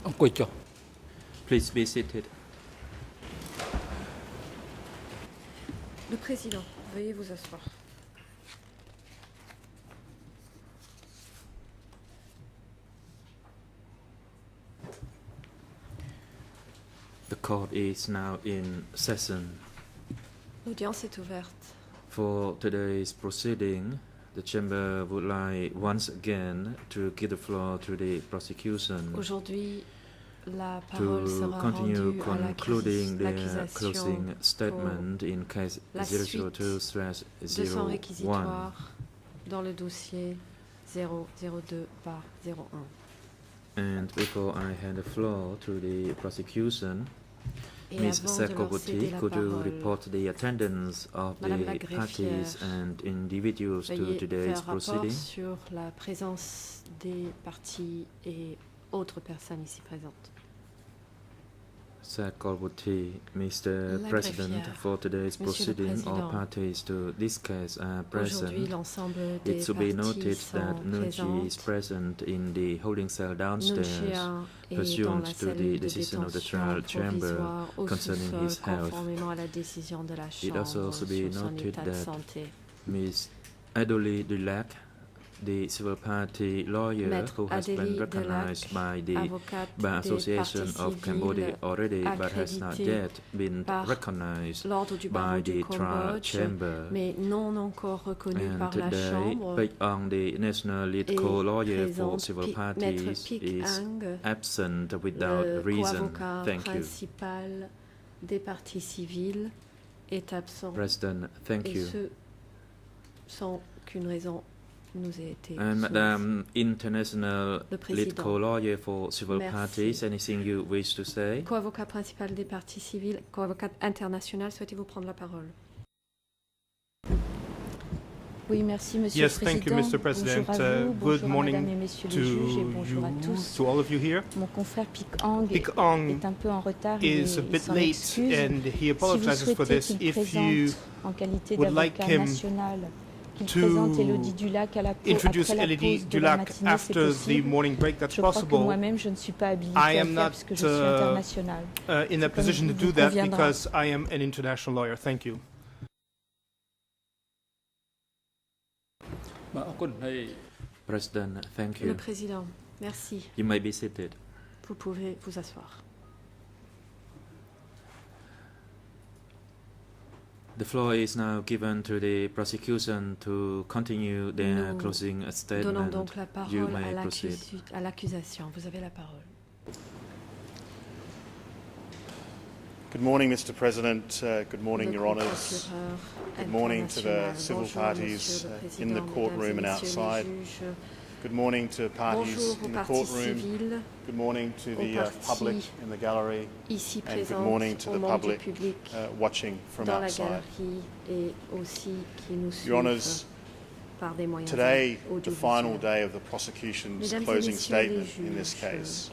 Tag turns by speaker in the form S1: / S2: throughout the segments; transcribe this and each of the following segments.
S1: អង្គុយចុះ
S2: Please be seated.
S3: Le Président, veuillez vous asseoir.
S2: The court is now in session.
S3: L'audience est ouverte.
S2: For today's proceeding, the chamber would like once again to give the floor to the prosecution
S3: Aujourd'hui, la parole
S2: to
S3: sera
S2: continue
S3: rendue à
S2: concluding their
S3: l'accusation
S2: closing statement in case
S3: la suite de son
S2: 002/01.
S3: réquisitoire dans le dossier 002/01.
S2: And before I hand the floor to the prosecution,
S3: Et
S2: Ms.
S3: avant de leur
S2: Sakoboti,
S3: céder la
S2: could you
S3: parole,
S2: report the attendance of
S3: Madame la
S2: the parties
S3: greffière,
S2: and individuals to
S3: veuillez
S2: today's
S3: faire rapport
S2: proceeding?
S3: sur la présence des partis et autres personnes ici présentes.
S2: Sakoboti, Mr.
S3: La
S2: President,
S3: greffière,
S2: for today's
S3: Monsieur le
S2: proceeding, all
S3: Président,
S2: parties to this case are
S3: Aujourd'hui,
S2: present.
S3: l'ensemble des
S2: It should be
S3: parties
S2: noted
S3: sont
S2: that Nunchi is
S3: présentes.
S2: present in the holding cell downstairs,
S3: Nunchia est dans
S2: pursuant
S3: la
S2: to
S3: cellule
S2: the
S3: de
S2: decision of the
S3: détention
S2: trial chamber
S3: provisoire au
S2: concerning
S3: sous-sol,
S2: his health.
S3: conformément à la décision de la
S2: It also
S3: Chambre
S2: should
S3: sur
S2: be
S3: son
S2: noted
S3: état de
S2: that
S3: santé.
S2: Ms. Adoli Dulac, the civil party lawyer
S3: Maître
S2: who has been
S3: Adélie
S2: recognized by the
S3: Avocate
S2: Bar
S3: des
S2: Association
S3: parties
S2: of Cambodia
S3: civiles
S2: already, but has not
S3: accréditée
S2: yet been
S3: par
S2: recognized
S3: l'ordre du barreau
S2: by
S3: du
S2: the trial
S3: Cambodge,
S2: chamber.
S3: mais non encore reconnu
S2: And
S3: par la
S2: today,
S3: Chambre.
S2: Pik Ong, the national lead
S3: Et
S2: co-lawyer for
S3: présente
S2: civil
S3: Maître
S2: parties,
S3: Pik
S2: is
S3: Ang,
S2: absent without
S3: le
S2: reason.
S3: co-avocat
S2: Thank you.
S3: principal des partis civils, est absent.
S2: President, thank
S3: Et
S2: you.
S3: ce, sans qu'une raison nous ait été
S2: And
S3: soumise.
S2: Madam International
S3: Le
S2: lead
S3: Président.
S2: co-lawyer for civil
S3: Merci.
S2: parties, anything you wish to say?
S3: Co-avocat principal des partis civils, co-avocat international, souhaitez-vous prendre la parole?
S4: Oui, merci, Monsieur
S5: Yes,
S4: le
S5: thank you,
S4: Président.
S5: Mr. President.
S4: Bonjour à vous,
S5: Good
S4: bonjour à
S5: morning
S4: Madame et Messieurs
S5: to
S4: les juges et bonjour à
S5: you,
S4: tous.
S5: to all of you here.
S4: Mon confrère Pik Ang
S5: Pik Ong
S4: est un peu en retard,
S5: is a
S4: il
S5: bit
S4: s'en
S5: late
S4: excuse.
S5: and he
S4: Si vous
S5: apologizes for
S4: souhaitez
S5: this.
S4: qu'il
S5: If you
S4: présente en qualité
S5: would like
S4: d'avocat
S5: him
S4: national, qu'il
S5: to
S4: présente Elodie Dulac à la
S5: introduce
S4: après la
S5: Elodie
S4: pause de la
S5: Dulac
S4: matinée, c'est
S5: after the
S4: possible.
S5: morning break, that's
S4: Je crois que
S5: possible.
S4: moi-même, je ne suis pas habilitée
S5: I
S4: à le
S5: am
S4: faire
S5: not
S4: puisque je suis internationale.
S5: in a
S4: comme
S5: position to
S4: il vous
S5: do that
S4: conviendra.
S5: because I am an international lawyer. Thank you.
S1: បាទអរគុណហើយ
S2: President, thank
S3: Le
S2: you.
S3: Président, merci.
S2: You may be seated.
S3: Vous pouvez vous asseoir.
S2: The floor is now given to the prosecution to continue their
S3: Nous
S2: closing
S3: Donnons
S2: statement.
S3: donc la
S2: You
S3: parole
S2: may proceed.
S3: à l'accusation. Vous avez la parole.
S6: Good morning, Mr. President. Good morning,
S3: Le
S6: Your Honours.
S3: procureur
S6: Good morning to the
S3: international.
S6: civil
S3: Bonjour,
S6: parties
S3: Monsieur le
S6: in
S3: Président,
S6: the courtroom
S3: mesdames
S6: and
S3: et messieurs les
S6: outside.
S3: juges.
S6: Good morning to parties
S3: Bonjour aux
S6: in the
S3: parties
S6: courtroom.
S3: civiles,
S6: Good morning to
S3: aux
S6: the
S3: parties
S6: public in the gallery
S3: ici
S6: and good morning
S3: présentes,
S6: to
S3: au
S6: the
S3: monde du
S6: public
S3: public,
S6: watching from
S3: dans la
S6: outside.
S3: galerie et aussi qui nous
S6: Your
S3: suivent
S6: Honours,
S3: par des moyens
S6: today, the
S3: audiovisuels.
S6: final day of the prosecution's
S3: Mesdames et
S6: closing
S3: messieurs les
S6: statement in this
S3: juges,
S6: case.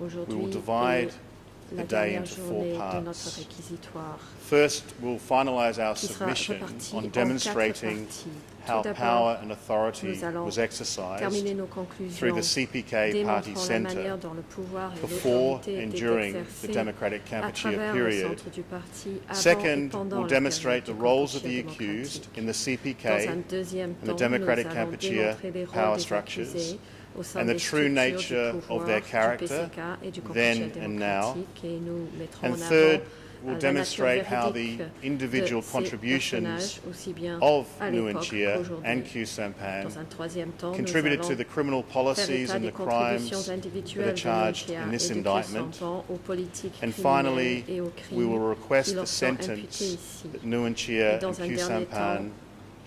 S3: Aujourd'hui
S6: we will divide
S3: est la
S6: the day
S3: dernière
S6: into four
S3: journée de
S6: parts.
S3: notre réquisitoire
S6: First, we'll finalise our
S3: qui sera
S6: submission
S3: repartie
S6: on
S3: en 4
S6: demonstrating
S3: parties.
S6: how
S3: Tout
S6: power
S3: d'abord,
S6: and authority
S3: nous allons
S6: was exercised
S3: terminer nos
S6: through
S3: conclusions
S6: the CPK Party
S3: démontrant la manière
S6: Centre
S3: dont le pouvoir et
S6: before
S3: l'autorité
S6: and
S3: étaient
S6: during the
S3: exercés
S6: Democratic
S3: à
S6: Kampuchea
S3: travers le
S6: period.
S3: centre du parti avant et
S6: Second,
S3: pendant
S6: we'll
S3: la
S6: demonstrate the
S3: période du
S6: roles of the
S3: Kampuchea
S6: accused
S3: démocratique.
S6: in the
S3: Dans
S6: CPK
S3: un deuxième
S6: and the
S3: temps,
S6: Democratic
S3: nous allons
S6: Kampuchea
S3: démontrer les rôles
S6: power
S3: des
S6: structures
S3: accusés au sein
S6: and the
S3: des
S6: true
S3: structures
S6: nature
S3: du
S6: of
S3: pouvoir
S6: their
S3: du
S6: character
S3: PCK et du
S6: then
S3: Kampuchea
S6: and now.
S3: démocratique et nous mettrons
S6: And
S3: en
S6: third,
S3: avant
S6: we'll
S3: la nature
S6: demonstrate how the
S3: véridique
S6: individual
S3: de ces
S6: contributions
S3: personnages, aussi bien
S6: of
S3: à l'époque
S6: Nuanchia
S3: qu'aujourd'hui.
S6: and Khieu Samphan
S3: Dans un troisième temps, nous
S6: contributed to
S3: allons
S6: the criminal
S3: faire
S6: policies
S3: état
S6: and
S3: des
S6: the crimes
S3: contributions
S6: that
S3: individuelles
S6: are charged
S3: de Nunchia
S6: in this
S3: et de
S6: indictment.
S3: Khieu aux politiques
S6: And
S3: criminelles
S6: finally,
S3: et aux
S6: we
S3: crimes
S6: will
S3: qui
S6: request the
S3: leur sont imputés
S6: sentence
S3: ici.
S6: that Nuanchia
S3: Et dans
S6: and
S3: un
S6: Khieu
S3: dernier
S6: Samphan
S3: temps,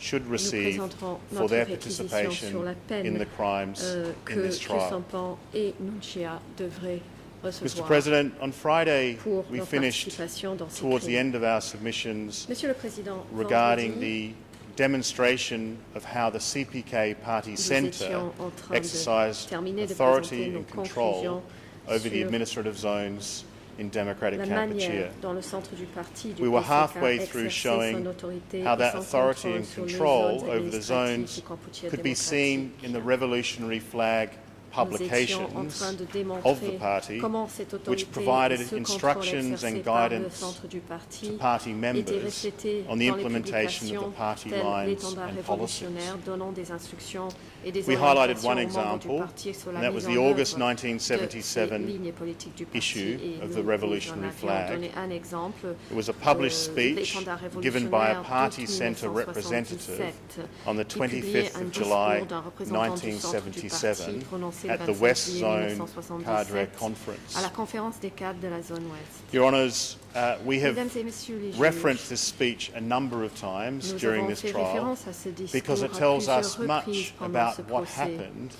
S6: should
S3: nous
S6: receive
S3: présenterons
S6: for
S3: notre
S6: their
S3: réquisition
S6: participation
S3: sur la
S6: in
S3: peine
S6: the crimes in
S3: que
S6: this
S3: Khieu
S6: trial.
S3: Sampan et Nunchia devraient
S6: Mr.
S3: recevoir
S6: President, on Friday
S3: pour
S6: we
S3: leur
S6: finished
S3: participation dans ces
S6: towards the
S3: crimes.
S6: end of our submissions
S3: Monsieur le Président,
S6: regarding
S3: vendredi,
S6: the demonstration of how the CPK Party
S3: nous
S6: Centre
S3: étions en train de
S6: exercised
S3: terminer de
S6: authority
S3: présenter nos
S6: and control
S3: conclusions
S6: over the
S3: sur
S6: administrative zones in Democratic
S3: la
S6: Kampuchea.
S3: manière dont le centre du parti du
S6: We were
S3: PCK
S6: halfway through
S3: exerçait
S6: showing
S3: son autorité
S6: how
S3: et
S6: that
S3: son
S6: authority
S3: contrôle
S6: and
S3: sur les
S6: control
S3: zones
S6: over the
S3: administratives
S6: zones
S3: du Kampuchea
S6: could be seen
S3: démocratique.
S6: in the revolutionary flag publications
S3: en train de
S6: of the
S3: démontrer
S6: party
S3: comment cette autorité
S6: which provided
S3: et ce contrôle
S6: instructions
S3: exercé
S6: and
S3: par le
S6: guidance
S3: centre du parti
S6: to party
S3: était
S6: members
S3: reflété
S6: on the
S3: dans les
S6: implementation of
S3: publications
S6: the party
S3: telles
S6: lines
S3: l'étendard
S6: and policies.
S3: révolutionnaire donnant des instructions et des
S6: We highlighted
S3: orientations
S6: one
S3: aux membres du
S6: example,
S3: parti sur la
S6: and that
S3: mise
S6: was
S3: en
S6: the
S3: œuvre
S6: August
S3: de
S6: 1977
S3: ces lignes politiques du parti.
S6: issue
S3: Et
S6: of the
S3: nous
S6: revolutionary
S3: vous en avions
S6: flag.
S3: donné un exemple.
S6: It was a published
S3: de
S6: speech
S3: l'étendard
S6: given by a
S3: révolutionnaire
S6: party
S3: d'août
S6: centre
S3: 1977,
S6: representative on the
S3: qui publiait
S6: 25th
S3: un
S6: of
S3: discours
S6: July
S3: d'un représentant du centre du parti
S6: 1977
S3: prononcé
S6: at
S3: le
S6: the
S3: 25
S6: West
S3: juillet
S6: Zone
S3: 1977
S6: Cadre
S3: à la
S6: Conference.
S3: conférence des cadres de la zone ouest.
S6: Your Honours, we have
S3: Mesdames et messieurs les juges,
S6: referenced this speech a number of times
S3: nous
S6: during
S3: avons
S6: this
S3: fait
S6: trial
S3: référence à ce discours
S6: because it
S3: à
S6: tells
S3: plusieurs
S6: us
S3: reprises
S6: much
S3: pendant
S6: about
S3: ce
S6: what
S3: procès,
S6: happened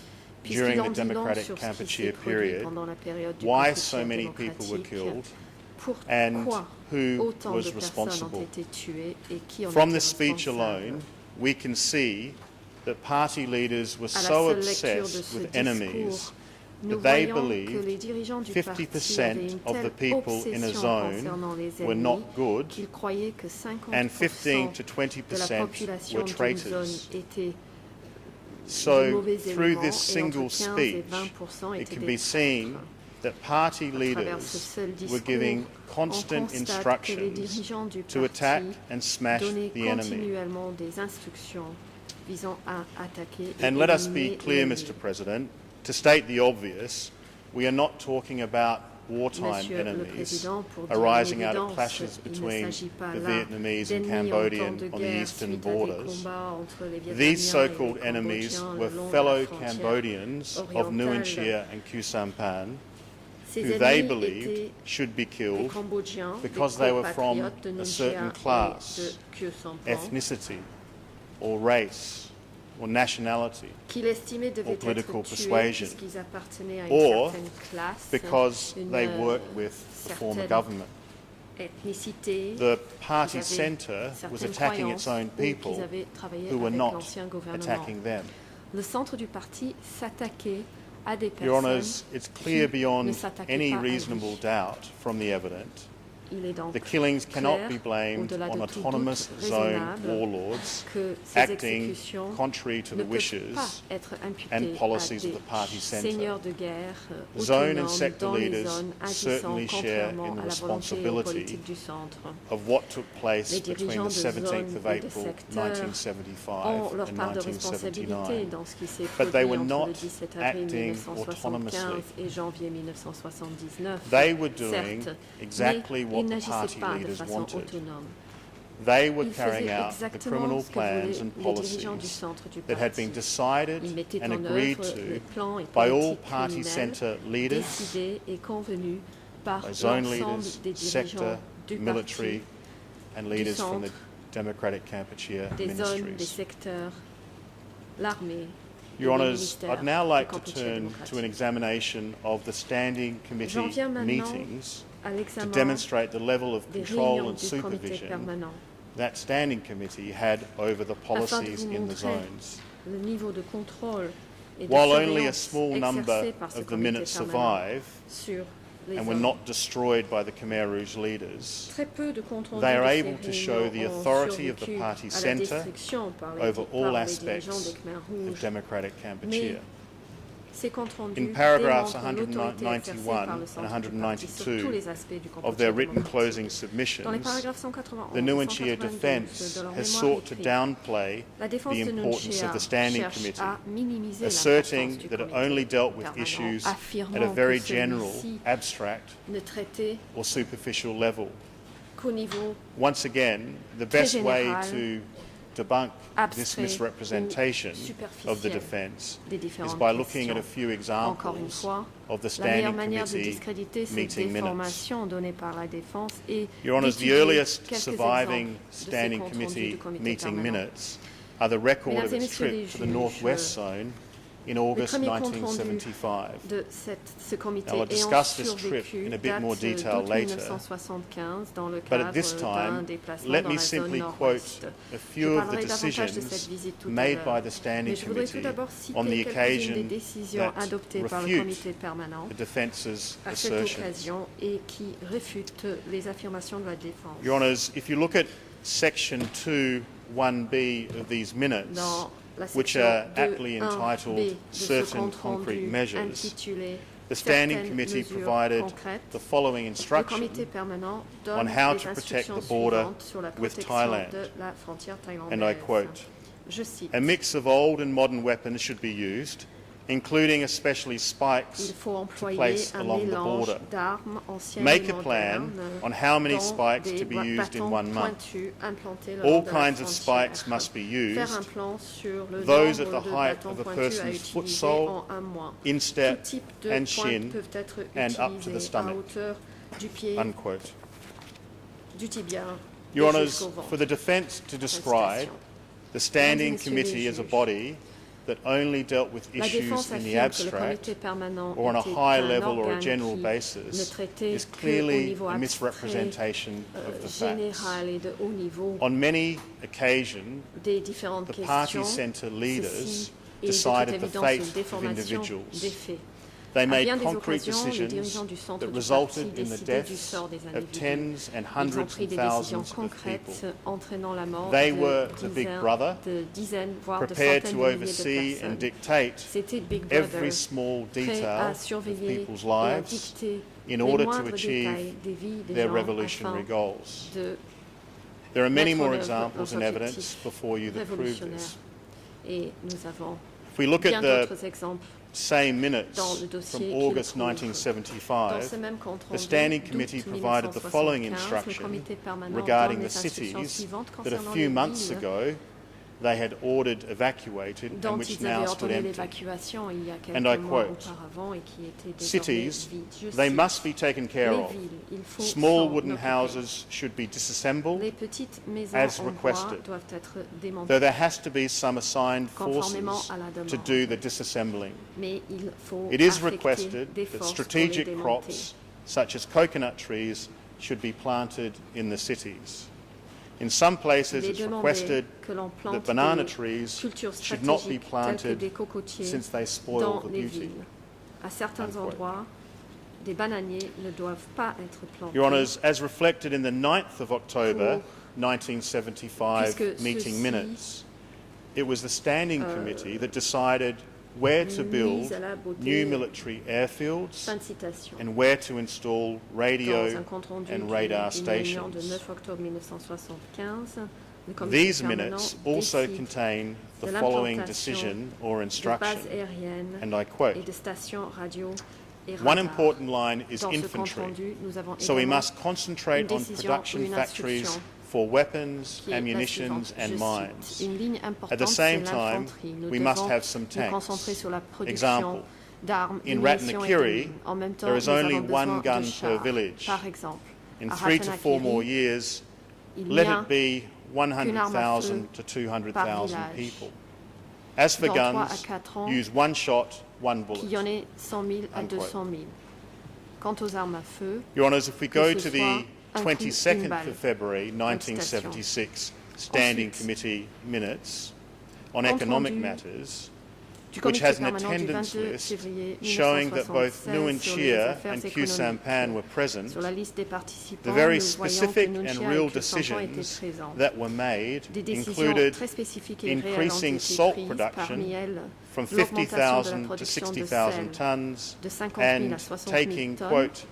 S3: puisqu'il
S6: during
S3: en
S6: the
S3: dit long
S6: Democratic
S3: sur ce qui s'est
S6: Kampuchea
S3: produit
S6: period,
S3: pendant la période du
S6: why
S3: Kampuchea
S6: so many people were
S3: démocratique,
S6: killed,
S3: pourquoi
S6: and who
S3: autant de
S6: was
S3: personnes ont
S6: responsible.
S3: été tuées et qui en
S6: From
S3: était
S6: this speech
S3: responsable.
S6: alone, we can see that party leaders were
S3: À la
S6: so
S3: seule lecture de
S6: obsessed
S3: ce
S6: with
S3: discours,
S6: enemies
S3: nous
S6: that they
S3: voyons que les
S6: believed
S3: dirigeants du parti avaient
S6: 50%
S3: une
S6: of the
S3: telle
S6: people in a
S3: obsession
S6: zone
S3: concernant les
S6: were
S3: ennemis
S6: not good,
S3: qu'ils croyaient que 50%
S6: and 15 to
S3: de la
S6: 20%
S3: population
S6: were
S3: d'une
S6: traitors.
S3: zone était de
S6: So,
S3: mauvais
S6: through
S3: éléments
S6: this
S3: et entre
S6: single
S3: 15 et
S6: speech,
S3: 20%
S6: it
S3: étaient
S6: can
S3: des
S6: be seen
S3: traîtres.
S6: that party
S3: À travers ce
S6: leaders
S3: seul
S6: were
S3: discours,
S6: giving
S3: on
S6: constant
S3: constate que les
S6: instructions
S3: dirigeants du
S6: to attack
S3: parti
S6: and smash
S3: donnaient
S6: the enemy.
S3: continuellement des instructions visant à attaquer et
S6: And let us
S3: éliminer
S6: be clear,
S3: l'ennemi.
S6: Mr. President, to state the obvious, we are not talking about wartime
S3: Monsieur le
S6: enemies
S3: Président, pour dire
S6: arising
S3: une
S6: out of
S3: évidence,
S6: clashes
S3: il ne
S6: between
S3: s'agit pas
S6: the
S3: là
S6: Vietnamese and
S3: d'ennemis en temps
S6: Cambodian
S3: de
S6: on the
S3: guerre
S6: eastern
S3: suite à des
S6: borders.
S3: combats entre les Vietnamiens
S6: These
S3: et
S6: so-called
S3: les
S6: enemies
S3: Cambodgiens
S6: were
S3: le long de la
S6: fellow
S3: frontière
S6: Cambodians of
S3: orientale.
S6: Nguyen Chia and Khieu Sampan,
S3: Ces
S6: who they
S3: ennemis
S6: believed
S3: étaient
S6: should be
S3: des
S6: killed
S3: Cambodgiens,
S6: because
S3: des
S6: they were from
S3: compatriotes de
S6: a
S3: Nung
S6: certain
S3: Chia
S6: class,
S3: et de Khieu Sampan,
S6: ethnicity, or race, or nationality,
S3: qu'il estimait devaient
S6: or political
S3: être tués
S6: persuasion,
S3: puisqu'ils appartenaient à une
S6: or
S3: certaine classe,
S6: because
S3: une
S6: they worked with the former
S3: certaine
S6: government.
S3: ethnicité,
S6: The party
S3: qu'ils avaient
S6: centre was
S3: certaines
S6: attacking its
S3: croyances
S6: own
S3: ou qu'ils
S6: people
S3: avaient travaillé
S6: who were
S3: avec
S6: not
S3: l'ancien gouvernement.
S6: attacking them.
S3: Le centre du parti s'attaquait à des
S6: Your
S3: personnes
S6: Honours, it's clear
S3: qui
S6: beyond
S3: ne s'attaquaient
S6: any
S3: pas à lui.
S6: reasonable doubt from the evidence.
S3: Il est donc
S6: The killings cannot
S3: clair,
S6: be blamed
S3: au-delà de
S6: on
S3: tout
S6: autonomous
S3: doute
S6: zone
S3: raisonnable,
S6: warlords
S3: que ces
S6: acting
S3: exécutions
S6: contrary to
S3: ne
S6: the
S3: peuvent
S6: wishes
S3: pas être imputées
S6: and policies
S3: à
S6: of
S3: des
S6: the party centre.
S3: seigneurs de guerre
S6: Zone and
S3: autonomes
S6: sector
S3: dans les
S6: leaders
S3: zones agissant
S6: certainly share
S3: contrairement
S6: in the
S3: à la volonté et aux
S6: responsibility
S3: politiques du centre.
S6: of what took place
S3: Les
S6: between
S3: dirigeants
S6: the
S3: de
S6: 17th
S3: zones
S6: of
S3: et de
S6: April
S3: secteurs
S6: 1975
S3: ont leur
S6: and
S3: part de responsabilité
S6: 1979.
S3: dans ce qui s'est
S6: But they
S3: produit
S6: were
S3: entre
S6: not
S3: le 17 avril
S6: acting
S3: 1975
S6: autonomously.
S3: et janvier 1979.
S6: They were doing
S3: Certes,
S6: exactly
S3: mais
S6: what
S3: ils
S6: the
S3: n'agissaient
S6: party
S3: pas de
S6: leaders
S3: façon
S6: wanted.
S3: autonome.
S6: They were
S3: Ils
S6: carrying
S3: faisaient
S6: out the
S3: exactement
S6: criminal
S3: ce que
S6: plans
S3: voulaient
S6: and
S3: les dirigeants du
S6: policies
S3: centre du
S6: that had been
S3: parti.
S6: decided
S3: Ils mettaient
S6: and
S3: en
S6: agreed
S3: œuvre les
S6: to
S3: plans et
S6: by all
S3: politiques
S6: party
S3: criminels
S6: centre leaders,
S3: décidés et convenus par
S6: by zone
S3: l'ensemble
S6: leaders,
S3: des dirigeants
S6: sector,
S3: du
S6: military,
S3: parti,
S6: and leaders from the
S3: centre,
S6: Democratic Kampuchea
S3: des zones, des
S6: ministries.
S3: secteurs, l'armée.
S6: Your
S3: et les
S6: Honours,
S3: ministères
S6: I'd now
S3: du
S6: like to
S3: Kampuchea
S6: turn to an
S3: démocratique.
S6: examination of the Standing Committee
S3: J'en viens maintenant
S6: meetings
S3: à
S6: to
S3: l'examen
S6: demonstrate the level of
S3: des
S6: control
S3: réunions
S6: and
S3: du comité
S6: supervision
S3: permanent,
S6: that Standing Committee had over the
S3: afin de
S6: policies
S3: vous
S6: in the
S3: montrer
S6: zones.
S3: le niveau de contrôle et de
S6: While only a
S3: surveillance
S6: small
S3: exercé
S6: number
S3: par ce
S6: of the
S3: comité
S6: minutes
S3: permanent
S6: survive
S3: sur les
S6: and were
S3: zones.
S6: not destroyed by the Khmer Rouge leaders,
S3: Très peu de comptes rendus
S6: they are
S3: de ces
S6: able to show the
S3: réunions ont
S6: authority of the
S3: survécu
S6: party
S3: à la
S6: centre
S3: destruction par les,
S6: over all
S3: par les
S6: aspects
S3: dirigeants des Khmer
S6: of
S3: Rouges.
S6: Democratic Kampuchea.
S3: Ces comptes rendus
S6: In paragraphs
S3: démontrent l'autorité exercée par
S6: 191
S3: le centre
S6: and
S3: du parti sur
S6: 192
S3: tous les aspects du
S6: of
S3: Cambodge
S6: their written
S3: démocratique.
S6: closing
S3: Dans les
S6: submissions,
S3: paragraphes 191
S6: the
S3: et
S6: Nguyen Chia
S3: 192
S6: defence
S3: de leur
S6: has
S3: mémoire
S6: sought to
S3: écrite,
S6: downplay
S3: la défense
S6: the
S3: de Nguyen
S6: importance
S3: Chia
S6: of the Standing
S3: cherche
S6: Committee,
S3: à minimiser
S6: asserting
S3: l'importance du
S6: that it
S3: comité
S6: only dealt with
S3: permanent,
S6: issues at
S3: affirmant
S6: a very
S3: que
S6: general,
S3: celui-ci
S6: abstract
S3: ne traitait
S6: or superficial level.
S3: qu'au niveau
S6: Once again, the best way
S3: général,
S6: to debunk this
S3: abstrait
S6: misrepresentation
S3: ou
S6: of the
S3: superficiel
S6: defence
S3: des
S6: is
S3: différentes
S6: by looking at a
S3: questions.
S6: few
S3: Encore une
S6: examples
S3: fois,
S6: of the
S3: la meilleure
S6: Standing
S3: manière de
S6: Committee
S3: discréditer ces
S6: meeting minutes.
S3: déformations données par la défense est
S6: Your Honours, the
S3: d'étudier
S6: earliest
S3: quelques
S6: surviving
S3: exemples de ces
S6: Standing
S3: comptes rendus
S6: Committee
S3: du comité
S6: meeting
S3: permanent.
S6: minutes are the record
S3: Mesdames
S6: of
S3: et
S6: its
S3: messieurs les
S6: trip to the
S3: juges,
S6: Northwest Zone in August
S3: premiers comptes rendus
S6: 1975.
S3: de ce comité
S6: Now, I'll
S3: ayant
S6: discuss this trip
S3: survécu
S6: in a bit more
S3: date
S6: detail
S3: d'août
S6: later,
S3: 1975 dans le
S6: But
S3: cadre
S6: at this
S3: d'un
S6: time,
S3: déplacement
S6: let
S3: dans
S6: me
S3: la zone
S6: simply quote
S3: nord-ouest.
S6: a
S3: Je
S6: few of the
S3: parlerai davantage de cette
S6: decisions
S3: visite tout à
S6: made by
S3: l'heure.
S6: the Standing
S3: Mais je voudrais tout
S6: Committee
S3: d'abord
S6: on the
S3: citer quelques-unes des
S6: occasion
S3: décisions
S6: that
S3: adoptées par le
S6: refute
S3: comité permanent
S6: the defence's
S3: à cette
S6: assertions.
S3: occasion et qui réfutent les affirmations de la défense.
S6: Your Honours, if you look at section 2(1)(b) of these minutes,
S3: Dans la
S6: which
S3: section
S6: are aptly
S3: 2.1b
S6: entitled
S3: de ce
S6: Certain
S3: compte
S6: Concrete
S3: rendu
S6: Measures,
S3: intitulé
S6: the Standing
S3: Certaines
S6: Committee
S3: mesures
S6: provided
S3: concrètes,
S6: the following
S3: le
S6: instruction
S3: comité permanent
S6: on
S3: donne
S6: how
S3: les
S6: to protect
S3: instructions
S6: the border
S3: suivantes sur la
S6: with
S3: protection
S6: Thailand.
S3: de la frontière thaïlandaise.
S6: And I quote,
S3: Je cite,
S6: "A mix of old and modern weapons should be used, including especially
S3: il
S6: spikes
S3: faut
S6: to
S3: employer
S6: place
S3: un
S6: along the
S3: mélange
S6: border.
S3: d'armes anciennes
S6: Make
S3: et
S6: a plan
S3: modernes,
S6: on how many
S3: dont
S6: spikes
S3: des
S6: to be used in
S3: bâtons
S6: 1 month.
S3: pointus implantés le
S6: All
S3: long de la
S6: kinds of
S3: frontière.
S6: spikes must be
S3: Faire un
S6: used,
S3: plan sur le
S6: those
S3: nombre
S6: at the
S3: de
S6: height
S3: bâtons
S6: of a
S3: pointus à
S6: person's
S3: utiliser
S6: foot sole,
S3: en un mois.
S6: instep,
S3: Tout type de
S6: and
S3: pointes
S6: shin,
S3: peuvent être
S6: and up to the
S3: utilisés à
S6: stomach."
S3: hauteur du pied,
S6: Unquote.
S3: du tibia
S6: Your
S3: et
S6: Honours,
S3: jusqu'au ventre.
S6: for the defence to
S3: Fin de
S6: describe
S3: citation.
S6: the Standing
S3: Mesdames et messieurs
S6: Committee
S3: les
S6: as a
S3: juges,
S6: body that only dealt with
S3: La
S6: issues
S3: défense
S6: in the
S3: affirme que le
S6: abstract
S3: comité permanent
S6: or on a
S3: était
S6: high
S3: un
S6: level or a
S3: organe
S6: general
S3: qui
S6: basis
S3: ne traitait
S6: is
S3: qu'au
S6: clearly
S3: niveau
S6: a
S3: abstrait,
S6: misrepresentation of the facts.
S3: général et de haut niveau
S6: On many occasions,
S3: des différentes
S6: the party
S3: questions.
S6: centre leaders
S3: Ceci est de toute
S6: decided the
S3: évidence
S6: fate
S3: une
S6: of
S3: déformation
S6: individuals.
S3: des faits.
S6: They
S3: À
S6: made
S3: bien des
S6: concrete
S3: occasions, les
S6: decisions
S3: dirigeants du centre
S6: that
S3: du parti
S6: resulted in the
S3: décidaient du
S6: deaths
S3: sort des
S6: of
S3: individus.
S6: tens and
S3: Ils ont
S6: hundreds
S3: pris
S6: of
S3: des décisions
S6: thousands of
S3: concrètes
S6: people.
S3: entraînant la mort
S6: They
S3: de
S6: were the Big Brother,
S3: dizaines, voire de
S6: prepared
S3: centaines
S6: to
S3: de milliers de
S6: oversee and
S3: personnes.
S6: dictate
S3: C'était Big Brother,
S6: every small
S3: prêt
S6: detail
S3: à
S6: of
S3: surveiller
S6: people's
S3: et à
S6: lives
S3: dicter
S6: in
S3: les
S6: order to
S3: moindres
S6: achieve
S3: détails des vies des
S6: their
S3: gens
S6: revolutionary
S3: afin
S6: goals.
S3: de
S6: There are many
S3: mettre
S6: more
S3: en œuvre
S6: examples and
S3: leurs
S6: evidence
S3: objectifs
S6: before you that prove
S3: révolutionnaires.
S6: this.
S3: Et nous avons
S6: If we look
S3: bien
S6: at the
S3: d'autres exemples.
S6: same minutes
S3: Dans le
S6: from
S3: dossier qui
S6: August
S3: le prouve. Dans
S6: 1975,
S3: ce même compte
S6: the
S3: rendu
S6: Standing
S3: d'août
S6: Committee provided the following
S3: 1975, le
S6: instruction
S3: comité permanent
S6: regarding
S3: donne
S6: the
S3: les instructions
S6: cities
S3: suivantes
S6: that a
S3: concernant
S6: few
S3: les
S6: months
S3: villes
S6: ago they had ordered evacuated and
S3: dont
S6: which
S3: ils
S6: now
S3: avaient
S6: stood
S3: ordonné
S6: empty.
S3: l'évacuation il y a
S6: And I
S3: quelques mois
S6: quote,
S3: auparavant et qui étaient désormais
S6: Cities,
S3: vides. Je
S6: they
S3: cite,
S6: must be taken care
S3: les
S6: of.
S3: villes, il faut
S6: Small
S3: s'en
S6: wooden
S3: occuper.
S6: houses should be disassembled,
S3: Les petites maisons
S6: as
S3: en bois
S6: requested.
S3: doivent être
S6: though
S3: démontées,
S6: there has to be some assigned
S3: conformément
S6: forces
S3: à la demande.
S6: to do the disassembling.
S3: Mais il faut
S6: It is
S3: affecter
S6: requested
S3: des
S6: that
S3: forces pour les
S6: strategic
S3: démonter.
S6: crops such as coconut trees should be planted in the cities. In some places
S3: Il est
S6: it's
S3: demandé
S6: requested
S3: que l'on
S6: that
S3: plante
S6: banana
S3: des
S6: trees
S3: cultures
S6: should not be
S3: stratégiques telles que
S6: planted
S3: des cocotiers
S6: since they spoil
S3: dans
S6: the
S3: les
S6: beauty.
S3: villes. À certains
S6: Unquote.
S3: endroits, des bananiers ne doivent pas être plantés.
S6: Your Honours, as reflected in the 9th of October
S3: Pour-
S6: 1975
S3: puisque
S6: meeting
S3: ceci,
S6: minutes, it was the Standing Committee that decided where to build
S3: mise à la beauté.
S6: new military airfields
S3: Fin de citation.
S6: and where to install radio
S3: Dans un compte rendu
S6: and radar
S3: d'une réunion de
S6: stations.
S3: 9 octobre 1975, le comité
S6: These
S3: permanent
S6: minutes also
S3: décide
S6: contain the
S3: de
S6: following
S3: l'implantation
S6: decision or
S3: de
S6: instruction,
S3: bases aériennes
S6: and I
S3: et
S6: quote,
S3: de stations radio et
S6: "One
S3: radars.
S6: important line is
S3: Dans ce compte
S6: infantry,
S3: rendu, nous avons
S6: so we
S3: également
S6: must concentrate
S3: une
S6: on
S3: décision
S6: production
S3: ou une
S6: factories
S3: instruction
S6: for weapons,
S3: qui est la
S6: ammunitions
S3: suivante,
S6: and
S3: je
S6: mines.
S3: cite, une ligne importante,
S6: At the same
S3: c'est
S6: time,
S3: l'infanterie. Nous
S6: we must
S3: devons
S6: have some
S3: nous
S6: tanks.
S3: concentrer sur la production
S6: Example,
S3: d'armes, de
S6: in
S3: munitions et de
S6: Ratanakiri,
S3: mines. En même temps,
S6: there is
S3: nous
S6: only
S3: avons besoin
S6: one
S3: de
S6: gun per
S3: chars.
S6: village.
S3: Par exemple,
S6: In
S3: à
S6: 3 to 4 more
S3: Ratanakiri,
S6: years,
S3: il n'y
S6: let
S3: a
S6: it be
S3: qu'une arme à
S6: 100,000
S3: feu
S6: to 200,000
S3: par village.
S6: people. As for
S3: Dans 3 à
S6: guns,
S3: 4 ans,
S6: use one shot, one
S3: qu'il y en
S6: bullet.
S3: ait 100 000 à
S6: Unquote.
S3: 200 000. Quant aux armes à feu,
S6: Your Honours, if we
S3: que
S6: go
S3: ce
S6: to the
S3: soit un coup, une
S6: 22nd
S3: balle.
S6: of February 1976 Standing
S3: Ensuite,
S6: Committee minutes on
S3: compte
S6: economic
S3: rendu
S6: matters,
S3: du
S6: which
S3: comité
S6: has an
S3: permanent du
S6: attendance
S3: 22
S6: list
S3: février
S6: showing that both
S3: 1976
S6: Nguyen
S3: sur les
S6: Chia
S3: affaires
S6: and Q
S3: économiques.
S6: Sampan were present,
S3: Sur la liste des participants,
S6: the very
S3: nous voyons que
S6: specific
S3: Nuncia
S6: and
S3: et
S6: real
S3: que Sampan étaient
S6: decisions
S3: présents.
S6: that were made
S3: Des décisions
S6: included
S3: très spécifiques et réelles ont
S6: increasing
S3: été
S6: salt
S3: prises,
S6: production
S3: parmi elles
S6: from
S3: l'augmentation de la
S6: 50,000 to
S3: production de
S6: 60,000
S3: sel
S6: tonnes
S3: de 50 000
S6: and
S3: à 60 000
S6: taking,
S3: tonnes
S6: quote,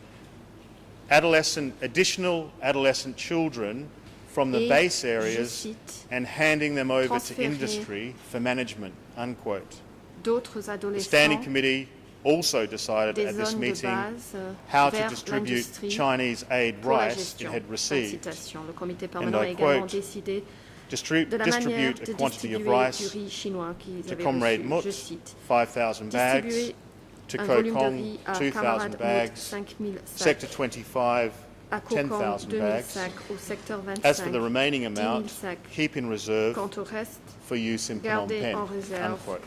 S6: additional adolescent children from the
S3: et,
S6: base
S3: je
S6: areas
S3: cite,
S6: and handing them over to
S3: transférer
S6: industry for management, unquote.
S3: d'autres
S6: The
S3: adolescents
S6: Standing Committee also decided
S3: des
S6: at this
S3: zones de
S6: meeting
S3: base
S6: how to
S3: vers
S6: distribute
S3: l'industrie
S6: Chinese aid
S3: pour la
S6: rice it
S3: gestion.
S6: had
S3: Fin de
S6: received,
S3: citation. Le comité permanent
S6: I
S3: a également
S6: quote,
S3: décidé
S6: distribute
S3: de la manière
S6: a
S3: de
S6: quantity of
S3: distribuer du
S6: rice
S3: riz chinois qu'ils
S6: to
S3: avaient
S6: Comrade
S3: reçu.
S6: Mut,
S3: Je cite,
S6: 5,000 bags,
S3: distribuer
S6: to
S3: un volume de
S6: Kokong,
S3: riz à
S6: 2,000
S3: Camarade Mut,
S6: bags,
S3: 5000 sacs,
S6: Sector 25,
S3: à Kokong,
S6: 10,000
S3: 2000
S6: bags.
S3: sacs, au secteur
S6: As for the
S3: 25,
S6: remaining
S3: 10 000
S6: amount,
S3: sacs.
S6: keep in reserve
S3: Quant au reste,
S6: for use in Phnom
S3: gardez
S6: Penh,
S3: en réserve
S6: unquote.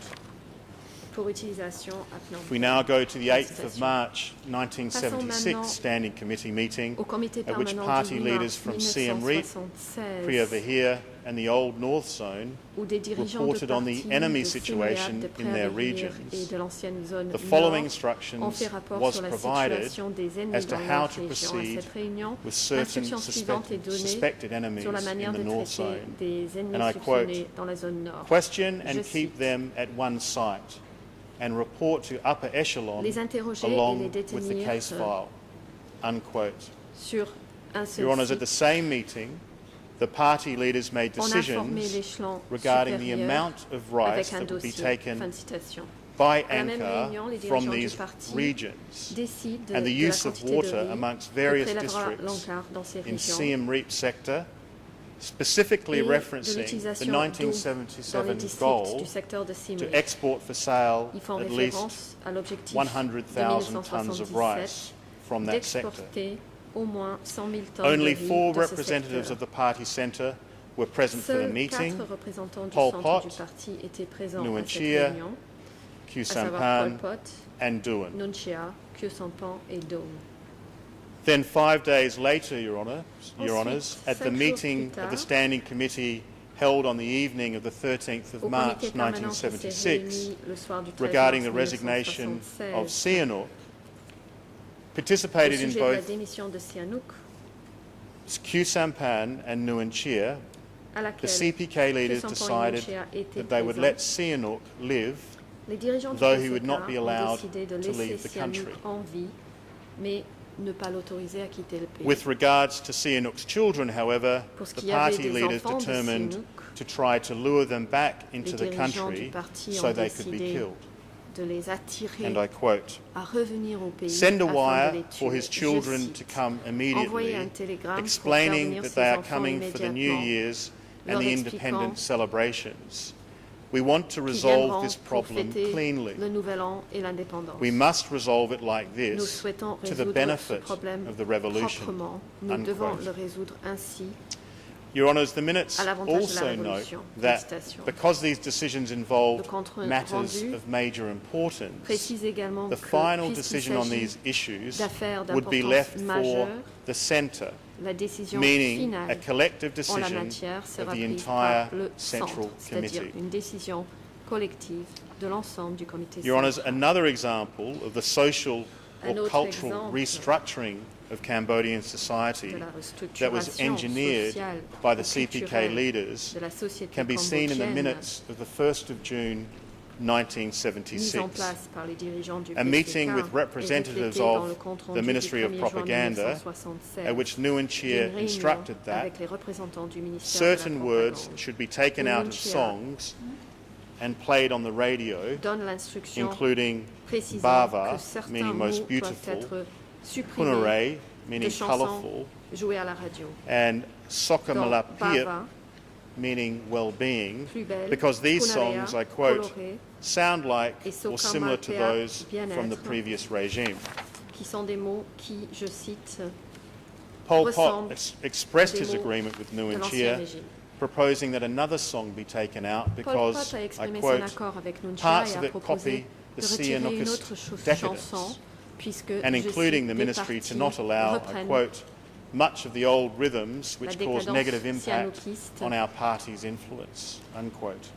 S3: pour utilisation à Phnom
S6: If we
S3: Penh.
S6: now go to the
S3: Fin de
S6: 8th of
S3: citation.
S6: March
S3: Passons maintenant
S6: 1976 Standing Committee meeting,
S3: Au comité
S6: at which
S3: permanent
S6: party
S3: du 8
S6: leaders
S3: mars
S6: from Siem Reap,
S3: 1976,
S6: Priya Vahir, and the Old North Zone
S3: où des dirigeants de
S6: reported on the
S3: partis
S6: enemy
S3: de
S6: situation
S3: Simoïade, de
S6: in their
S3: Pré-Avenir et
S6: regions.
S3: de l'ancienne zone
S6: The following
S3: nord ont
S6: instructions
S3: fait rapport
S6: was
S3: sur la
S6: provided
S3: situation des ennemis
S6: as to
S3: dans
S6: how
S3: leur
S6: to
S3: région. À
S6: proceed
S3: cette réunion,
S6: with certain
S3: l'instruction suivante est donnée
S6: suspected enemies
S3: sur la manière
S6: in the
S3: de
S6: North
S3: traiter
S6: Zone.
S3: des ennemis
S6: And I
S3: soupçonnés
S6: quote,
S3: dans la zone nord.
S6: Question
S3: Je
S6: and keep
S3: cite,
S6: them at one site and report to upper echelon
S3: les interroger et les
S6: along with the
S3: détenir
S6: case file. Unquote.
S3: sur un seul
S6: Your Honours, at
S3: site.
S6: the same meeting, the party leaders made
S3: On a informé
S6: decisions
S3: l'échelon
S6: regarding the
S3: supérieur
S6: amount of rice
S3: avec un
S6: that would be
S3: dossier.
S6: taken
S3: Fin de citation.
S6: by
S3: À la même
S6: Anchor
S3: réunion, les
S6: from
S3: dirigeants du
S6: these
S3: parti
S6: regions
S3: décident
S6: and the
S3: de la
S6: use of
S3: quantité de
S6: water
S3: riz
S6: amongst
S3: que
S6: various
S3: prélèvera
S6: districts
S3: l'Ancar dans ces
S6: in
S3: régions
S6: Siem Reap sector, specifically
S3: et de
S6: referencing the
S3: l'utilisation d'eau dans les
S6: 1977
S3: districts
S6: goal
S3: du secteur de Siem
S6: to
S3: Reap.
S6: export for sale
S3: Ils font
S6: at least
S3: référence à l'objectif de
S6: 100,000 tons of rice
S3: 1977
S6: from that sector.
S3: d'exporter au moins 100 000 tonnes
S6: Only
S3: de riz
S6: 4
S3: de ce
S6: representatives
S3: secteur.
S6: of the party centre were present for the
S3: Seuls
S6: meeting:
S3: 4 représentants du
S6: Pol
S3: centre
S6: Pot,
S3: du parti étaient présents
S6: Nguyen
S3: à cette
S6: Chia,
S3: réunion,
S6: Khieu
S3: à savoir Pol
S6: Samphan
S3: Pot,
S6: and Doan.
S3: Nguyen Chia, Khieu Samphan et Daum.
S6: Then 5 days later, Your Honours,
S3: Ensuite,
S6: at the
S3: 5 jours
S6: meeting
S3: plus
S6: of the
S3: tard,
S6: Standing Committee held on the evening of the 13th of
S3: Au
S6: March
S3: comité permanent qui s'est
S6: 1976
S3: réuni le soir du 13
S6: regarding the
S3: mars
S6: resignation
S3: 1976
S6: of Sihanouk,
S3: au
S6: participated in
S3: sujet de la
S6: both
S3: démission de Sihanouk,
S6: Khieu Samphan and Nguyen Chia.
S3: à
S6: The
S3: laquelle
S6: CPK leaders
S3: Khieu Samphan et Nguyen
S6: decided
S3: Chia étaient
S6: that they would
S3: présents.
S6: let Sihanouk live,
S3: Les dirigeants du
S6: though he would
S3: PCK
S6: not be
S3: ont
S6: allowed
S3: décidé de
S6: to
S3: laisser
S6: leave the
S3: Sihanouk
S6: country.
S3: en vie, mais ne pas l'autoriser à quitter le pays.
S6: With regards to Sihanouk's children, however,
S3: Pour ce
S6: the
S3: qui avait
S6: party
S3: des
S6: leaders
S3: enfants de
S6: determined
S3: Sihanouk,
S6: to try to lure them back into
S3: les
S6: the
S3: dirigeants du
S6: country
S3: parti
S6: so
S3: ont
S6: they could be
S3: décidé
S6: killed.
S3: de les attirer
S6: And I quote,
S3: à revenir au pays
S6: send a
S3: afin de
S6: wire
S3: les
S6: for
S3: tuer.
S6: his
S3: Je
S6: children
S3: cite,
S6: to come
S3: Envoyer
S6: immediately,
S3: un télégramme pour faire
S6: explaining
S3: venir
S6: that
S3: ses
S6: they are
S3: enfants
S6: coming for the New
S3: immédiatement,
S6: Year's and
S3: leur
S6: the
S3: expliquant
S6: independence celebrations. We want to
S3: qui
S6: resolve
S3: viendront
S6: this
S3: pour
S6: problem
S3: fêter
S6: cleanly.
S3: le Nouvel An et l'indépendance.
S6: We must resolve it like
S3: Nous
S6: this
S3: souhaitons
S6: to the
S3: résoudre ce
S6: benefit
S3: problème
S6: of the revolution.
S3: proprement. Nous devons
S6: Unquote.
S3: le résoudre ainsi.
S6: Your Honours, the minutes
S3: À l'avantage de la
S6: also note
S3: révolution.
S6: that
S3: Félicitations.
S6: because these decisions involved
S3: Le compte
S6: matters
S3: rendu
S6: of major importance,
S3: Précise également
S6: the
S3: que
S6: final
S3: puisqu'il
S6: decision on
S3: s'agit
S6: these issues
S3: d'affaires
S6: would be
S3: d'importance
S6: left for
S3: majeure,
S6: the centre,
S3: la décision
S6: meaning a
S3: finale
S6: collective
S3: en la
S6: decision
S3: matière
S6: of
S3: sera
S6: the
S3: prise
S6: entire
S3: par le
S6: Central
S3: centre, c'est-à-dire
S6: Committee.
S3: une décision collective de l'ensemble du comité
S6: Your Honours,
S3: central.
S6: another example of the social
S3: Un
S6: or
S3: autre
S6: cultural
S3: exemple
S6: restructuring of Cambodian society
S3: de la
S6: that was
S3: restructuration
S6: engineered
S3: sociale
S6: by the
S3: ou
S6: CPK
S3: culturelle
S6: leaders
S3: de la société
S6: can be seen in the
S3: cambodgienne
S6: minutes of the 1st of June
S3: mise en
S6: 1976.
S3: place par les dirigeants du
S6: A meeting
S3: PCK
S6: with
S3: et
S6: representatives
S3: reflétée dans le
S6: of
S3: compte
S6: the
S3: rendu du
S6: Ministry of
S3: 1er juin
S6: Propaganda,
S3: 1976
S6: at which Nguyen Chia
S3: d'une réunion
S6: instructed that
S3: avec les représentants du ministère de la
S6: certain words
S3: propagande.
S6: should be taken out of
S3: Nguyen Chia
S6: songs and played on the radio,
S3: Donne l'instruction
S6: including
S3: précisant
S6: Bava,
S3: que certains
S6: meaning
S3: mots
S6: most
S3: doivent
S6: beautiful,
S3: être supprimés
S6: Punare, meaning
S3: de chansons
S6: colourful,
S3: jouées à la radio.
S6: and
S3: Dans
S6: Sokamalapia,
S3: Bava,
S6: meaning well-being,
S3: plus belle,
S6: because these
S3: Punarea,
S6: songs, I quote,
S3: colorée,
S6: sound like
S3: et
S6: or similar to
S3: Sokamalpea,
S6: those
S3: bien-être,
S6: from the previous regime.
S3: qui sont des mots qui, je cite,
S6: Pol Pot
S3: ressemblent
S6: expressed
S3: des
S6: his
S3: mots
S6: agreement with
S3: de
S6: Nguyen
S3: l'Ancien
S6: Chia,
S3: Régime.
S6: proposing that another song be taken out
S3: Pol
S6: because,
S3: Pot a
S6: I
S3: exprimé son
S6: quote,
S3: accord avec Nguyen Chia
S6: parts
S3: et
S6: of
S3: a
S6: it
S3: proposé
S6: copy the
S3: de retirer une
S6: Sihanoukist
S3: autre
S6: decadence,
S3: chanson, puisque,
S6: and
S3: je
S6: including
S3: cite,
S6: the
S3: des
S6: ministry to
S3: parties
S6: not allow, I
S3: reprennent
S6: quote, much of the old rhythms
S3: la
S6: which cause
S3: décadence
S6: negative impact
S3: sihanoukiste
S6: on our party's influence, unquote.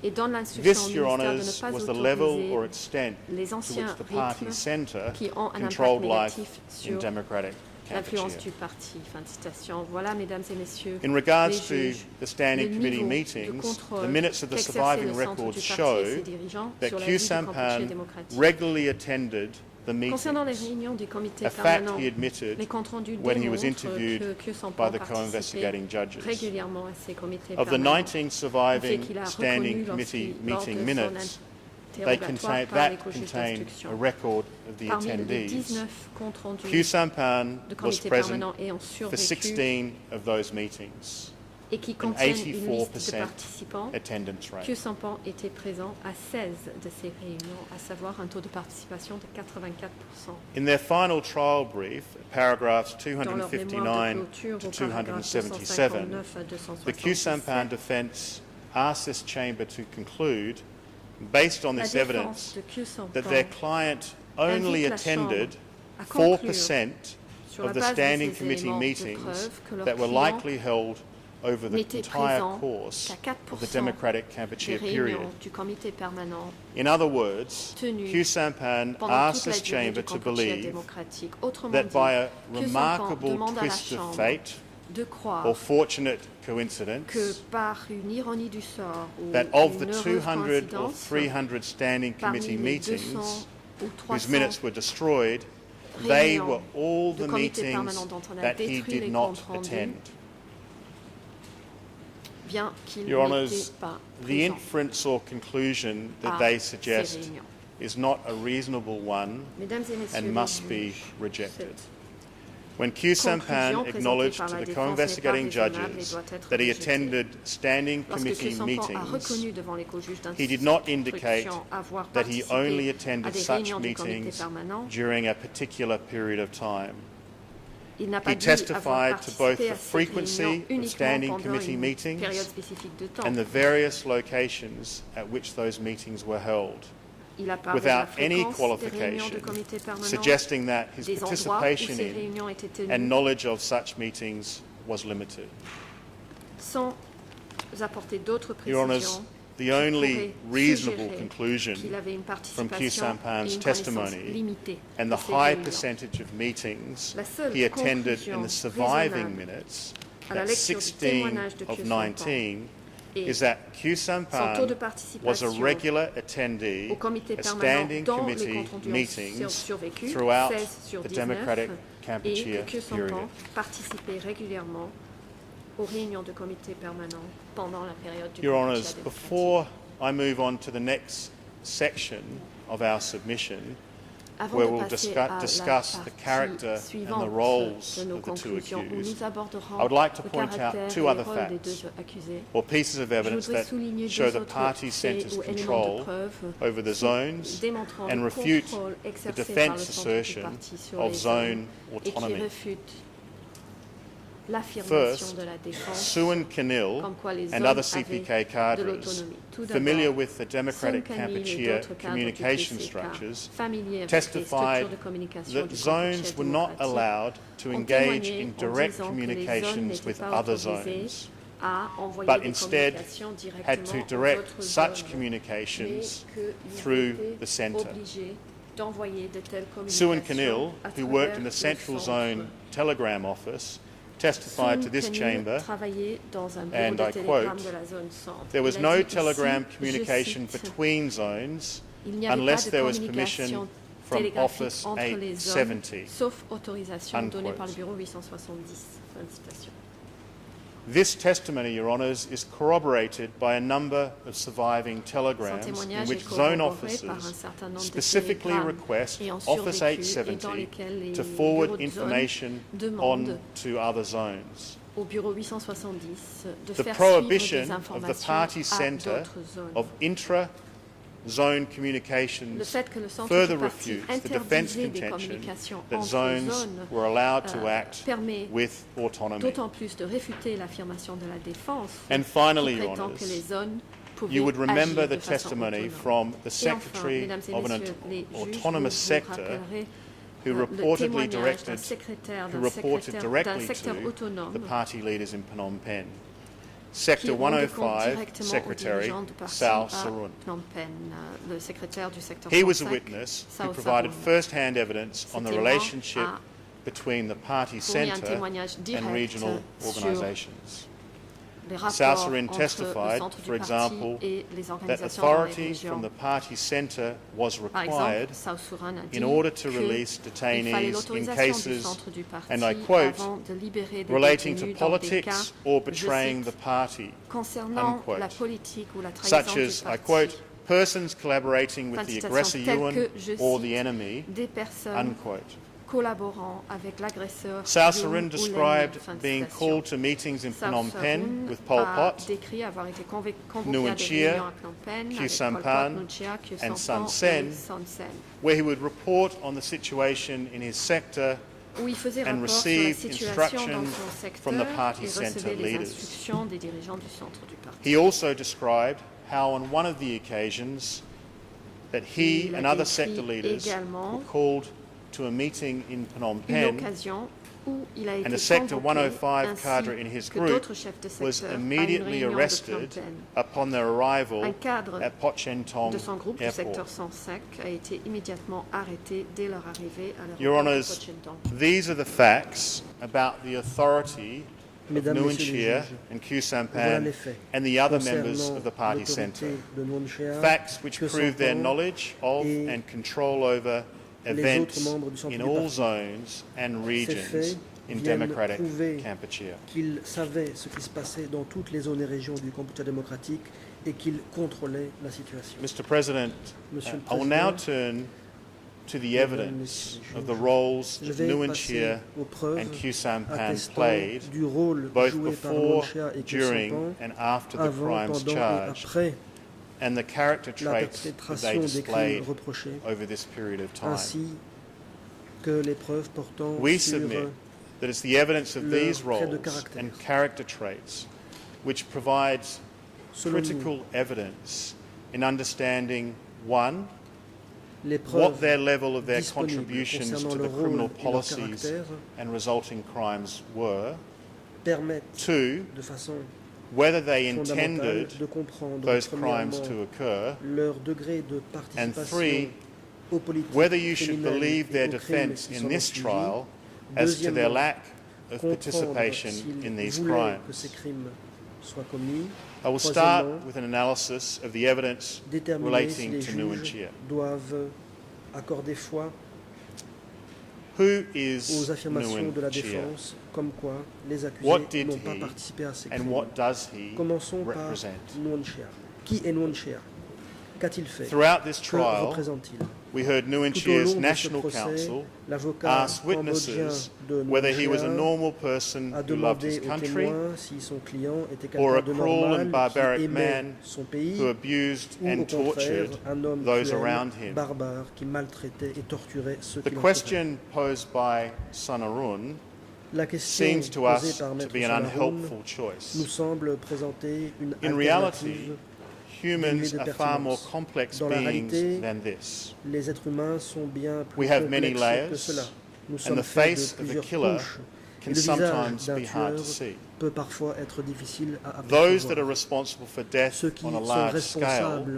S3: et donne l'instruction au
S6: This, Your
S3: ministère de ne
S6: Honours,
S3: pas
S6: was the level or
S3: autoriser
S6: extent
S3: les
S6: to
S3: anciens
S6: which the party
S3: rythmes
S6: centre
S3: qui ont un impact
S6: controlled life
S3: négatif
S6: in
S3: sur
S6: democratic
S3: l'influence
S6: Kampuchea.
S3: du parti. Fin de citation. Voilà, mesdames et messieurs,
S6: In regards
S3: les
S6: to
S3: juges,
S6: the Standing
S3: le
S6: Committee
S3: niveau de
S6: meetings,
S3: contrôle
S6: the minutes of the
S3: qu'exerçait
S6: surviving
S3: le centre
S6: records
S3: du parti et
S6: show
S3: ses dirigeants
S6: that
S3: sur la
S6: Khieu
S3: vie du Cambodge
S6: Samphan
S3: démocratique.
S6: regularly attended the
S3: Concernant les
S6: meetings,
S3: réunions du comité
S6: a fact
S3: permanent,
S6: he admitted
S3: les comptes rendus
S6: when he was
S3: démontrent
S6: interviewed
S3: que Khieu
S6: by
S3: Samphan
S6: the
S3: participait
S6: co-investigating judges.
S3: régulièrement à ces comités
S6: Of the
S3: permanents.
S6: 19
S3: Le fait
S6: surviving
S3: qu'il a
S6: Standing
S3: reconnu
S6: Committee
S3: lors
S6: meeting
S3: de son
S6: minutes,
S3: interrogatoire par les
S6: that
S3: co-juges
S6: contained
S3: d'instruction.
S6: a record of the
S3: Parmi les
S6: attendees.
S3: 19 comptes rendus
S6: Khieu Samphan
S3: de
S6: was
S3: comités
S6: present
S3: permanents ayant
S6: for
S3: survécu
S6: 16 of those meetings,
S3: et qui
S6: an
S3: contiennent une liste de
S6: 84%
S3: participants,
S6: attendance rate.
S3: Khieu Samphan était présent à 16 de ces réunions, à savoir un taux de participation de 84%.
S6: In their final trial brief, paragraphs
S3: Dans leur mémoire de
S6: 259
S3: clôture
S6: to
S3: au paragraphe
S6: 277,
S3: 259 à
S6: the Khieu
S3: 277,
S6: Samphan defence asked this chamber to conclude, based on
S3: la
S6: this
S3: défense
S6: evidence,
S3: de Khieu Samphan
S6: that their client only
S3: invite la
S6: attended
S3: Chambre à conclure
S6: 4%
S3: sur la
S6: of the
S3: base de
S6: Standing
S3: ces
S6: Committee
S3: éléments de
S6: meetings
S3: preuve que leur
S6: that were
S3: client
S6: likely held over the
S3: n'était
S6: entire
S3: présent
S6: course
S3: qu'à
S6: of the
S3: 4%
S6: Democratic
S3: des
S6: Kampuchea
S3: réunions
S6: period.
S3: du comité permanent
S6: In other words,
S3: tenues
S6: Khieu Sampan
S3: pendant
S6: asked
S3: toute la
S6: this
S3: durée
S6: chamber
S3: du
S6: to
S3: Kampuchea
S6: believe
S3: démocratique. Autrement
S6: that
S3: dit,
S6: by a
S3: Khieu Sampan
S6: remarkable
S3: demande à la
S6: twist of
S3: Chambre
S6: fate
S3: de croire
S6: or fortunate
S3: que
S6: coincidence,
S3: par une ironie du sort ou
S6: that of the
S3: une heureuse
S6: 200 or
S3: coïncidence,
S6: 300 standing
S3: parmi
S6: committee
S3: les 200
S6: meetings
S3: ou
S6: whose
S3: 300
S6: minutes were destroyed, they
S3: réunions
S6: were all
S3: de
S6: the
S3: comité
S6: meetings
S3: permanent dont on a
S6: that he
S3: détruit les
S6: did not
S3: comptes rendus,
S6: attend.
S3: bien qu'il
S6: Your
S3: n'était
S6: Honours,
S3: pas
S6: the
S3: présent
S6: inference or conclusion that
S3: à
S6: they
S3: ces
S6: suggest
S3: réunions.
S6: is not a reasonable one
S3: Mesdames et messieurs
S6: and
S3: les
S6: must be
S3: juges,
S6: rejected.
S3: cette
S6: When Khieu
S3: conclusion
S6: Sampan
S3: présentée
S6: acknowledged
S3: par
S6: to
S3: la
S6: the
S3: défense n'est pas
S6: co-investigating
S3: raisonnable et
S6: judges
S3: doit être
S6: that he
S3: rejetée.
S6: attended standing
S3: Lorsque Khieu
S6: committee
S3: Sampan a
S6: meetings,
S3: reconnu devant les co-juges
S6: he did not indicate
S3: d'instruction avoir
S6: that he
S3: participé
S6: only
S3: à
S6: attended
S3: des
S6: such
S3: réunions du comité
S6: meetings
S3: permanent,
S6: during a particular period of time.
S3: il n'a pas
S6: He
S3: dit avoir
S6: testified to both
S3: participé
S6: the
S3: à ces
S6: frequency
S3: réunions
S6: of
S3: uniquement
S6: standing
S3: pendant
S6: committee
S3: une
S6: meetings
S3: période spécifique de temps.
S6: and the various locations at which those meetings were held,
S3: Il a parlé de la
S6: without any
S3: fréquence des réunions
S6: qualification,
S3: du comité permanent,
S6: suggesting that his
S3: des endroits où
S6: participation
S3: ces
S6: in
S3: réunions étaient
S6: and
S3: tenues,
S6: knowledge of such meetings was limited.
S3: sans apporter d'autres
S6: Your Honours,
S3: précisions
S6: the only
S3: pourraient
S6: reasonable
S3: suggérer
S6: conclusion
S3: qu'il avait une
S6: from Khieu
S3: participation et
S6: Sampan's
S3: une connaissance
S6: testimony
S3: limitée
S6: and
S3: de
S6: the
S3: ces
S6: high
S3: réunions.
S6: percentage of meetings
S3: La seule
S6: he attended in
S3: conclusion
S6: the surviving
S3: raisonnable
S6: minutes,
S3: à la
S6: that's
S3: lecture du
S6: 16
S3: témoignage de
S6: of
S3: Khieu
S6: 19,
S3: et
S6: is that Khieu
S3: son taux de
S6: Sampan was a
S3: participation
S6: regular attendee
S3: au comité
S6: at
S3: permanent
S6: standing
S3: dans les
S6: committee
S3: comptes rendus
S6: meetings
S3: survécu,
S6: throughout
S3: 16 sur
S6: the
S3: 19,
S6: Democratic
S3: et
S6: Kampuchea
S3: que Khieu
S6: period.
S3: Sampan participait régulièrement aux réunions de comité permanent pendant la période du
S6: Your
S3: Kampuchea
S6: Honours,
S3: démocratique.
S6: before I move on to the next section of our submission,
S3: Avant
S6: where
S3: de
S6: we'll
S3: passer à
S6: discuss
S3: la
S6: the
S3: partie
S6: character and
S3: suivante
S6: the roles
S3: de nos
S6: of the two
S3: conclusions, où
S6: accused,
S3: nous aborderons
S6: I would like to
S3: le
S6: point out
S3: caractère
S6: two
S3: et
S6: other
S3: le rôle des
S6: facts
S3: deux accusés.
S6: or pieces of
S3: Je
S6: evidence
S3: voudrais
S6: that
S3: souligner
S6: show
S3: deux
S6: the
S3: autres
S6: party
S3: faits
S6: centre's
S3: ou éléments
S6: control
S3: de preuve
S6: over the zones
S3: démontrant
S6: and
S3: le
S6: refute
S3: contrôle
S6: the
S3: exercé par le
S6: defence
S3: centre du
S6: assertion
S3: parti sur
S6: of
S3: les
S6: zone
S3: zones et qui
S6: autonomy.
S3: réfute l'affirmation
S6: First,
S3: de la défense
S6: Suan Kanil
S3: comme quoi les
S6: and
S3: zones
S6: other
S3: avaient
S6: CPK
S3: de
S6: cadres,
S3: l'autonomie. Tout
S6: familiar
S3: d'abord,
S6: with the Democratic
S3: Sun Kanil et
S6: Kampuchea
S3: d'autres cadres du
S6: communication
S3: PCK,
S6: structures,
S3: familiers avec les
S6: testified
S3: structures de communication
S6: that
S3: du
S6: zones
S3: Kampuchea
S6: were not
S3: démocratique,
S6: allowed to
S3: ont
S6: engage
S3: témoigné
S6: in
S3: en
S6: direct
S3: disant que les zones
S6: communications
S3: n'étaient
S6: with
S3: pas
S6: other
S3: autorisées
S6: zones,
S3: à envoyer
S6: but
S3: des
S6: instead
S3: communications
S6: had to
S3: directement aux
S6: direct
S3: autres
S6: such
S3: zones,
S6: communications
S3: mais qu'ils
S6: through
S3: étaient
S6: the centre.
S3: obligés d'envoyer de telles
S6: Suan
S3: communications
S6: Kanil,
S3: à
S6: who worked in
S3: travers
S6: the Central
S3: le centre.
S6: Zone Telegram Office, testified to
S3: Sun
S6: this
S3: Kanil
S6: chamber,
S3: travaillait dans un bureau
S6: and
S3: de
S6: I
S3: télégramme
S6: quote,
S3: de la zone centre.
S6: there was
S3: Il a
S6: no
S3: dit ici,
S6: telegram
S3: je
S6: communication
S3: cite,
S6: between zones
S3: il n'y avait
S6: unless
S3: pas de
S6: there was
S3: communication
S6: permission from
S3: télégraphique
S6: Office
S3: entre les zones,
S6: 870.
S3: sauf autorisation donnée
S6: Unquote.
S3: par le bureau 870. Fin de citation.
S6: This testimony, Your Honours, is corroborated by a number of surviving
S3: Son
S6: telegrams in
S3: témoignage
S6: which
S3: est
S6: zone
S3: corroboré par un
S6: officers
S3: certain nombre de
S6: specifically
S3: télégrammes
S6: request
S3: ayant
S6: Office
S3: survécu et
S6: 870
S3: dans lesquels les
S6: to forward
S3: bureaux de zone
S6: information
S3: demandent
S6: on to other zones.
S3: au bureau 870 de
S6: The
S3: faire suivre
S6: prohibition
S3: des
S6: of
S3: informations
S6: the party
S3: à
S6: centre
S3: d'autres zones.
S6: of intra-zone
S3: Le
S6: communications
S3: fait que le centre
S6: further
S3: du parti
S6: refutes the defence
S3: interdisait des
S6: contention
S3: communications
S6: that
S3: entre
S6: zones
S3: zones
S6: were allowed to
S3: euh,
S6: act
S3: permet
S6: with autonomy.
S3: d'autant plus de réfuter l'affirmation de la défense
S6: And finally,
S3: qui
S6: Your
S3: prétend que les
S6: Honours,
S3: zones pouvaient
S6: you would remember
S3: agir de
S6: the
S3: façon
S6: testimony
S3: autonome.
S6: from the
S3: Et enfin,
S6: Secretary
S3: mesdames et
S6: of an
S3: messieurs les juges,
S6: autonomous
S3: vous
S6: sector
S3: rappellerez,
S6: who
S3: le
S6: reportedly
S3: témoignage d'un
S6: directed,
S3: secrétaire
S6: who
S3: d'un
S6: reported
S3: d'un
S6: directly
S3: secteur
S6: to
S3: autonome
S6: the party leaders in Phnom Penh.
S3: qui
S6: Sector
S3: rendait compte
S6: 105,
S3: directement aux
S6: Secretary
S3: dirigeants du parti
S6: Sao
S3: à
S6: Sarun.
S3: Phnom Penh, le secrétaire du secteur
S6: He was a
S3: 105,
S6: witness who
S3: Sao
S6: provided
S3: Sarun.
S6: first-hand evidence on the
S3: C'était
S6: relationship
S3: a
S6: between the party
S3: fourni un
S6: centre
S3: témoignage
S6: and
S3: direct
S6: regional
S3: sur
S6: organisations.
S3: les rapports
S6: Sao Sarun
S3: entre
S6: testified,
S3: le centre du
S6: for
S3: parti
S6: example,
S3: et les
S6: that
S3: organisations dans les
S6: authority
S3: régions.
S6: from the party centre was
S3: Par
S6: required
S3: exemple, Sao Sarun a dit
S6: in order to
S3: que
S6: release
S3: il fallait
S6: detainees in
S3: l'autorisation du
S6: cases,
S3: centre du parti
S6: and I quote,
S3: avant de libérer des
S6: relating to
S3: détenus dans des cas,
S6: politics or
S3: je
S6: betraying
S3: cite,
S6: the party,
S3: concernant
S6: unquote.
S3: la politique ou la trahison
S6: such
S3: du
S6: as, I
S3: parti.
S6: quote, persons collaborating with
S3: Fin de
S6: the
S3: citation,
S6: aggressor
S3: tel
S6: Yuan
S3: que, je
S6: or
S3: cite,
S6: the enemy,
S3: des personnes
S6: unquote.
S3: collaborant avec l'agresseur
S6: Sao
S3: Yuan
S6: Sarun
S3: ou
S6: described
S3: l'ennemi. Fin de
S6: being
S3: citation.
S6: called to meetings in
S3: Sao
S6: Phnom Penh
S3: Sarun
S6: with Pol
S3: a
S6: Pot,
S3: décrit avoir été convoqué
S6: Nuon
S3: à des
S6: Chea,
S3: réunions à Phnom Penh
S6: Khieu
S3: avec Pol
S6: Sampan,
S3: Pot, Nuon Chea, Khieu
S6: and
S3: Sampan
S6: Son Sen,
S3: et Son Sen,
S6: where he would report on the situation in his sector
S3: où il faisait
S6: and
S3: rapport sur la
S6: received
S3: situation dans
S6: instructions
S3: son secteur
S6: from the party
S3: et
S6: centre
S3: recevait les
S6: leaders.
S3: instructions des dirigeants du centre du parti.
S6: He also described how on one of the occasions that he
S3: Il a
S6: and other
S3: décrit
S6: sector leaders
S3: également
S6: were called to a meeting in Phnom
S3: Une
S6: Penh
S3: occasion où il a été
S6: and a Sector
S3: convoqué,
S6: 105
S3: ainsi
S6: cadre in his
S3: que
S6: group
S3: d'autres chefs de
S6: was
S3: secteur, à une
S6: immediately
S3: réunion de
S6: arrested
S3: Phnom
S6: upon their arrival
S3: Un cadre
S6: at Pochentong
S3: de son groupe du secteur
S6: Airport.
S3: 105 a été immédiatement arrêté dès leur arrivée à
S6: Your
S3: l'aéroport de
S6: Honours,
S3: Pochentong.
S6: these are the facts about the authority of
S1: Mesdames,
S6: Nguyen
S1: Messieurs les
S6: Chia
S1: juges,
S6: and Khieu
S1: voilà
S6: Sampan
S1: les faits
S6: and the other
S1: concernant
S6: members of the party centre.
S1: l'autorité de Nguyen Chia,
S6: Facts which
S1: Khieu
S6: prove their
S1: Sampan
S6: knowledge of
S1: et
S6: and control over
S1: les
S6: events
S1: autres membres du centre
S6: in
S1: du
S6: all
S1: parti.
S6: zones and
S1: Ces
S6: regions
S1: faits
S6: in
S1: viennent
S6: democratic
S1: prouver
S6: Kampuchea.
S1: qu'il savait ce qui se passait dans toutes les zones et régions du Kampuchea démocratique et qu'il contrôlait la situation.
S6: Mr. President,
S1: Monsieur le
S6: I will now
S1: Président,
S6: turn to the
S1: Mesdames,
S6: evidence
S1: Messieurs les
S6: of the
S1: juges,
S6: roles
S1: je
S6: that
S1: vais
S6: Nguyen
S1: passer
S6: Chia
S1: aux preuves
S6: and Khieu Sampan
S1: attestant
S6: played
S1: du rôle
S6: both
S1: joué par
S6: before,
S1: Nguyen Chia et Khieu
S6: during
S1: Sampan
S6: and after the
S1: avant,
S6: crimes
S1: pendant et
S6: charged,
S1: après
S6: and the character
S1: la
S6: traits that they
S1: perpétration des
S6: displayed
S1: crimes reprochés,
S6: over this period of time.
S1: ainsi que les preuves portant
S6: We
S1: sur
S6: submit that it's the evidence of
S1: leur
S6: these
S1: trait de
S6: roles
S1: caractère.
S6: and character traits which provides
S1: selon nous,
S6: critical evidence in understanding, one,
S1: les
S6: what
S1: preuves
S6: their level of their
S1: disponibles
S6: contributions
S1: concernant
S6: to the
S1: leur rôle
S6: criminal
S1: et leur
S6: policies
S1: caractère
S6: and resulting crimes were,
S1: permettent
S6: two,
S1: de façon
S6: whether they
S1: fondamentale
S6: intended
S1: de comprendre
S6: those crimes
S1: premièrement
S6: to occur,
S1: leur degré de
S6: and
S1: participation
S6: three,
S1: aux politiques
S6: whether you should
S1: criminelles
S6: believe
S1: et
S6: their
S1: aux crimes
S6: defence
S1: qui
S6: in
S1: s'en ont
S6: this
S1: suivi.
S6: trial as to their
S1: Deuxièmement,
S6: lack of
S1: comprendre
S6: participation
S1: s'ils
S6: in these
S1: voulaient que ces
S6: crimes.
S1: crimes soient commis.
S6: I will start
S1: Troisièmement,
S6: with an analysis of the evidence
S1: déterminer si
S6: relating
S1: les
S6: to Nguyen
S1: juges
S6: Chia.
S1: doivent accorder foi
S6: Who is
S1: aux affirmations de la
S6: Nguyen Chia,
S1: défense, comme quoi les
S6: What
S1: accusés
S6: did
S1: n'ont pas
S6: he
S1: participé à ces
S6: and
S1: crimes.
S6: what does he
S1: Commençons par
S6: represent?
S1: Nguyen Chia. Qui est Nguyen Chia? Qu'a-t-il fait?
S6: Throughout this
S1: Que
S6: trial,
S1: représente-t-il?
S6: we heard Nguyen
S1: Tout au
S6: Chia's
S1: long de ce
S6: National
S1: procès,
S6: Council
S1: l'avocat
S6: ask
S1: cambodgien
S6: witnesses
S1: de
S6: whether
S1: Nguyen
S6: he was a
S1: Chia
S6: normal person
S1: a
S6: who loved
S1: demandé
S6: his
S1: aux
S6: country,
S1: témoins si son client était
S6: or a
S1: quelqu'un de
S6: cruel and
S1: normal, qui
S6: barbaric
S1: aimait
S6: man
S1: son pays,
S6: who abused
S1: ou au
S6: and
S1: contraire
S6: tortured
S1: un homme
S6: those
S1: cruel,
S6: around him.
S1: barbare, qui maltraitait et torturait ceux
S6: The
S1: qui l'entouraient.
S6: question posed by Sonarun
S1: La question
S6: seems to
S1: posée
S6: us
S1: par
S6: to
S1: Maître
S6: be an
S1: Sonarun
S6: unhelpful choice.
S1: nous semble présenter une
S6: In reality,
S1: alternative.
S6: humans
S1: de
S6: are far more
S1: pertinence.
S6: complex
S1: Dans la
S6: beings
S1: réalité,
S6: than this.
S1: Les êtres humains sont bien plus
S6: We have many
S1: complexes
S6: layers,
S1: que cela. Nous
S6: and
S1: sommes
S6: the
S1: faits
S6: face
S1: de
S6: of a
S1: plusieurs
S6: killer
S1: couches. Et
S6: can
S1: le visage
S6: sometimes
S1: d'un
S6: be hard
S1: tueur
S6: to see.
S1: peut parfois être difficile à
S6: Those that are
S1: apercevoir.
S6: responsible for death
S1: Ceux qui
S6: on a
S1: sont
S6: large scale
S1: responsables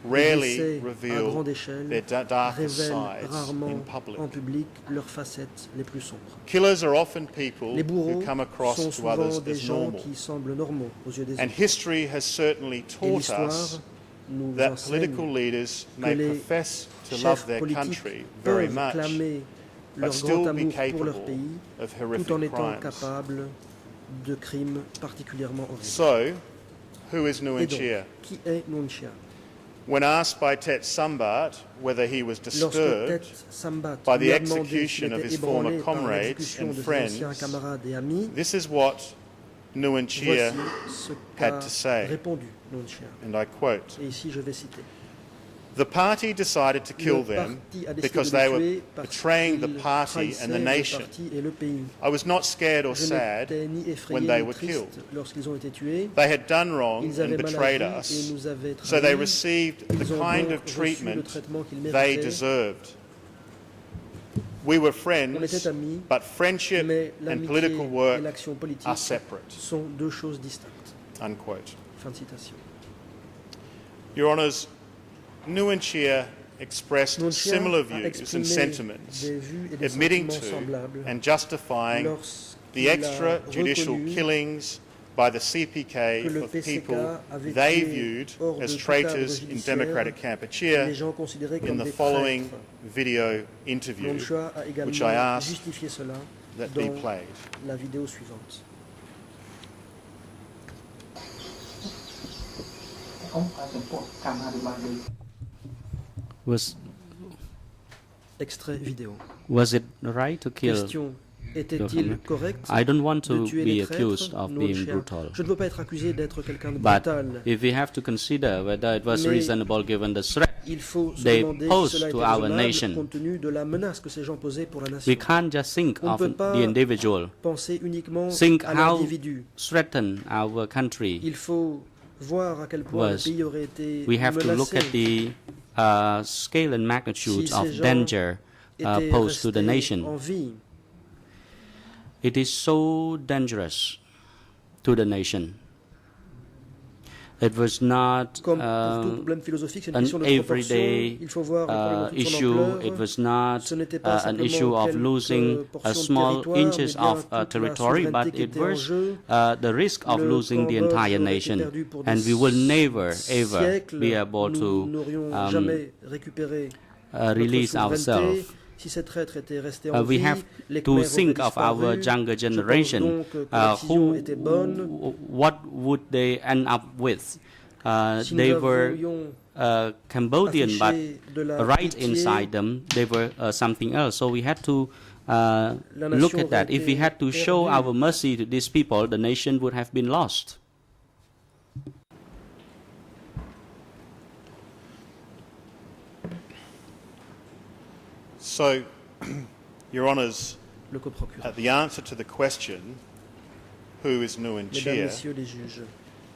S1: des
S6: rarely
S1: décès à
S6: reveal
S1: grande échelle
S6: their darkest
S1: révèlent
S6: sides
S1: rarement
S6: in public.
S1: en public leurs facettes les plus sombres.
S6: Killers are often people
S1: Les
S6: who
S1: bourreaux
S6: come across
S1: sont
S6: to
S1: souvent
S6: others
S1: des
S6: as
S1: gens
S6: normal.
S1: qui semblent normaux aux yeux des
S6: And
S1: autres.
S6: history has certainly
S1: Et
S6: taught
S1: l'histoire
S6: us
S1: nous
S6: that
S1: enseigne
S6: political leaders
S1: que
S6: may
S1: les
S6: profess to love
S1: chefs
S6: their
S1: politiques
S6: country very
S1: peuvent
S6: much,
S1: clamer
S6: but
S1: leur
S6: still
S1: grand
S6: be
S1: amour pour
S6: capable
S1: leur pays
S6: of
S1: tout en
S6: horrific
S1: étant
S6: crimes.
S1: capables de crimes particulièrement horribles.
S6: So, who is
S1: Et
S6: Nguyen
S1: donc,
S6: Chia?
S1: qui est Nguyen Chia?
S6: When asked by Tet Sambat whether he was
S1: Lorsque Tet
S6: disturbed
S1: Sambat
S6: by the
S1: lui a demandé s'il
S6: execution of
S1: était
S6: his former
S1: ébranlé par
S6: comrades
S1: l'exécution
S6: and
S1: de ses
S6: friends,
S1: anciens camarades et amis,
S6: this is what Nguyen Chia
S1: voici ce
S6: had
S1: qu'a
S6: to say,
S1: répondu Nguyen Chia.
S6: and I quote,
S1: Et ici, je vais citer.
S6: "The party decided to kill
S1: Le
S6: them
S1: parti a décidé
S6: because
S1: de
S6: they
S1: les
S6: were
S1: tuer parce
S6: betraying the
S1: qu'ils
S6: party
S1: trahissaient
S6: and the
S1: le
S6: nation.
S1: parti et le pays.
S6: I was not scared or
S1: Je
S6: sad
S1: n'étais ni
S6: when
S1: effrayé
S6: they
S1: ni
S6: were
S1: triste
S6: killed.
S1: lorsqu'ils ont été tués.
S6: They had done wrong
S1: Ils avaient
S6: and
S1: mal
S6: betrayed
S1: agi et
S6: us,
S1: nous avaient
S6: so they
S1: trahis.
S6: received the
S1: Ils ont
S6: kind
S1: donc
S6: of
S1: reçu le
S6: treatment
S1: traitement qu'ils
S6: they
S1: méritaient.
S6: deserved. We were
S1: On
S6: friends,
S1: était amis,
S6: but friendship
S1: mais
S6: and
S1: l'amitié
S6: political
S1: et
S6: work
S1: l'action politique
S6: are separate."
S1: sont deux choses distinctes.
S6: Unquote.
S1: Fin de citation.
S6: Your Honours, Nguyen Chia expressed
S1: Nguyen Chia
S6: similar
S1: a
S6: views and
S1: exprimé
S6: sentiments,
S1: des vues et des
S6: admitting
S1: sentiments
S6: to
S1: semblables
S6: and justifying
S1: lorsqu'il
S6: the
S1: a
S6: extrajudicial
S1: reconnu
S6: killings by the CPK
S1: que le
S6: of
S1: PCK
S6: people
S1: avait
S6: they
S1: tué
S6: viewed
S1: hors
S6: as
S1: de tout
S6: traitors
S1: cadre
S6: in
S1: judiciaire
S6: democratic
S1: les
S6: Kampuchea
S1: gens considérés
S6: in
S1: comme
S6: the
S1: des
S6: following
S1: traîtres.
S6: video interview
S1: Nguyen Chia a
S6: which
S1: également
S6: I asked
S1: justifié cela
S6: that be
S1: dans
S6: played.
S1: la vidéo suivante. Extrait vidéo.
S7: Was it right to kill?
S1: Question. Était-il correct
S7: I don't want
S1: de
S7: to
S1: tuer
S7: be
S1: les
S7: accused
S1: traîtres?
S7: of
S1: Nguyen
S7: being
S1: Chia.
S7: brutal.
S1: Je ne veux pas être accusé d'être quelqu'un de
S7: But
S1: brutal.
S7: if we have to consider whether it was
S1: Mais
S7: reasonable given the threat
S1: Il faut se
S7: they
S1: demander
S7: pose
S1: si cela
S7: to
S1: était
S7: our
S1: raisonnable
S7: nation.
S1: compte tenu de la menace que ces gens posaient pour la nation.
S7: we can't just think
S1: On ne
S7: of
S1: peut pas
S7: the individual,
S1: penser uniquement
S7: think
S1: à
S7: how
S1: l'individu.
S7: threaten our country.
S1: Il faut voir à quel point le
S7: Was-
S1: pays aurait été
S7: We have to look at
S1: menacé
S7: the scale and magnitude
S1: Si
S7: of
S1: ces gens
S7: danger
S1: étaient
S7: posed to the
S1: restés
S7: nation.
S1: en vie.
S7: It is so dangerous to the nation. It was not
S1: Comme pour tout problème philosophique, c'est une
S7: an
S1: question de proportion.
S7: everyday
S1: Il faut voir le problème dans toute son
S7: issue.
S1: ampleur.
S7: It was not
S1: Ce n'était pas
S7: an issue
S1: simplement
S7: of
S1: quelques
S7: losing
S1: portions
S7: a
S1: de
S7: small
S1: territoire,
S7: inches
S1: mais bien
S7: of
S1: toute la
S7: territory, but
S1: souveraineté qui
S7: it
S1: était en
S7: was
S1: jeu.
S7: the risk of
S1: Le
S7: losing the
S1: Cambodge
S7: entire
S1: aurait été
S7: nation,
S1: perdu pour des
S7: and we will never ever
S1: siècles.
S7: be able
S1: Nous
S7: to
S1: n'aurions jamais récupéré
S7: release
S1: notre souveraineté.
S7: ourselves.
S1: Si ces traîtres étaient restés en
S7: We
S1: vie,
S7: have
S1: les
S7: to
S1: Khmers
S7: think
S1: auraient
S7: of our
S1: disparu.
S7: younger
S1: Je pense
S7: generation.
S1: donc que la décision était bonne.
S7: What would they end up with?
S1: Si
S7: They
S1: nous
S7: were
S1: avions
S7: Cambodian, but
S1: affiché de la
S7: right
S1: pitié,
S7: inside them, they were something else. So we had to
S1: la
S7: look
S1: nation
S7: at that.
S1: aurait
S7: If we
S1: été
S7: had to show
S1: perdue.
S7: our mercy to these people, the nation would have been lost.
S6: So, Your Honours,
S1: Le coprocureur.
S6: the answer to the question, who is Nguyen
S1: Mesdames,
S6: Chia,
S1: Messieurs les juges,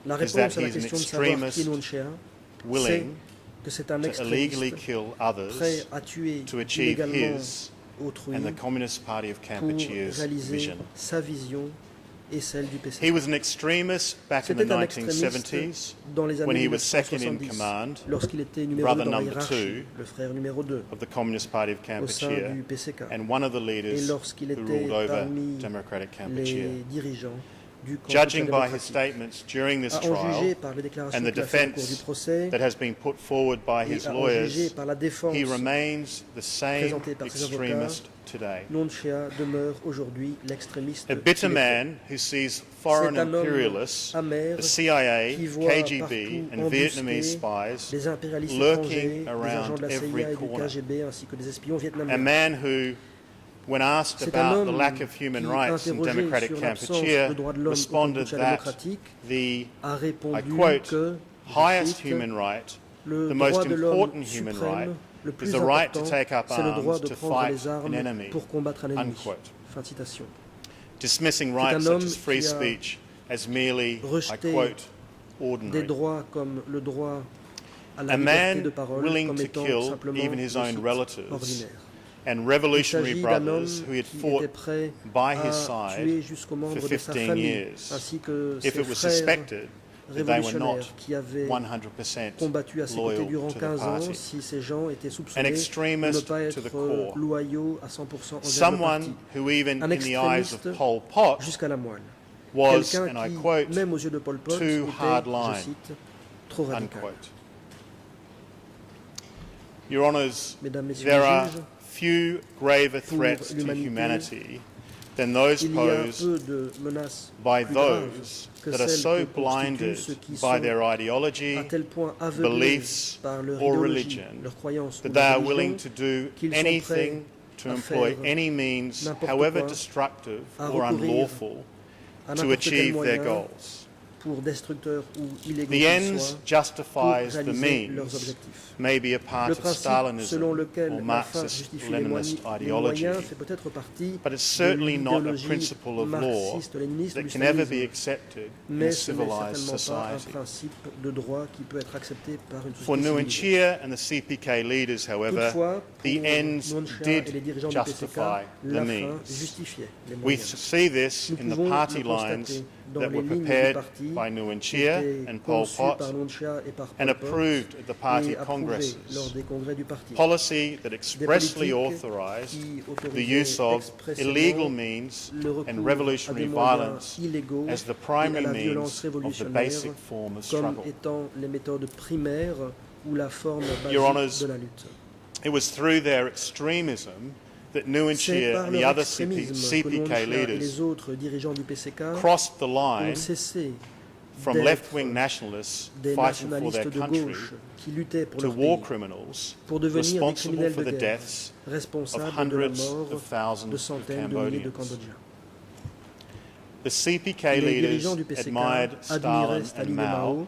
S1: la
S6: is that
S1: réponse à la
S6: he's an
S1: question de savoir qui est
S6: extremist
S1: Nguyen Chia, c'est
S6: willing
S1: que c'est un
S6: to illegally
S1: extrémiste
S6: kill
S1: prêt
S6: others
S1: à tuer
S6: to achieve
S1: illégalement
S6: his
S1: autrui
S6: and the Communist Party of
S1: pour
S6: Kampuchea's
S1: réaliser
S6: vision.
S1: sa vision et celle du PCK.
S6: He was an extremist back in the
S1: C'était un extrémiste
S6: 1970s
S1: dans les
S6: when
S1: années
S6: he was second in
S1: 1970,
S6: command
S1: lorsqu'il était numéro
S6: brother
S1: 2 dans la
S6: number
S1: hiérarchie,
S6: 2
S1: le frère numéro 2
S6: of the Communist Party of
S1: au sein
S6: Kampuchea
S1: du PCK,
S6: and one of the
S1: et
S6: leaders
S1: lorsqu'il
S6: who
S1: était
S6: ruled over
S1: parmi
S6: Democratic Kampuchea.
S1: les dirigeants du
S6: Judging
S1: Cambodge
S6: by his
S1: démocratique.
S6: statements during this
S1: En
S6: trial
S1: jugé par les déclarations
S6: and the
S1: qu'il a fait au cours du
S6: defense
S1: procès
S6: that has been put forward by his
S1: et en jugé
S6: lawyers,
S1: par la défense,
S6: he remains the same
S1: présentée par ses avocats,
S6: extremist today.
S1: Nguyen Chia demeure aujourd'hui l'extrémiste.
S6: A bitter
S1: qu'il était.
S6: man who sees foreign
S1: C'est un homme
S6: imperialists,
S1: amer
S6: the CIA,
S1: qui voit
S6: KGB,
S1: partout
S6: and Vietnamese
S1: embusquer
S6: spies,
S1: des impérialistes
S6: lurking
S1: étrangers, des agents
S6: around
S1: de la
S6: every
S1: CIA et du
S6: corner.
S1: KGB ainsi que des espions
S6: a
S1: vietnamiens.
S6: man who, when asked
S1: C'est un
S6: about the
S1: homme
S6: lack of human
S1: qui,
S6: rights in
S1: interrogé
S6: democratic
S1: sur l'absence
S6: Kampuchea,
S1: de droits de l'homme au
S6: responded
S1: Cambodge
S6: that
S1: démocratique,
S6: the,
S1: a répondu
S6: I quote,
S1: que, je
S6: highest
S1: cite,
S6: human right,
S1: le
S6: the
S1: droit
S6: most
S1: de l'homme
S6: important human
S1: suprême,
S6: right,
S1: le
S6: is
S1: plus
S6: the right to
S1: important,
S6: take up
S1: c'est le droit
S6: arms
S1: de
S6: to
S1: prendre
S6: fight
S1: les
S6: an
S1: armes
S6: enemy.
S1: pour combattre un ennemi.
S6: Unquote.
S1: Fin de citation.
S6: Dismissing
S1: un
S6: rights such
S1: homme
S6: as free
S1: qui a
S6: speech as merely, I
S1: rejeté
S6: quote,
S1: Des
S6: ordinary.
S1: droits comme le droit à la
S6: A
S1: liberté
S6: man
S1: de parole
S6: willing
S1: comme
S6: to
S1: étant
S6: kill
S1: simplement
S6: even his
S1: je
S6: own
S1: cite,
S6: relatives
S1: ordinaire.
S6: and
S1: Il
S6: revolutionary
S1: s'agit d'un homme
S6: brothers who had
S1: qui
S6: fought
S1: était prêt
S6: by
S1: à
S6: his side
S1: tuer jusqu'aux membres
S6: for
S1: de sa
S6: 15
S1: famille,
S6: years
S1: ainsi que
S6: if
S1: ses
S6: it was
S1: frères
S6: suspected that they were not
S1: révolutionnaires qui avaient
S6: 100%
S1: combattu à ses côtés
S6: loyal
S1: durant
S6: to the
S1: 15 ans
S6: party.
S1: si ces gens étaient
S6: An
S1: soupçonnés de ne
S6: extremist
S1: pas
S6: to the
S1: être
S6: core.
S1: loyaux à 100% envers le
S6: Someone
S1: parti,
S6: who even
S1: un
S6: in the eyes
S1: extrémiste
S6: of Pol Pot
S1: jusqu'à la moelle.
S6: was,
S1: Quelqu'un
S6: and I
S1: qui,
S6: quote,
S1: même aux yeux de Pol Pot,
S6: too
S1: était,
S6: hardline,
S1: je cite, trop radical.
S6: unquote. Your Honours,
S1: Mesdames, Messieurs
S6: there
S1: les
S6: are
S1: juges,
S6: few graver
S1: pour
S6: threats to
S1: l'humanité,
S6: humanity than those
S1: il y a
S6: posed
S1: peu de menaces
S6: by
S1: plus graves
S6: those
S1: que
S6: that are
S1: celles
S6: so
S1: que constituent
S6: blinded
S1: ceux qui
S6: by
S1: sont
S6: their ideology
S1: à tel point aveuglés
S6: beliefs
S1: par leur
S6: or
S1: idéologie,
S6: religion
S1: leur croyance ou
S6: that they
S1: leur
S6: are
S1: religion,
S6: willing to do
S1: qu'ils sont
S6: anything to
S1: prêts à
S6: employ
S1: faire
S6: any means,
S1: n'importe
S6: however
S1: quoi,
S6: destructive
S1: à
S6: or
S1: recourir
S6: unlawful,
S1: à
S6: to
S1: n'importe quel
S6: achieve their
S1: moyen
S6: goals.
S1: pour destructeurs ou illégaux
S6: The
S1: qu'ils
S6: ends
S1: soient, pour
S6: justifies the
S1: réaliser leurs
S6: means
S1: objectifs.
S6: may be a part
S1: Le
S6: of
S1: principe
S6: Stalinism
S1: selon lequel
S6: or
S1: la fin
S6: Marxist
S1: justifie les
S6: Leninist
S1: les
S6: ideology,
S1: moyens fait peut-être partie
S6: but it's
S1: de
S6: certainly not a
S1: l'idéologie
S6: principle of law
S1: marxiste-léniniste
S6: that
S1: du
S6: can ever be
S1: stalinisme,
S6: accepted in a
S1: mais ce n'est
S6: civilized
S1: certainement pas un
S6: society.
S1: principe de droit qui peut être accepté par une
S6: For
S1: société
S6: Nguyen
S1: civilisée.
S6: Chia and the CPK leaders, however,
S1: Toutefois, pour
S6: the ends
S1: Nguyen Chia et les
S6: did
S1: dirigeants du PCK,
S6: justify the
S1: la fin
S6: means.
S1: justifiait les
S6: We
S1: moyens.
S6: see this
S1: Nous
S6: in the
S1: pouvons
S6: party
S1: le constater
S6: lines
S1: dans
S6: that
S1: les
S6: were
S1: lignes du
S6: prepared
S1: parti
S6: by Nguyen
S1: qui
S6: Chia
S1: étaient
S6: and Pol
S1: conçues
S6: Pot
S1: par Nguyen Chia et par
S6: and
S1: Pol Pot
S6: approved at the party
S1: et approuvées
S6: congresses.
S1: lors des congrès du parti.
S6: Policy that
S1: Des
S6: expressly
S1: politiques
S6: authorized
S1: qui
S6: the
S1: autorisaient
S6: use of
S1: expressément
S6: illegal means
S1: le recours
S6: and
S1: à
S6: revolutionary
S1: des moyens
S6: violence
S1: illégaux
S6: as the
S1: et à
S6: primary
S1: la violence
S6: means of the
S1: révolutionnaire
S6: basic form of
S1: comme
S6: struggle.
S1: étant les méthodes primaires ou la forme
S6: Your Honours,
S1: basique de la lutte.
S6: It was through their extremism that Nguyen
S1: C'est
S6: Chia
S1: par
S6: and the
S1: leur
S6: other
S1: extrémisme que
S6: CPK
S1: Nguyen Chia et
S6: leaders
S1: les autres dirigeants du PCK
S6: crossed the
S1: ont
S6: line
S1: cessé
S6: from
S1: d'être
S6: left-wing nationalists
S1: des
S6: fighting for their
S1: nationalistes de
S6: country
S1: gauche qui luttaient pour
S6: to
S1: leur
S6: war
S1: pays,
S6: criminals
S1: pour devenir des
S6: responsible
S1: criminels
S6: for
S1: de
S6: the
S1: guerre,
S6: deaths of
S1: responsables de la
S6: hundreds
S1: mort
S6: of
S1: de
S6: thousands of
S1: centaines de milliers de
S6: Cambodians.
S1: Cambodgiens.
S6: The CPK
S1: Les
S6: leaders
S1: dirigeants du PCK
S6: admired
S1: admiraient
S6: Stalin and
S1: Staline et
S6: Mao
S1: Mao.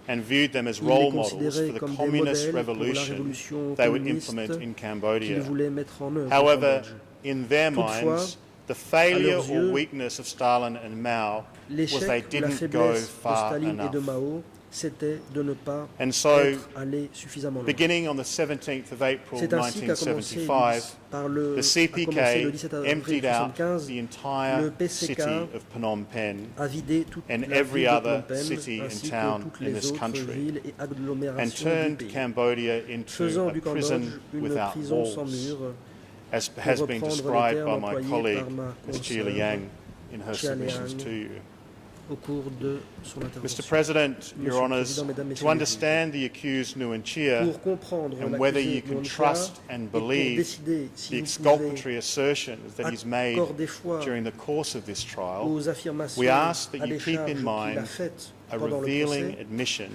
S6: and viewed them as
S1: Ils
S6: role
S1: les
S6: models
S1: considéraient
S6: for the
S1: comme des
S6: communist
S1: modèles pour la
S6: revolution
S1: révolution
S6: they would
S1: communiste
S6: implement in
S1: qu'ils
S6: Cambodia.
S1: voulaient mettre en œuvre au
S6: However,
S1: Cambodge.
S6: in their
S1: Toutefois,
S6: minds, the failure
S1: yeux,
S6: or weakness of Stalin and Mao was they
S1: L'échec ou la
S6: didn't go
S1: faiblesse de
S6: far
S1: Staline et de
S6: enough.
S1: Mao c'était de ne pas
S6: And so,
S1: être allé suffisamment loin.
S6: beginning on the 17th of April
S1: C'est ainsi qu'a commencé
S6: 1975,
S1: par le,
S6: the
S1: a commencé le
S6: CPK
S1: 17 avril
S6: emptied out
S1: 1975
S6: the entire
S1: le PCK
S6: city of Phnom Penh
S1: a vidé toute
S6: and
S1: la
S6: every
S1: ville de
S6: other
S1: Phnom Penh,
S6: city and
S1: ainsi
S6: town
S1: que toutes
S6: in
S1: les
S6: this
S1: autres
S6: country,
S1: villes et
S6: and
S1: agglomérations du
S6: turned
S1: pays,
S6: Cambodia into
S1: faisant
S6: a
S1: du Cambodge
S6: prison
S1: une
S6: without
S1: prison sans
S6: walls,
S1: mur,
S6: as
S1: pour
S6: has been
S1: reprendre les
S6: described
S1: termes
S6: by my
S1: employés
S6: colleague,
S1: par ma
S6: Ms. Chia
S1: consoeur,
S6: Liang, in her
S1: Chia
S6: submissions
S1: Liang.
S6: to you.
S1: au cours de son
S6: Mr.
S1: intervention.
S6: President,
S1: Monsieur
S6: Your
S1: le
S6: Honours,
S1: Président, Mesdames, Messieurs
S6: to
S1: les juges,
S6: understand the accused Nguyen Chia
S1: pour comprendre
S6: and whether
S1: l'accusé
S6: you can
S1: Nguyen Chia
S6: trust and
S1: et pour
S6: believe
S1: décider
S6: the
S1: si vous pouvez
S6: exculpatory assertions that he's made
S1: accorder foi
S6: during the course of this trial,
S1: aux affirmations
S6: we ask that
S1: à
S6: you
S1: des
S6: keep
S1: charges
S6: in
S1: qu'il a
S6: mind
S1: faites
S6: a
S1: pendant le
S6: revealing
S1: procès,
S6: admission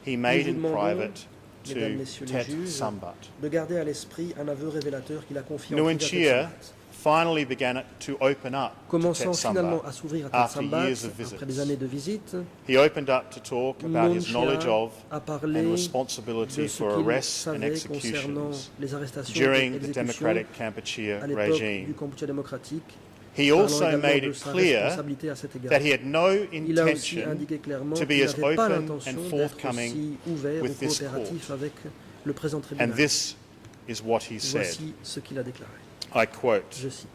S6: he made
S1: vous
S6: in
S1: demandons,
S6: private
S1: Mesdames,
S6: to
S1: Messieurs les
S6: Tet
S1: juges,
S6: Sambat.
S1: de garder à l'esprit un aveu révélateur qu'il a confié en
S6: Nguyen
S1: privé à
S6: Chia
S1: Tet Sambat.
S6: finally began to open up to
S1: Commençant
S6: Tet
S1: finalement
S6: Sambat
S1: à s'ouvrir à Tet
S6: after
S1: Sambat
S6: years of
S1: après des
S6: visits.
S1: années de visite,
S6: He opened up to talk about
S1: Nguyen
S6: his knowledge
S1: Chia
S6: of
S1: a
S6: and
S1: parlé
S6: responsibility
S1: de ce
S6: for
S1: qu'il
S6: arrests and
S1: savait concernant
S6: executions
S1: les arrestations et
S6: during the
S1: exécutions
S6: Democratic Kampuchea
S1: à l'époque du
S6: regime.
S1: Kampuchea démocratique,
S6: He
S1: parlant
S6: also
S1: également
S6: made
S1: de
S6: it
S1: sa
S6: clear
S1: responsabilité à cet égard.
S6: that he had no
S1: Il a aussi
S6: intention
S1: indiqué clairement
S6: to be
S1: qu'il
S6: as
S1: n'avait pas
S6: open
S1: l'intention
S6: and
S1: d'être
S6: forthcoming
S1: aussi ouvert ou
S6: with this
S1: coopératif
S6: court.
S1: avec le présent
S6: And
S1: tribunal.
S6: this is what he said.
S1: Voici ce qu'il a déclaré.
S6: I quote,
S1: Je cite.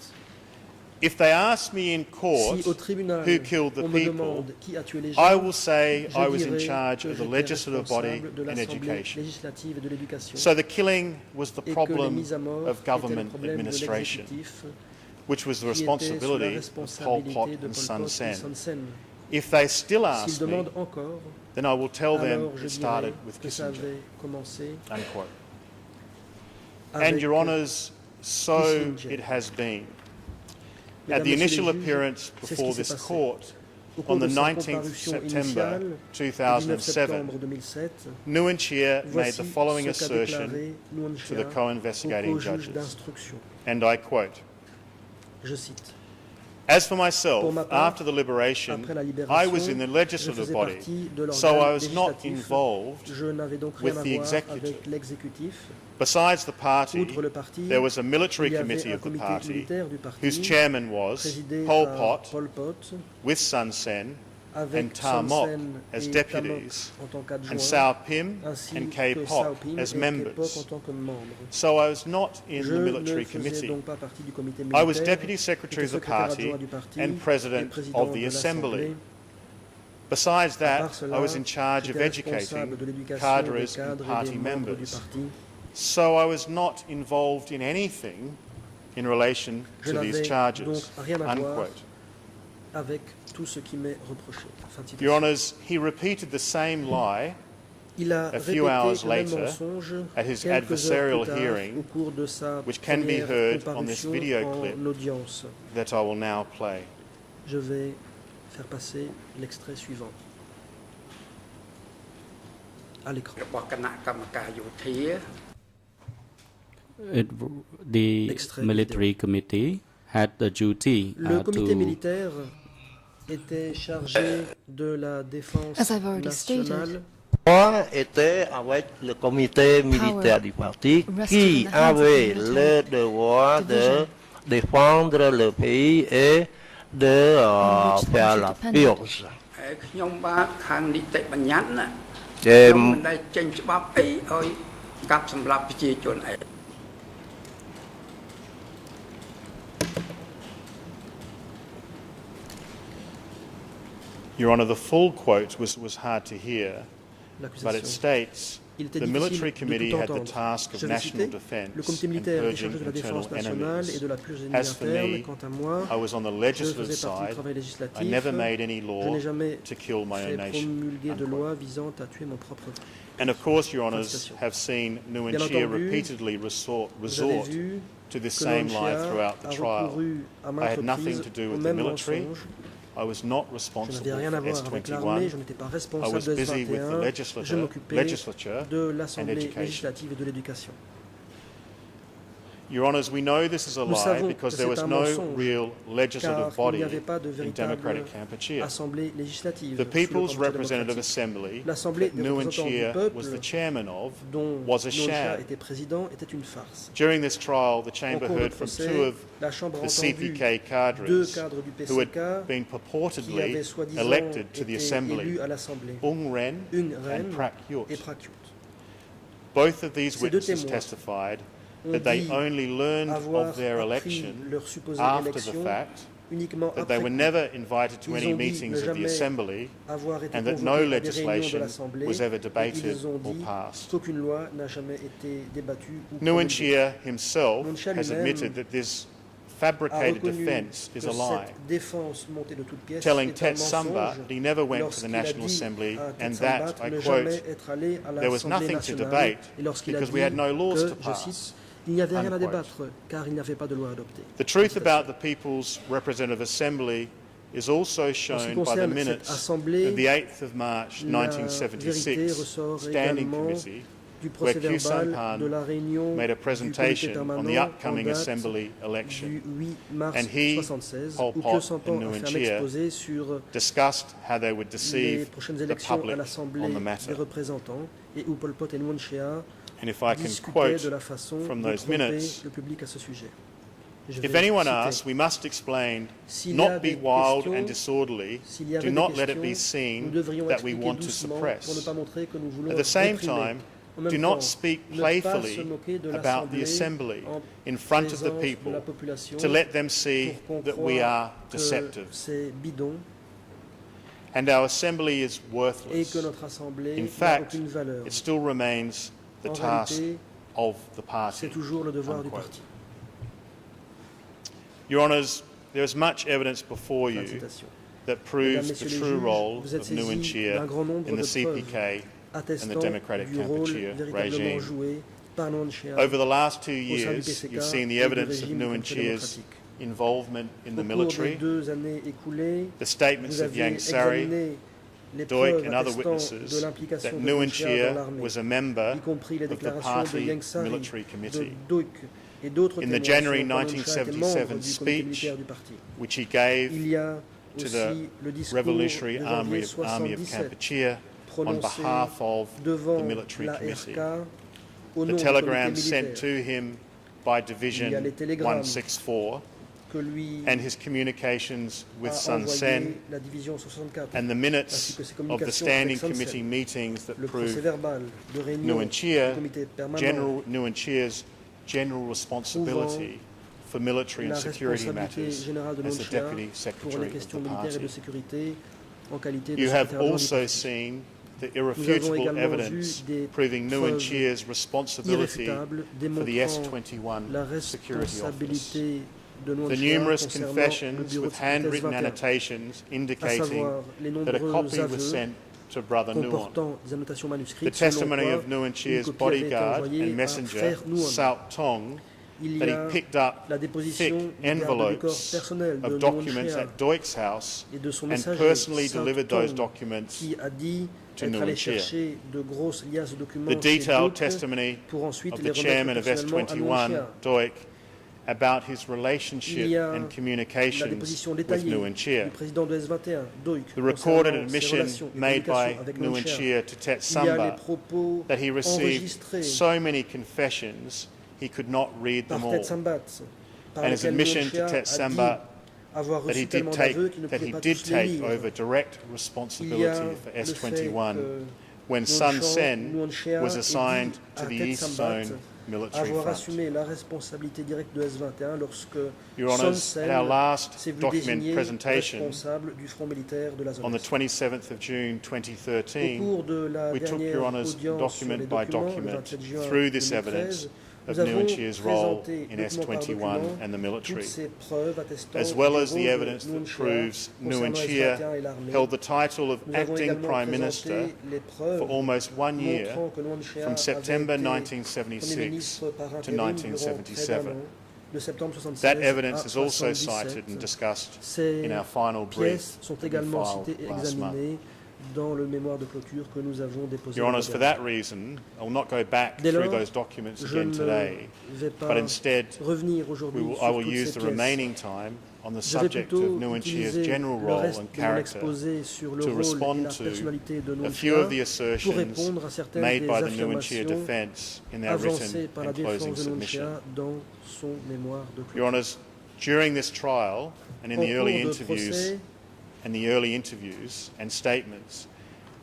S6: "If they ask me in court
S1: Si au tribunal
S6: who killed the
S1: on me
S6: people,
S1: demande qui a tué les
S6: I
S1: gens,
S6: will say
S1: je
S6: I was in
S1: dirai
S6: charge
S1: que
S6: of the
S1: j'étais
S6: legislative body
S1: responsable de
S6: in
S1: l'Assemblée
S6: education."
S1: législative et de l'éducation,
S6: So the killing was the
S1: et que les
S6: problem
S1: mises à mort
S6: of
S1: étaient le
S6: government
S1: problème de
S6: administration,
S1: l'exécutif,
S6: which was the
S1: qui était sous la
S6: responsibility of Pol
S1: responsabilité
S6: Pot
S1: de
S6: and
S1: Pol
S6: Son
S1: Pot et
S6: Sen.
S1: Son Sen.
S6: If they still
S1: S'ils
S6: ask me,
S1: demandent encore,
S6: then I will tell them
S1: alors je
S6: it
S1: dirai
S6: started with
S1: que ça
S6: Kissinger.
S1: avait commencé
S6: Unquote. And
S1: avec,
S6: Your Honours, so
S1: Kissinger.
S6: it has been.
S1: Mesdames,
S6: At the
S1: Messieurs les
S6: initial
S1: juges,
S6: appearance
S1: c'est ce
S6: before
S1: qui s'est
S6: this
S1: passé.
S6: court
S1: Au cours
S6: on the
S1: de sa
S6: 19th
S1: comparution
S6: September
S1: initiale, le 19
S6: 2007,
S1: septembre 2007,
S6: Nguyen Chia made
S1: voici
S6: the following
S1: ce qu'a
S6: assertion
S1: déclaré Nguyen
S6: to
S1: Chia
S6: the
S1: au
S6: co-investigating
S1: co-juge
S6: judges,
S1: d'instruction.
S6: and I quote,
S1: Je cite.
S6: "As for myself,
S1: Pour ma part,
S6: after the liberation,
S1: Après la
S6: I
S1: libération,
S6: was in the
S1: je
S6: legislative
S1: faisais
S6: body,
S1: partie de
S6: so I
S1: l'organe
S6: was not
S1: législatif.
S6: involved.
S1: Je n'avais donc
S6: with
S1: rien à
S6: the
S1: voir
S6: executive.
S1: avec l'exécutif.
S6: Besides the party,
S1: Outre le parti,
S6: there was a military
S1: il y avait
S6: committee
S1: un
S6: of the
S1: comité
S6: party
S1: militaire du parti,
S6: whose chairman was
S1: présidé
S6: Pol
S1: par
S6: Pot
S1: Pol Pot,
S6: with Son Sen and
S1: avec
S6: Ta
S1: Son
S6: Mok
S1: Sen
S6: as
S1: et
S6: deputies
S1: Ta Mok en tant qu'adjoint,
S6: and Sao Pim
S1: ainsi
S6: and K
S1: que
S6: Pok
S1: Sao Pim
S6: as
S1: et K Pok en
S6: members.
S1: tant que membres.
S6: So I was not in
S1: Je
S6: the military
S1: ne faisais
S6: committee.
S1: donc pas partie du comité
S6: I
S1: militaire.
S6: was deputy secretary of the
S1: J'étais secrétaire
S6: party
S1: adjoint du parti
S6: and
S1: et
S6: president
S1: président
S6: of the
S1: de
S6: assembly.
S1: l'Assemblée.
S6: Besides
S1: À
S6: that,
S1: part cela,
S6: I was in charge of
S1: j'étais
S6: educating
S1: responsable de l'éducation
S6: cadres
S1: des
S6: and
S1: cadres et des
S6: party
S1: membres du
S6: members.
S1: parti.
S6: So I was not involved in anything in relation
S1: Je
S6: to these
S1: n'avais
S6: charges.
S1: donc rien à voir
S6: Unquote.
S1: avec tout ce qui m'est reproché. Fin de citation.
S6: Your Honours, he repeated the same lie
S1: Il a
S6: a few
S1: répété
S6: hours
S1: le même
S6: later,
S1: mensonge
S6: at his
S1: quelques heures
S6: adversarial
S1: plus tard,
S6: hearing,
S1: au cours de sa
S6: which can be
S1: première
S6: heard on this
S1: comparution
S6: video
S1: en
S6: clip.
S1: audience.
S6: that I will now play.
S1: Je vais faire passer l'extrait suivant à l'écran.
S8: របស់គណៈកម្មការយោធា
S7: The
S1: Extrait
S7: military committee had the duty
S1: Le comité
S7: to
S1: militaire était chargé de la défense
S3: As I've already
S1: nationale.
S9: Moi était avec le comité militaire du parti qui avait le devoir de défendre le pays et de faire la purge.
S8: ហើយខ្ញុំបាទខាងនីតិបញ្ញត្តិណា
S9: Et
S8: ខ្ញុំមិនដែលចេញច្បាប់អីឲ្យកាប់សម្លាប់ប្រជាជនអី
S6: Your Honour, the full quote was hard to hear, but it
S1: L'accusation.
S6: states
S1: Il était
S6: the military
S1: difficile
S6: committee
S1: de
S6: had
S1: tout
S6: the
S1: entendre.
S6: task of
S1: Je vais
S6: national
S1: citer,
S6: defence
S1: le comité
S6: and
S1: militaire est
S6: purging
S1: chargé de la
S6: internal
S1: défense nationale et
S6: enemies.
S1: de la purge
S6: As for
S1: interne.
S6: me,
S1: Quant à moi,
S6: I was on the
S1: je
S6: legislative
S1: faisais partie du
S6: side.
S1: travail
S6: I
S1: législatif.
S6: never made any
S1: Je
S6: law
S1: n'ai jamais
S6: to kill my
S1: fait
S6: own nation.
S1: promulguer de
S6: Unquote.
S1: loi visant à tuer mon propre peuple.
S6: And of course, Your Honours
S1: Citation.
S6: have seen Nguyen
S1: Bien
S6: Chia
S1: entendu,
S6: repeatedly resort
S1: Vous avez vu
S6: to this
S1: que
S6: same
S1: Nguyen
S6: lie
S1: Chia
S6: throughout the
S1: a
S6: trial.
S1: recouru à
S6: I
S1: maintes
S6: had nothing
S1: reprises
S6: to do
S1: au
S6: with the
S1: même
S6: military.
S1: mensonge.
S6: I was not
S1: Je
S6: responsible
S1: n'avais rien à
S6: for
S1: voir avec l'armée,
S6: S21.
S1: je n'étais pas
S6: I
S1: responsable
S6: was
S1: de
S6: busy with the
S1: S21, je m'occupais
S6: legislature
S1: de
S6: and
S1: l'Assemblée
S6: education.
S1: législative et de l'éducation.
S6: Your Honours, we know this is a
S1: Nous
S6: lie
S1: savons
S6: because
S1: que
S6: there
S1: c'est
S6: was
S1: un
S6: no
S1: mensonge,
S6: real legislative
S1: car il
S6: body
S1: n'y avait pas de
S6: in
S1: véritable
S6: Democratic Kampuchea.
S1: assemblée législative.
S6: The
S1: sous le
S6: People's
S1: Cambodge
S6: Representative
S1: démocratique.
S6: Assembly
S1: L'Assemblée
S6: that
S1: des
S6: Nguyen
S1: représentants du
S6: Chia
S1: peuple,
S6: was the chairman of,
S1: dont
S6: was a
S1: Nguyen Chia
S6: sham.
S1: était président, était une farce.
S6: During this trial, the
S1: Au
S6: Chamber
S1: cours du
S6: heard from
S1: procès,
S6: two of
S1: la Chambre a
S6: the
S1: entendu
S6: CPK
S1: deux
S6: cadres
S1: cadres du
S6: who had
S1: PCK
S6: been
S1: qui
S6: purportedly
S1: avaient soi-disant
S6: elected to the
S1: été
S6: Assembly,
S1: élus à l'Assemblée,
S6: Ung Ren
S1: Ung
S6: and
S1: Ren
S6: Prak
S1: et
S6: Yut.
S1: Prakyut.
S6: Both of these
S1: Ces deux
S6: witnesses
S1: témoins
S6: testified
S1: ont
S6: that they
S1: dit
S6: only learned
S1: avoir
S6: of their
S1: appris
S6: election
S1: leur supposée
S6: after the
S1: élection
S6: fact,
S1: uniquement
S6: that they
S1: après
S6: were
S1: coup.
S6: never invited to
S1: Ils
S6: any
S1: ont dit
S6: meetings
S1: ne
S6: of the
S1: jamais
S6: Assembly,
S1: avoir été
S6: and that
S1: convoqués
S6: no
S1: à des réunions de
S6: legislation
S1: l'Assemblée,
S6: was ever
S1: et
S6: debated
S1: ils ont
S6: or
S1: dit
S6: passed.
S1: qu'aucune loi n'a jamais été débattue ou
S6: Nguyen
S1: promulguée.
S6: Chia himself
S1: Nguyen Chia
S6: has
S1: lui-même
S6: admitted that this
S1: A
S6: fabricated
S1: reconnu
S6: defence is
S1: que
S6: a lie,
S1: cette défense montée de toutes pièces
S6: telling
S1: est un
S6: Tet Samba
S1: mensonge
S6: that he never went to the
S1: lorsqu'il a
S6: National
S1: dit
S6: Assembly
S1: à Tet
S6: and
S1: Samba
S6: that, I
S1: ne
S6: quote,
S1: jamais être allé à
S6: there was
S1: l'Assemblée
S6: nothing to
S1: nationale
S6: debate
S1: et lorsqu'il a
S6: because
S1: dit
S6: we had no laws
S1: que,
S6: to
S1: je
S6: pass.
S1: cite, il n'y avait rien à
S6: Unquote.
S1: débattre car il n'y avait pas de loi adoptée.
S6: The truth about the People's Representative Assembly is also shown by the
S1: concerne cette
S6: minutes
S1: assemblée,
S6: of the 8th of March
S1: la vérité
S6: 1976
S1: ressort
S6: Standing
S1: également
S6: Committee,
S1: du
S6: where
S1: procès
S6: Khieu
S1: verbal
S6: Sampan
S1: de la réunion
S6: made a
S1: du comité
S6: presentation on
S1: permanent
S6: the upcoming
S1: en date
S6: Assembly election,
S1: du 8 mars
S6: and he,
S1: 1976
S6: Pol
S1: où
S6: Pot
S1: Khieu Sampan
S6: and
S1: a
S6: Nguyen
S1: fait un
S6: Chia
S1: exposé sur
S6: discussed how they would
S1: les
S6: deceive
S1: prochaines
S6: the
S1: élections à
S6: public
S1: l'Assemblée
S6: on the
S1: des
S6: matter.
S1: représentants et où Pol Pot et Nguyen Chia
S6: And if I can
S1: discutaient
S6: quote
S1: de la façon
S6: from
S1: de
S6: those
S1: tromper
S6: minutes,
S1: le public à ce sujet. Je
S6: if
S1: vais
S6: anyone
S1: citer.
S6: asks, we must explain,
S1: S'il y a
S6: not
S1: des
S6: be wild
S1: questions,
S6: and disorderly,
S1: s'il y avait
S6: do
S1: des
S6: not let it
S1: questions,
S6: be
S1: nous
S6: seen
S1: devrions
S6: that we
S1: expliquer
S6: want to
S1: doucement pour ne
S6: suppress.
S1: pas montrer que nous voulons
S6: At the same
S1: réprimer.
S6: time,
S1: En même
S6: do
S1: temps,
S6: not speak
S1: ne pas se
S6: playfully
S1: moquer de
S6: about the
S1: l'Assemblée
S6: Assembly
S1: en
S6: in front of the
S1: présence
S6: people
S1: de la population
S6: to let them see
S1: pour qu'on
S6: that we
S1: croie
S6: are
S1: que
S6: deceptive.
S1: c'est bidon
S6: And our Assembly is
S1: et
S6: worthless.
S1: que notre Assemblée
S6: In
S1: n'a
S6: fact,
S1: aucune valeur.
S6: it still remains the
S1: En
S6: task
S1: réalité,
S6: of the party.
S1: c'est toujours le devoir du
S6: Unquote.
S1: parti.
S6: Your Honours, there is much evidence before
S1: Fin de
S6: you
S1: citation.
S6: that
S1: Mesdames,
S6: proves the
S1: Messieurs les
S6: true
S1: juges,
S6: role
S1: vous êtes
S6: of Nguyen
S1: saisis
S6: Chia
S1: d'un grand nombre
S6: in the
S1: de
S6: CPK
S1: attestant
S6: and the Democratic
S1: du rôle
S6: Kampuchea
S1: véritablement
S6: regime.
S1: joué par Nguyen Chia
S6: Over the last 2
S1: au sein du
S6: years,
S1: PCK
S6: you've seen the
S1: et du
S6: evidence of
S1: régime du
S6: Nguyen
S1: Comité
S6: Chia's
S1: démocratique.
S6: involvement in the
S1: Au cours des
S6: military,
S1: 2 années écoulées,
S6: the statements
S1: vous
S6: of
S1: avez
S6: Yang Sari,
S1: examiné les
S6: Doik
S1: preuves
S6: and other
S1: attestant de
S6: witnesses
S1: l'implication
S6: that
S1: de
S6: Nguyen
S1: Nguyen Chia dans
S6: Chia
S1: l'armée,
S6: was a member
S1: y compris les
S6: of the
S1: déclarations de
S6: party
S1: Yang Sari,
S6: military
S1: de
S6: committee,
S1: Doik et d'autres
S6: In the
S1: témoins
S6: January
S1: sur comment Nguyen Chia était membre
S6: 1977
S1: du comité
S6: speech,
S1: militaire du parti.
S6: which he gave
S1: Il y a
S6: to
S1: aussi
S6: the
S1: le discours
S6: Revolutionary
S1: de
S6: Army
S1: janvier
S6: of
S1: 77
S6: Kampuchea on
S1: prononcé
S6: behalf of the
S1: devant
S6: military committee.
S1: l'ARK au
S6: The
S1: nom du
S6: telegram
S1: comité
S6: sent
S1: militaire
S6: to him by Division
S1: Il y a les télégrammes
S6: 164
S1: que lui
S6: and his communications with
S1: a
S6: Sun
S1: envoyé
S6: Sen
S1: la division 64,
S6: and the
S1: ainsi
S6: minutes
S1: que ses
S6: of the
S1: communications
S6: standing
S1: avec Sun
S6: committee
S1: Sen.
S6: meetings that
S1: Le procès
S6: proved
S1: verbal de réunion
S6: Nguyen
S1: du
S6: Chia,
S1: comité permanent
S6: Nguyen Chia's general responsibility for military
S1: la
S6: and security
S1: responsabilité
S6: matters
S1: générale de
S6: as
S1: Nguyen
S6: the
S1: Chia
S6: deputy
S1: pour
S6: secretary
S1: les
S6: of
S1: questions
S6: the
S1: militaires et de
S6: party.
S1: sécurité en qualité de
S6: You have
S1: secrétaire général du
S6: also
S1: parti.
S6: seen the
S1: Nous avons
S6: irrefutable
S1: également
S6: evidence
S1: vu des
S6: proving Nguyen
S1: preuves
S6: Chia's responsibility
S1: irréfutables
S6: for the
S1: démontrant
S6: S21
S1: la
S6: security office.
S1: responsabilité de Nguyen
S6: The
S1: Chia
S6: numerous
S1: concernant le
S6: confessions
S1: bureau de
S6: with
S1: sécurité
S6: handwritten
S1: S21,
S6: annotations
S1: à
S6: indicating
S1: savoir les
S6: that a
S1: nombreux
S6: copy was
S1: aveux
S6: sent to Brother Nuon.
S1: comportant des annotations
S6: The
S1: manuscrites
S6: testimony
S1: selon
S6: of
S1: quoi
S6: Nguyen
S1: une
S6: Chia's
S1: copie avait été
S6: bodyguard
S1: envoyée
S6: and
S1: par
S6: messenger,
S1: frère Nuon.
S6: Sao Tong,
S1: Il
S6: that
S1: y
S6: he
S1: a
S6: picked up
S1: la
S6: thick
S1: déposition du garde du corps
S6: envelopes
S1: personnel de
S6: of
S1: Nguyen
S6: documents
S1: Chia
S6: at Doik's house
S1: et de son
S6: and
S1: messager
S6: personally
S1: Sao
S6: delivered
S1: Tong,
S6: those documents
S1: qui a dit
S6: to
S1: être
S6: Nguyen
S1: allé
S6: Chia.
S1: chercher de grosses liasses de documents
S6: The
S1: chez
S6: detailed
S1: Doik
S6: testimony
S1: pour ensuite
S6: of
S1: les
S6: the chairman
S1: remettre
S6: of
S1: personnellement à Nguyen
S6: S21,
S1: Chia.
S6: Doik, about his
S1: Il
S6: relationship
S1: y a
S6: and
S1: la
S6: communications
S1: déposition
S6: with
S1: détaillée
S6: Nguyen Chia.
S1: du président de S21, Doik,
S6: The recorded
S1: concernant ses
S6: admission
S1: relations et
S6: made by
S1: communications avec
S6: Nguyen
S1: Chia.
S6: Chia to Tet
S1: Il y a les
S6: Samba
S1: propos
S6: that he received
S1: enregistrés
S6: so many confessions he could not read
S1: par
S6: them
S1: Tet
S6: all.
S1: Sambat, par
S6: And his
S1: lesquels
S6: admission
S1: Nguyen
S6: to
S1: Chia
S6: Tet
S1: a dit
S6: Samba
S1: avoir
S6: that he
S1: reçu
S6: did
S1: tellement d'aveux qu'il ne
S6: take, that
S1: pouvait
S6: he
S1: pas
S6: did
S1: tous les
S6: take
S1: lire.
S6: over direct
S1: Il y a
S6: responsibility for
S1: le fait
S6: S21
S1: que
S6: when Sun Sen
S1: Nguyen Chia
S6: was
S1: ait
S6: assigned
S1: dit
S6: to
S1: à
S6: the
S1: Tet
S6: East
S1: Sambat
S6: Zone military
S1: avoir
S6: front.
S1: assumé la responsabilité directe de S21 lorsque
S6: Your
S1: Son
S6: Honours,
S1: Sen
S6: at our last
S1: s'est vu
S6: document
S1: désigné
S6: presentation
S1: responsable du front militaire de la zone
S6: on the
S1: Est.
S6: 27th of June
S1: Au
S6: 2013,
S1: cours de la
S6: we took
S1: dernière
S6: Your Honours
S1: audience sur les
S6: document by
S1: documents, le
S6: document
S1: 27 juin
S6: through this
S1: 2013,
S6: evidence of
S1: nous avons
S6: Nguyen Chia's role
S1: présenté
S6: in
S1: document par
S6: S21
S1: document
S6: and the military,
S1: toutes ces preuves attestant
S6: as well
S1: du
S6: as the
S1: rôle de
S6: evidence
S1: Nguyen
S6: that
S1: Chia
S6: proves Nguyen
S1: concernant
S6: Chia
S1: S21 et l'armée.
S6: held the title of
S1: Nous avons
S6: acting
S1: également
S6: Prime
S1: présenté
S6: Minister
S1: les preuves
S6: for almost 1 year,
S1: montrant que Nguyen Chia
S6: from September
S1: avait été Premier
S6: 1976
S1: ministre par
S6: to
S1: intérim durant près d'un
S6: 1977.
S1: an, de septembre 1976
S6: That evidence
S1: à
S6: is also
S1: 77.
S6: cited and discussed
S1: Ces
S6: in our final brief
S1: pièces sont
S6: that we
S1: également
S6: filed
S1: citées et
S6: last month.
S1: examinées dans le mémoire de clôture que nous avons déposé.
S6: Your Honours, for that reason, I will not go back
S1: Dès
S6: through
S1: lors,
S6: those documents
S1: je
S6: again
S1: ne
S6: today,
S1: vais pas
S6: but instead
S1: revenir aujourd'hui
S6: I
S1: sur
S6: will
S1: toutes
S6: use
S1: ces
S6: the
S1: pièces.
S6: remaining time on the
S1: Je vais
S6: subject
S1: plutôt
S6: of Nguyen Chia's
S1: utiliser
S6: general
S1: le
S6: role
S1: reste
S6: and
S1: de mon
S6: character
S1: exposé sur le
S6: to
S1: rôle et
S6: respond
S1: la
S6: to
S1: personnalité de
S6: a
S1: Nguyen
S6: few of the
S1: Chia pour
S6: assertions
S1: répondre à certaines
S6: made
S1: des
S6: by the Nguyen Chia
S1: affirmations
S6: defence in their
S1: avancées
S6: written
S1: par la
S6: and closing
S1: défense de Nguyen
S6: submission.
S1: Chia dans son mémoire de
S6: Your
S1: clôture.
S6: Honours, during this trial and in
S1: En
S6: the early
S1: cours de
S6: interviews and statements,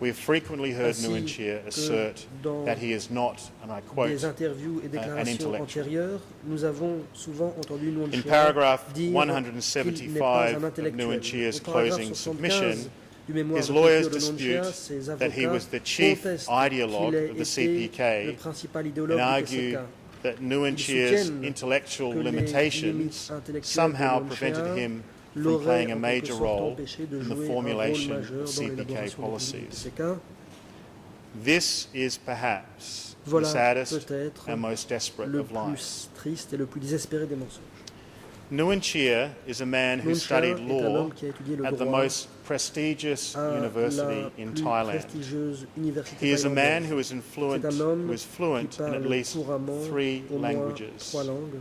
S6: we have frequently heard
S1: Ainsi
S6: Nguyen Chia
S1: que
S6: assert
S1: dans
S6: that he is not, and I quote,
S1: des interviews et déclarations
S6: intellectual.
S1: antérieures, nous avons souvent entendu Nguyen
S6: In
S1: Chia
S6: paragraph
S1: dire qu'il n'est pas
S6: 175
S1: un
S6: of
S1: intellectuel.
S6: Nguyen Chia's
S1: Au paragraphe
S6: closing
S1: 75
S6: submission,
S1: du mémoire
S6: his
S1: de
S6: lawyers
S1: clôture de Nguyen Chia,
S6: dispute
S1: ses
S6: that he
S1: avocats
S6: was the chief
S1: contestent
S6: ideologue
S1: qu'il ait
S6: of the
S1: été
S6: CPK
S1: le principal
S6: and
S1: idéologue du
S6: argue
S1: PCK.
S6: that Nguyen
S1: Ils
S6: Chia's
S1: soutiennent
S6: intellectual
S1: que les
S6: limitations
S1: limites intellectuelles
S6: somehow
S1: de Nguyen
S6: prevented
S1: Chia
S6: him from
S1: l'auraient
S6: playing a
S1: en quelque
S6: major
S1: sorte
S6: role
S1: empêché de
S6: in the
S1: jouer un rôle
S6: formulation
S1: majeur
S6: of
S1: dans
S6: CPK
S1: l'élaboration des politiques
S6: policies.
S1: du PCK.
S6: This is perhaps the
S1: Voilà
S6: saddest
S1: peut-être
S6: and most desperate
S1: le
S6: of lies.
S1: plus triste et le plus désespéré des mensonges.
S6: Nguyen Chia is a man who
S1: Nguyen Chia
S6: studied
S1: est un
S6: law
S1: homme qui a étudié le
S6: at the
S1: droit
S6: most prestigious
S1: à
S6: university
S1: la
S6: in
S1: plus
S6: Thailand.
S1: prestigieuse université
S6: He is a man
S1: thaïlandaise.
S6: who is
S1: C'est un homme
S6: who is fluent
S1: qui
S6: in
S1: parle
S6: at least
S1: couramment
S6: 3
S1: au moins
S6: languages.
S1: 3 langues.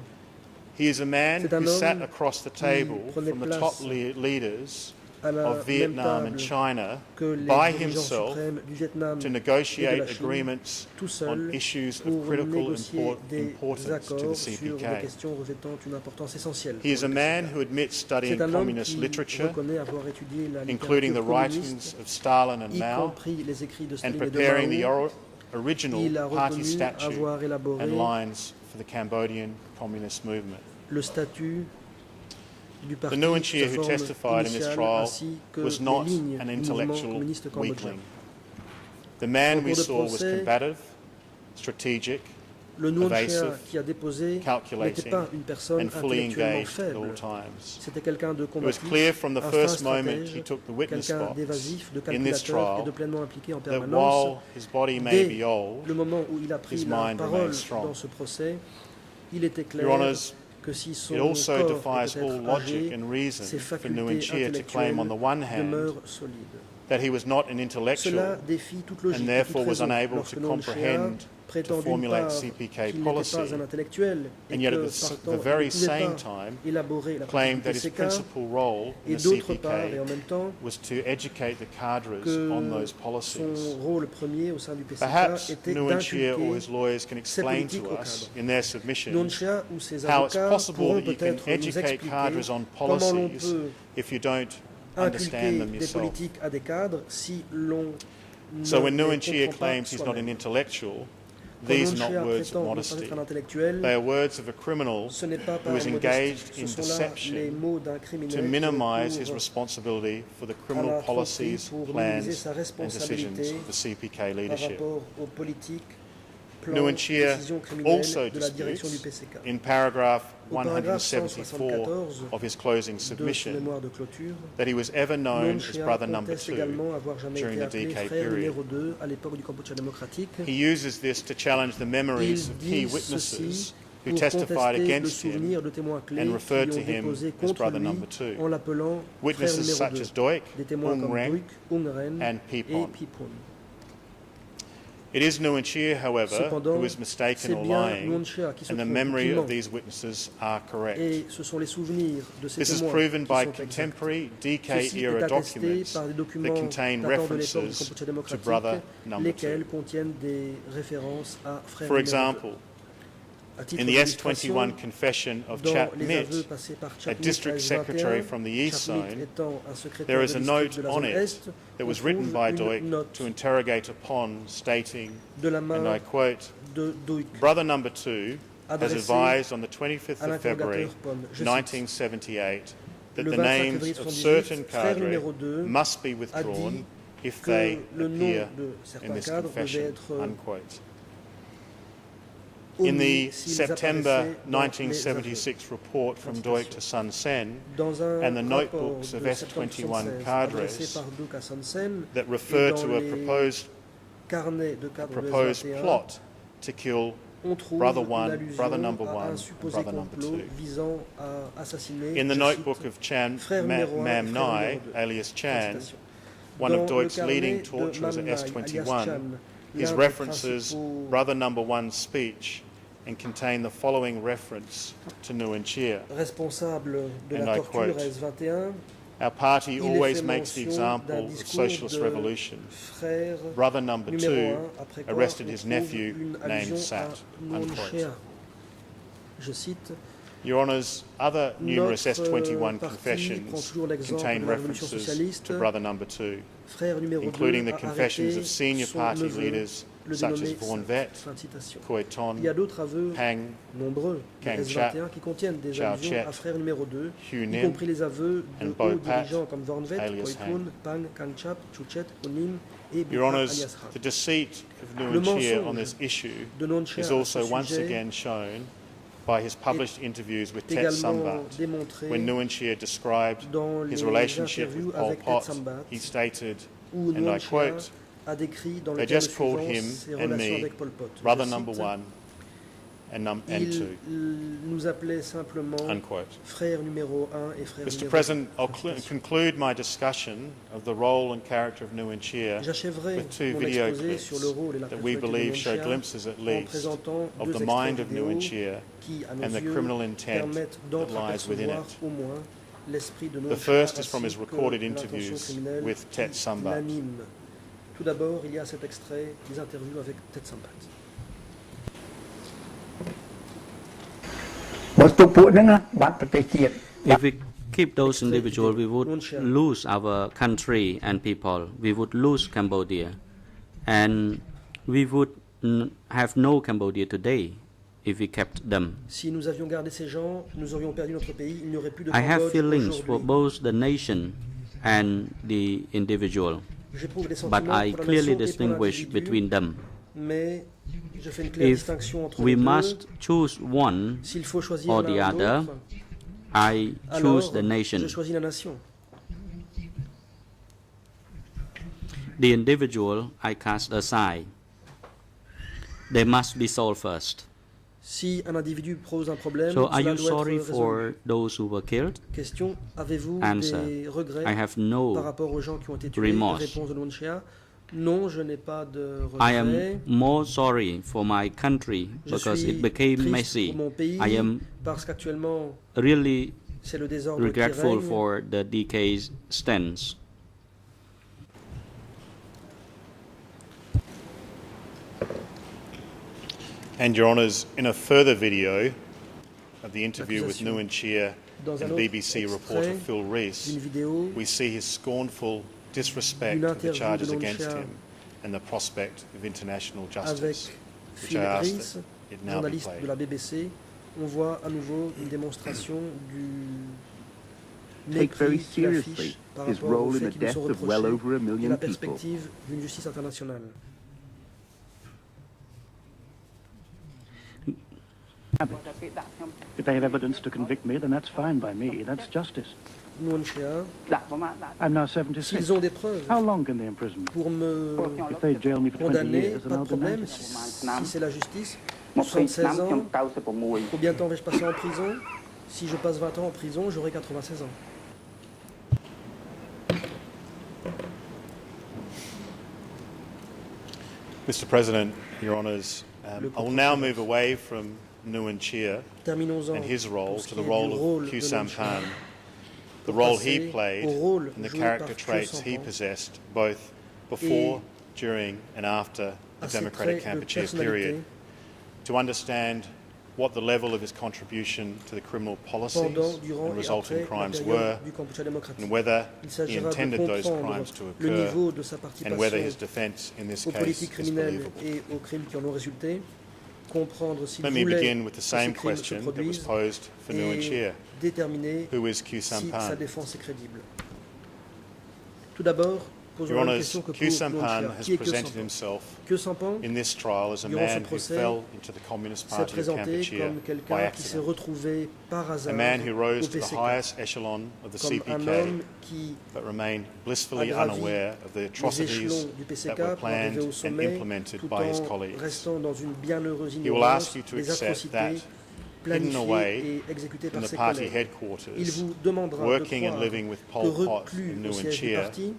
S6: He is a man
S1: C'est un
S6: who sat
S1: homme
S6: across the
S1: qui
S6: table
S1: prenait
S6: from the
S1: place
S6: top leaders
S1: à la
S6: of Vietnam and
S1: même
S6: China
S1: que les
S6: by
S1: dirigeants
S6: himself
S1: suprêmes du Vietnam
S6: to
S1: et de
S6: negotiate
S1: la Chine,
S6: agreements
S1: tout
S6: on
S1: seul
S6: issues of
S1: pour
S6: critical
S1: négocier des
S6: importance to the
S1: accords sur des
S6: CPK.
S1: questions revêtant une importance essentielle.
S6: He is
S1: pour
S6: a
S1: le
S6: man
S1: PCK.
S6: who admits studying
S1: C'est un homme
S6: communist
S1: qui
S6: literature,
S1: reconnaît avoir étudié la
S6: including the
S1: littérature
S6: writings
S1: communiste,
S6: of Stalin and
S1: y
S6: Mao,
S1: compris les écrits de
S6: and
S1: Staline et de
S6: preparing the
S1: Mao.
S6: original
S1: Il a
S6: party
S1: reconnu
S6: statute
S1: avoir élaboré
S6: and lines for the Cambodian communist movement.
S1: le statut du parti,
S6: The Nguyen Chia
S1: sa
S6: who
S1: forme
S6: testified in this
S1: initiale,
S6: trial
S1: ainsi que
S6: was
S1: les
S6: not
S1: lignes
S6: an
S1: du mouvement
S6: intellectual
S1: communiste cambodgien.
S6: weakling. The man
S1: Au
S6: we
S1: cours de
S6: saw was
S1: procès,
S6: combative, strategic,
S1: Le Nguyen Chia
S6: evasive,
S1: qui a déposé n'était
S6: calculating,
S1: pas une personne
S6: and fully
S1: intellectuellement
S6: engaged at all
S1: faible.
S6: times.
S1: C'était quelqu'un de
S6: It was
S1: combatif,
S6: clear from the
S1: un
S6: first
S1: fin
S6: moment
S1: stratège,
S6: he took the witness
S1: quelqu'un
S6: box
S1: d'évasif, de
S6: in this
S1: calculateur et
S6: trial
S1: de pleinement impliqué en
S6: that
S1: permanence.
S6: while his body may
S1: Dès
S6: be old,
S1: le moment où il a pris
S6: his
S1: la
S6: mind
S1: parole
S6: remains strong.
S1: dans ce procès, il était clair
S6: Your Honours,
S1: que si son
S6: it also
S1: corps
S6: defies
S1: était
S6: all logic
S1: âgé,
S6: and reason
S1: ses
S6: for
S1: facultés
S6: Nguyen Chia to claim on the one
S1: intellectuelles
S6: hand
S1: demeurent solides.
S6: that he was not an
S1: Cela
S6: intellectual
S1: défie toute logique
S6: and
S1: et toute
S6: therefore was
S1: raison
S6: unable
S1: lorsque
S6: to
S1: Nguyen Chia
S6: comprehend
S1: prétend
S6: to
S1: d'une
S6: formulate
S1: part
S6: CPK
S1: qu'il n'était
S6: policy,
S1: pas un intellectuel et
S6: and yet
S1: que
S6: at the
S1: partant
S6: very
S1: il ne pouvait
S6: same
S1: pas
S6: time
S1: élaborer la
S6: claimed
S1: politique
S6: that his
S1: PCK,
S6: principal role in
S1: et
S6: the
S1: d'autre part et en
S6: CPK
S1: même temps
S6: was to educate the cadres on those
S1: que
S6: policies.
S1: son rôle premier au sein du PCK
S6: Perhaps
S1: était
S6: Nguyen Chia or
S1: d'inculquer
S6: his lawyers can explain
S1: politique
S6: to
S1: au
S6: us
S1: cadre.
S6: in their
S1: Nguyen
S6: submission
S1: Chia ou ses
S6: how it's
S1: avocats
S6: possible
S1: pourront
S6: that you can
S1: peut-être nous
S6: educate
S1: expliquer
S6: cadres on
S1: comment l'on
S6: policies
S1: peut
S6: if you don't understand
S1: inculquer
S6: them
S1: des
S6: yourself.
S1: politiques à des cadres si l'on
S6: So when
S1: ne les
S6: Nguyen Chia
S1: comprend pas
S6: claims he's not an
S1: soi-même.
S6: intellectual,
S1: Quand
S6: these
S1: Nguyen
S6: are
S1: Chia
S6: not words of
S1: prétend ne pas
S6: modesty.
S1: être un intellectuel,
S6: They are words of a criminal
S1: ce n'est pas
S6: who
S1: par
S6: is
S1: modestie,
S6: engaged in
S1: ce sont là les
S6: deception
S1: mots d'un criminel
S6: to
S1: qui
S6: minimize his
S1: recourt
S6: responsibility for the
S1: à
S6: criminal
S1: la tromperie
S6: policies,
S1: pour minimiser
S6: plans,
S1: sa
S6: and decisions
S1: responsabilité
S6: of the CPK
S1: par
S6: leadership.
S1: rapport aux politiques, plans,
S6: Nguyen Chia
S1: décisions criminelles
S6: also
S1: de la direction du
S6: disputes
S1: PCK.
S6: in paragraph
S1: Au paragraphe
S6: 174 of his closing
S1: de ce
S6: submission
S1: mémoire de clôture,
S6: that he was ever known
S1: Nguyen
S6: as
S1: Chia
S6: brother number
S1: conteste
S6: 2.
S1: également avoir jamais
S6: during
S1: été
S6: the
S1: appelé
S6: DK
S1: frère
S6: period.
S1: numéro 2 à l'époque du Cambodge démocratique.
S6: He uses this to challenge the memories
S1: Il
S6: of key
S1: dit
S6: witnesses
S1: ceci
S6: who
S1: pour
S6: testified
S1: contester le
S6: against him,
S1: souvenir de témoins clés
S6: and
S1: qui
S6: referred
S1: ont
S6: to him
S1: déposé
S6: as
S1: contre
S6: brother
S1: lui
S6: number 2.
S1: en l'appelant frère
S6: Witnesses
S1: numéro
S6: such
S1: 2.
S6: as Doik,
S1: Des témoins
S6: Ung
S1: comme
S6: Reng,
S1: Duc, Ung Ren
S6: and
S1: et
S6: Pipon.
S1: Pipon.
S6: It is Nguyen Chia, however,
S1: Cependant,
S6: who is mistaken
S1: c'est
S6: or
S1: bien
S6: lying,
S1: Nguyen Chia qui se
S6: and the
S1: trompe,
S6: memory
S1: qui ment.
S6: of these witnesses are correct.
S1: Et ce sont les souvenirs de ces
S6: This is
S1: témoins
S6: proven
S1: qui
S6: by
S1: sont exacts.
S6: contemporary
S1: Ceci
S6: DK-era
S1: est attesté
S6: documents
S1: par des
S6: that
S1: documents
S6: contain
S1: datant de l'époque du
S6: references
S1: Cambodge
S6: to
S1: démocratique,
S6: brother number 2.
S1: lesquels contiennent des références à frère
S6: For
S1: numéro 2.
S6: example,
S1: À titre
S6: in the
S1: d'illustration,
S6: S21 confession of
S1: dans
S6: Chap
S1: les
S6: Mit,
S1: aveux passés par
S6: a
S1: Chap Mit
S6: district secretary
S1: S21,
S6: from the East
S1: Chap Mit
S6: Zone,
S1: étant un secrétaire
S6: there is
S1: de
S6: a
S1: district
S6: note
S1: de la
S6: on
S1: zone
S6: it
S1: Est,
S6: that
S1: on
S6: was written
S1: trouve
S6: by
S1: une
S6: Doik
S1: note
S6: to interrogate upon, stating,
S1: de la
S6: and
S1: main
S6: I quote,
S1: de Duc
S6: Brother number 2 has
S1: adressée
S6: advised on the 25th
S1: à
S6: of February
S1: l'interrogateur Pom. Je cite,
S6: 1978 that
S1: Le
S6: the
S1: 25
S6: names
S1: février
S6: of
S1: 78,
S6: certain
S1: frère
S6: cadres
S1: numéro 2
S6: must be
S1: a
S6: withdrawn
S1: dit
S6: if
S1: que
S6: they
S1: le nom
S6: appear
S1: de
S6: in
S1: certains
S6: this
S1: cadres devait
S6: confession,
S1: être
S6: unquote.
S1: omis
S6: In the
S1: s'ils
S6: September
S1: apparaissaient dans les aveux.
S6: 1976 report from Doik to Sun Sen
S1: Dans un
S6: and the
S1: rapport
S6: notebooks of
S1: de septembre
S6: S21
S1: 76
S6: cadres
S1: adressé par Duc à Son Sen
S6: that
S1: et
S6: refer
S1: dans
S6: to a
S1: les
S6: proposed
S1: carnets de cadres de S21,
S6: plot to kill
S1: on trouve
S6: Brother
S1: une
S6: one,
S1: allusion
S6: Brother number
S1: à
S6: 1
S1: un
S6: and
S1: supposé
S6: Brother number
S1: complot
S6: 2.
S1: visant à assassiner
S6: In the
S1: je
S6: notebook
S1: cite,
S6: of Chan
S1: frère numéro 1 et
S6: Mam
S1: frère
S6: Nai,
S1: numéro 2.
S6: alias Chan,
S1: Citation.
S6: one of
S1: Dans le
S6: Deutsch's
S1: carnet
S6: leading
S1: de
S6: torturers at
S1: Mamnai, alias
S6: S21,
S1: Chan,
S6: his
S1: l'un des
S6: references
S1: principaux
S6: Brother Number One's speech and contain the following reference to Nguyen Chia.
S1: responsables de
S6: And
S1: la
S6: I
S1: torture
S6: quote,
S1: à S21,
S6: Our party
S1: il
S6: always
S1: fait
S6: makes the
S1: mention d'un
S6: example of
S1: discours
S6: socialist
S1: de
S6: revolution.
S1: frère
S6: Brother Number
S1: numéro
S6: Two
S1: 1, après quoi
S6: arrested
S1: on
S6: his
S1: trouve
S6: nephew
S1: une
S6: named
S1: allusion
S6: Sat.
S1: à Nguyen
S6: Unquote.
S1: Chia. Je cite,
S6: Your Honours, other numerous
S1: Notre
S6: S21
S1: parti prend
S6: confessions
S1: toujours l'exemple
S6: contain
S1: de la révolution
S6: references
S1: socialiste,
S6: to Brother Number Two,
S1: frère numéro 2
S6: including the
S1: a
S6: confessions
S1: arrêté
S6: of senior
S1: son
S6: party
S1: neveu,
S6: leaders
S1: le
S6: such as
S1: dénommé
S6: Vaughan
S1: Sat.
S6: Vet,
S1: Fin de citation.
S6: Khoi
S1: Il y a
S6: Ton,
S1: d'autres aveux
S6: Hang,
S1: nombreux de
S6: Kang
S1: S21
S6: Chat,
S1: qui contiennent des
S6: Chao
S1: allusions
S6: Chet,
S1: à frère numéro 2,
S6: Hu
S1: y
S6: Nim,
S1: compris les aveux de
S6: and
S1: hauts
S6: Bo Pat,
S1: dirigeants comme Vaughan Vet,
S6: alias
S1: Khoi Kun, Pang, Kang Chap, Chuchet, Onim et
S6: Your
S1: Bupa
S6: Honours,
S1: alias
S6: the
S1: Ha.
S6: deceit of
S1: Le
S6: Nguyen Chia on
S1: mensonge
S6: this issue
S1: de Nguyen Chia
S6: is
S1: à ce
S6: also once
S1: sujet
S6: again shown by his published interviews with Tet
S1: également
S6: Sambat.
S1: démontré
S6: When Nguyen Chia described
S1: dans
S6: his
S1: les
S6: relationship
S1: interviews
S6: with Pol
S1: avec Tet
S6: Pot,
S1: Sambat,
S6: he stated,
S1: où
S6: and I
S1: Nguyen Chia
S6: quote,
S1: a décrit dans le
S6: They
S1: terme
S6: just called
S1: suivant
S6: him
S1: ses
S6: and
S1: relations
S6: me
S1: avec Pol Pot. Je
S6: Brother
S1: cite,
S6: Number One and
S1: Il
S6: Two.
S1: nous appelait simplement
S6: Unquote.
S1: frère numéro 1 et frère
S6: Mr.
S1: numéro
S6: President,
S1: 2.
S6: I'll conclude my discussion of the role and character of Nguyen Chia
S1: J'achèverai
S6: with two
S1: mon
S6: video
S1: exposé
S6: clips
S1: sur le rôle et la
S6: that we
S1: personnalité de
S6: believe
S1: Nguyen
S6: show
S1: Chia
S6: glimpses at
S1: en
S6: least
S1: présentant
S6: of
S1: deux
S6: the
S1: extraits
S6: mind of
S1: vidéo
S6: Nguyen Chia
S1: qui, à nos
S6: and the
S1: yeux,
S6: criminal intent
S1: permettent
S6: that lies within
S1: d'entreapercevoir
S6: it.
S1: au moins l'esprit de
S6: The
S1: Nguyen Chia
S6: first is from
S1: ainsi
S6: his
S1: que
S6: recorded
S1: l'intention
S6: interviews
S1: criminelle
S6: with Tet
S1: qui
S6: Sambat.
S1: l'anime. Tout d'abord, il y a cet extrait des interviews avec Tet Sambat.
S10: បើទុកពួកហ្នឹងណាបាត់ប្រទេសជាតិ
S7: If we keep those individuals, we would lose our country and people. We would lose Cambodia. And we would have no Cambodia today if we kept them.
S1: Si nous avions gardé ces gens, nous aurions perdu notre pays. Il n'y aurait plus de
S7: I have
S1: Cambodge
S7: feelings for
S1: aujourd'hui.
S7: both the nation and the individual,
S1: J'éprouve des
S7: but
S1: sentiments
S7: I
S1: pour la
S7: clearly
S1: nation et pour
S7: distinguish
S1: l'individu,
S7: between them.
S1: mais je fais une claire
S7: If
S1: distinction entre
S7: we
S1: les deux.
S7: must choose one
S1: S'il faut choisir
S7: or
S1: l'un
S7: the
S1: ou
S7: other,
S1: l'autre,
S7: I
S1: alors
S7: choose the
S1: je
S7: nation.
S1: choisis la nation.
S7: The individual I cast aside. They must be solved first.
S1: Si un individu pose un problème,
S7: So are
S1: cela
S7: you
S1: doit
S7: sorry
S1: être
S7: for
S1: résolu.
S7: those who were killed?
S1: Question, avez-vous
S7: Answer.
S1: des regrets
S7: I have
S1: par
S7: no
S1: rapport aux gens qui ont été tués?
S7: remorse.
S1: Réponse de Nguyen Chia, non, je n'ai pas de
S7: I am
S1: regrets.
S7: more sorry for my country
S1: Je
S7: because
S1: suis
S7: it became
S1: triste
S7: messy.
S1: pour mon pays
S7: I am
S1: parce qu'actuellement
S7: really
S1: c'est le désordre qui
S7: regretful
S1: règne.
S7: for the DK's stance.
S6: And Your Honours, in a further video of the interview with
S1: L'accusation.
S6: Nguyen Chia
S1: Dans un
S6: and
S1: autre
S6: BBC reporter
S1: extrait
S6: Phil Rees,
S1: d'une vidéo
S6: we see his scornful disrespect
S1: d'une
S6: of the
S1: interview
S6: charges
S1: de Nguyen
S6: against
S1: Chia
S6: him and the prospect of international
S1: avec
S6: justice, which
S1: Phil
S6: I ask
S1: Rees,
S6: that it now be
S1: journaliste de
S6: played.
S1: la BBC. On voit à nouveau une démonstration du
S10: Take very
S1: mépris qu'il affiche
S10: seriously
S1: par
S10: his
S1: rapport au
S10: role in
S1: fait
S10: the
S1: qu'il lui
S10: death
S1: sont
S10: of well
S1: reprochés
S10: over a
S1: et
S10: million
S1: la
S10: people.
S1: perspective d'une justice internationale.
S10: If they have evidence to convict me, then that's fine by me. That's justice.
S1: Nguyen Chia,
S8: ដាក់ប្រមាណដាក់
S10: I'm now 76.
S1: s'ils ont des preuves
S10: How long can they imprison me?
S1: pour me
S10: If they jail me for 20
S1: condamner,
S10: years, then
S1: pas de
S10: I'll deny
S1: problème.
S10: it.
S1: Si c'est la justice,
S8: 20 ឆ្នាំ
S1: 76
S8: ខ្ញុំ
S1: ans,
S8: 96
S1: combien de temps vais-je passer en prison? Si je passe 20 ans en prison, j'aurai 96 ans.
S6: Mr. President, Your Honours,
S1: Le
S6: I will now move away from Nguyen Chia
S1: Terminons-en
S6: and his role
S1: pour ce
S6: to
S1: qui
S6: the
S1: est
S6: role
S1: du
S6: of
S1: rôle
S6: Khieu
S1: de Nguyen Chia.
S6: Sampan, the role he
S1: passer
S6: played
S1: au rôle
S6: and the
S1: joué
S6: character
S1: par Khieu
S6: traits he
S1: Sampan
S6: possessed both before, during and after the
S1: à ses
S6: Democratic
S1: traits de
S6: Kampuchea
S1: personnalité
S6: period, to understand what the level of his contribution to the criminal policies
S1: pendant, durant
S6: and
S1: et
S6: resulting
S1: après la
S6: crimes
S1: période
S6: were,
S1: du Kampuchea démocratique.
S6: and whether
S1: Il
S6: he
S1: s'agira de
S6: intended those
S1: comprendre
S6: crimes to
S1: le
S6: occur,
S1: niveau de sa
S6: and whether
S1: participation
S6: his defence in this
S1: aux
S6: case
S1: politiques
S6: is
S1: criminelles
S6: believable.
S1: et aux crimes qui en ont résulté, comprendre s'il
S6: Let me
S1: voulait
S6: begin with the
S1: que ces
S6: same
S1: crimes se
S6: question that was
S1: produisent
S6: posed for Nguyen
S1: et
S6: Chia.
S1: déterminer
S6: Who is Khieu
S1: si sa
S6: Sampan?
S1: défense est crédible. Tout d'abord, posons
S6: Your
S1: la même
S6: Honours,
S1: question que pour
S6: Khieu
S1: Nguyen
S6: Sampan
S1: Chia.
S6: has
S1: Qui est Khieu
S6: presented
S1: Sampan?
S6: himself
S1: Khieu Sampan
S6: in this trial as a
S1: durant ce
S6: man who
S1: procès,
S6: fell into the Communist
S1: s'est
S6: Party of
S1: présenté
S6: Kampuchea
S1: comme
S6: by
S1: quelqu'un qui s'est
S6: accident.
S1: retrouvé par
S6: A
S1: hasard
S6: man who rose
S1: au
S6: to the
S1: PCK,
S6: highest echelon of the
S1: comme un
S6: CPK,
S1: homme qui
S6: but remained blissfully
S1: a gravi
S6: unaware of the
S1: les
S6: atrocities
S1: échelons du
S6: that
S1: PCK
S6: were
S1: pour arriver
S6: planned
S1: au
S6: and
S1: sommet
S6: implemented
S1: tout
S6: by his
S1: en
S6: colleagues.
S1: restant dans une bienheureuse
S6: He will
S1: ignorance
S6: ask you to
S1: des
S6: accept
S1: atrocités
S6: that, hidden
S1: planifiées
S6: away
S1: et exécutées
S6: in
S1: par
S6: the
S1: ses
S6: party
S1: collègues. Il
S6: headquarters,
S1: vous demandera
S6: working
S1: de
S6: and
S1: croire
S6: living with
S1: que
S6: Pol Pot
S1: reclus
S6: and
S1: au
S6: Nguyen
S1: siège du
S6: Chia,
S1: parti,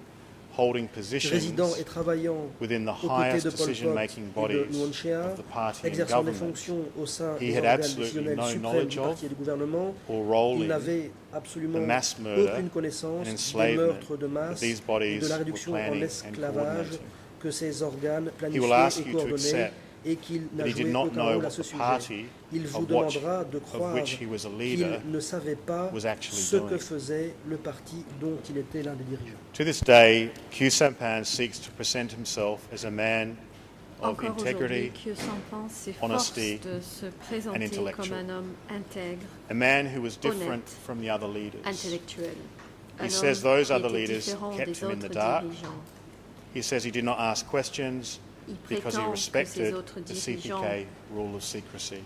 S6: holding positions
S1: résidant et travaillant
S6: within the
S1: aux côtés
S6: highest
S1: de Pol Pot
S6: decision-making
S1: et de
S6: bodies
S1: Nuon Chea,
S6: of the party and
S1: exerçant des
S6: government.
S1: fonctions au sein
S6: He
S1: des
S6: had
S1: organes
S6: absolutely
S1: décisionnels
S6: no
S1: suprêmes
S6: knowledge
S1: du
S6: of
S1: parti et du gouvernement.
S6: or role
S1: Il
S6: in
S1: n'avait absolument
S6: the mass murder
S1: aucune connaissance
S6: and
S1: des
S6: enslavement
S1: meurtres de
S6: that
S1: masse
S6: these
S1: et
S6: bodies
S1: de la
S6: were
S1: réduction en
S6: planning and
S1: esclavage
S6: coordinating.
S1: que ces organes
S6: He will
S1: planifiaient
S6: ask
S1: et
S6: you to
S1: coordonnaient
S6: accept
S1: et qu'il n'a
S6: that he did
S1: joué
S6: not
S1: aucun
S6: know
S1: rôle à
S6: what
S1: ce
S6: the
S1: sujet.
S6: party
S1: Il vous
S6: of
S1: demandera de croire
S6: which he was a
S1: qu'il
S6: leader
S1: ne savait pas
S6: was actually
S1: ce que
S6: doing.
S1: faisait le parti dont il était l'un des dirigeants.
S6: To this day, Khieu Samphan seeks to present himself as a man of
S3: Encore
S6: integrity,
S3: aujourd'hui, Khieu Samphan s'efforce
S6: honesty,
S3: de se
S6: and
S3: présenter
S6: intellectual.
S3: comme un homme intègre,
S6: a man who was different
S3: honnête,
S6: from the other leaders.
S3: intellectuel.
S6: He
S3: Un
S6: says
S3: homme
S6: those
S3: qui
S6: other
S3: était
S6: leaders
S3: différent
S6: kept
S3: des
S6: him in the
S3: autres
S6: dark.
S3: dirigeants.
S6: He says he did not ask questions
S3: Il
S6: because he
S3: prétend que ces
S6: respected
S3: autres
S6: the
S3: dirigeants
S6: CPK rule of secrecy.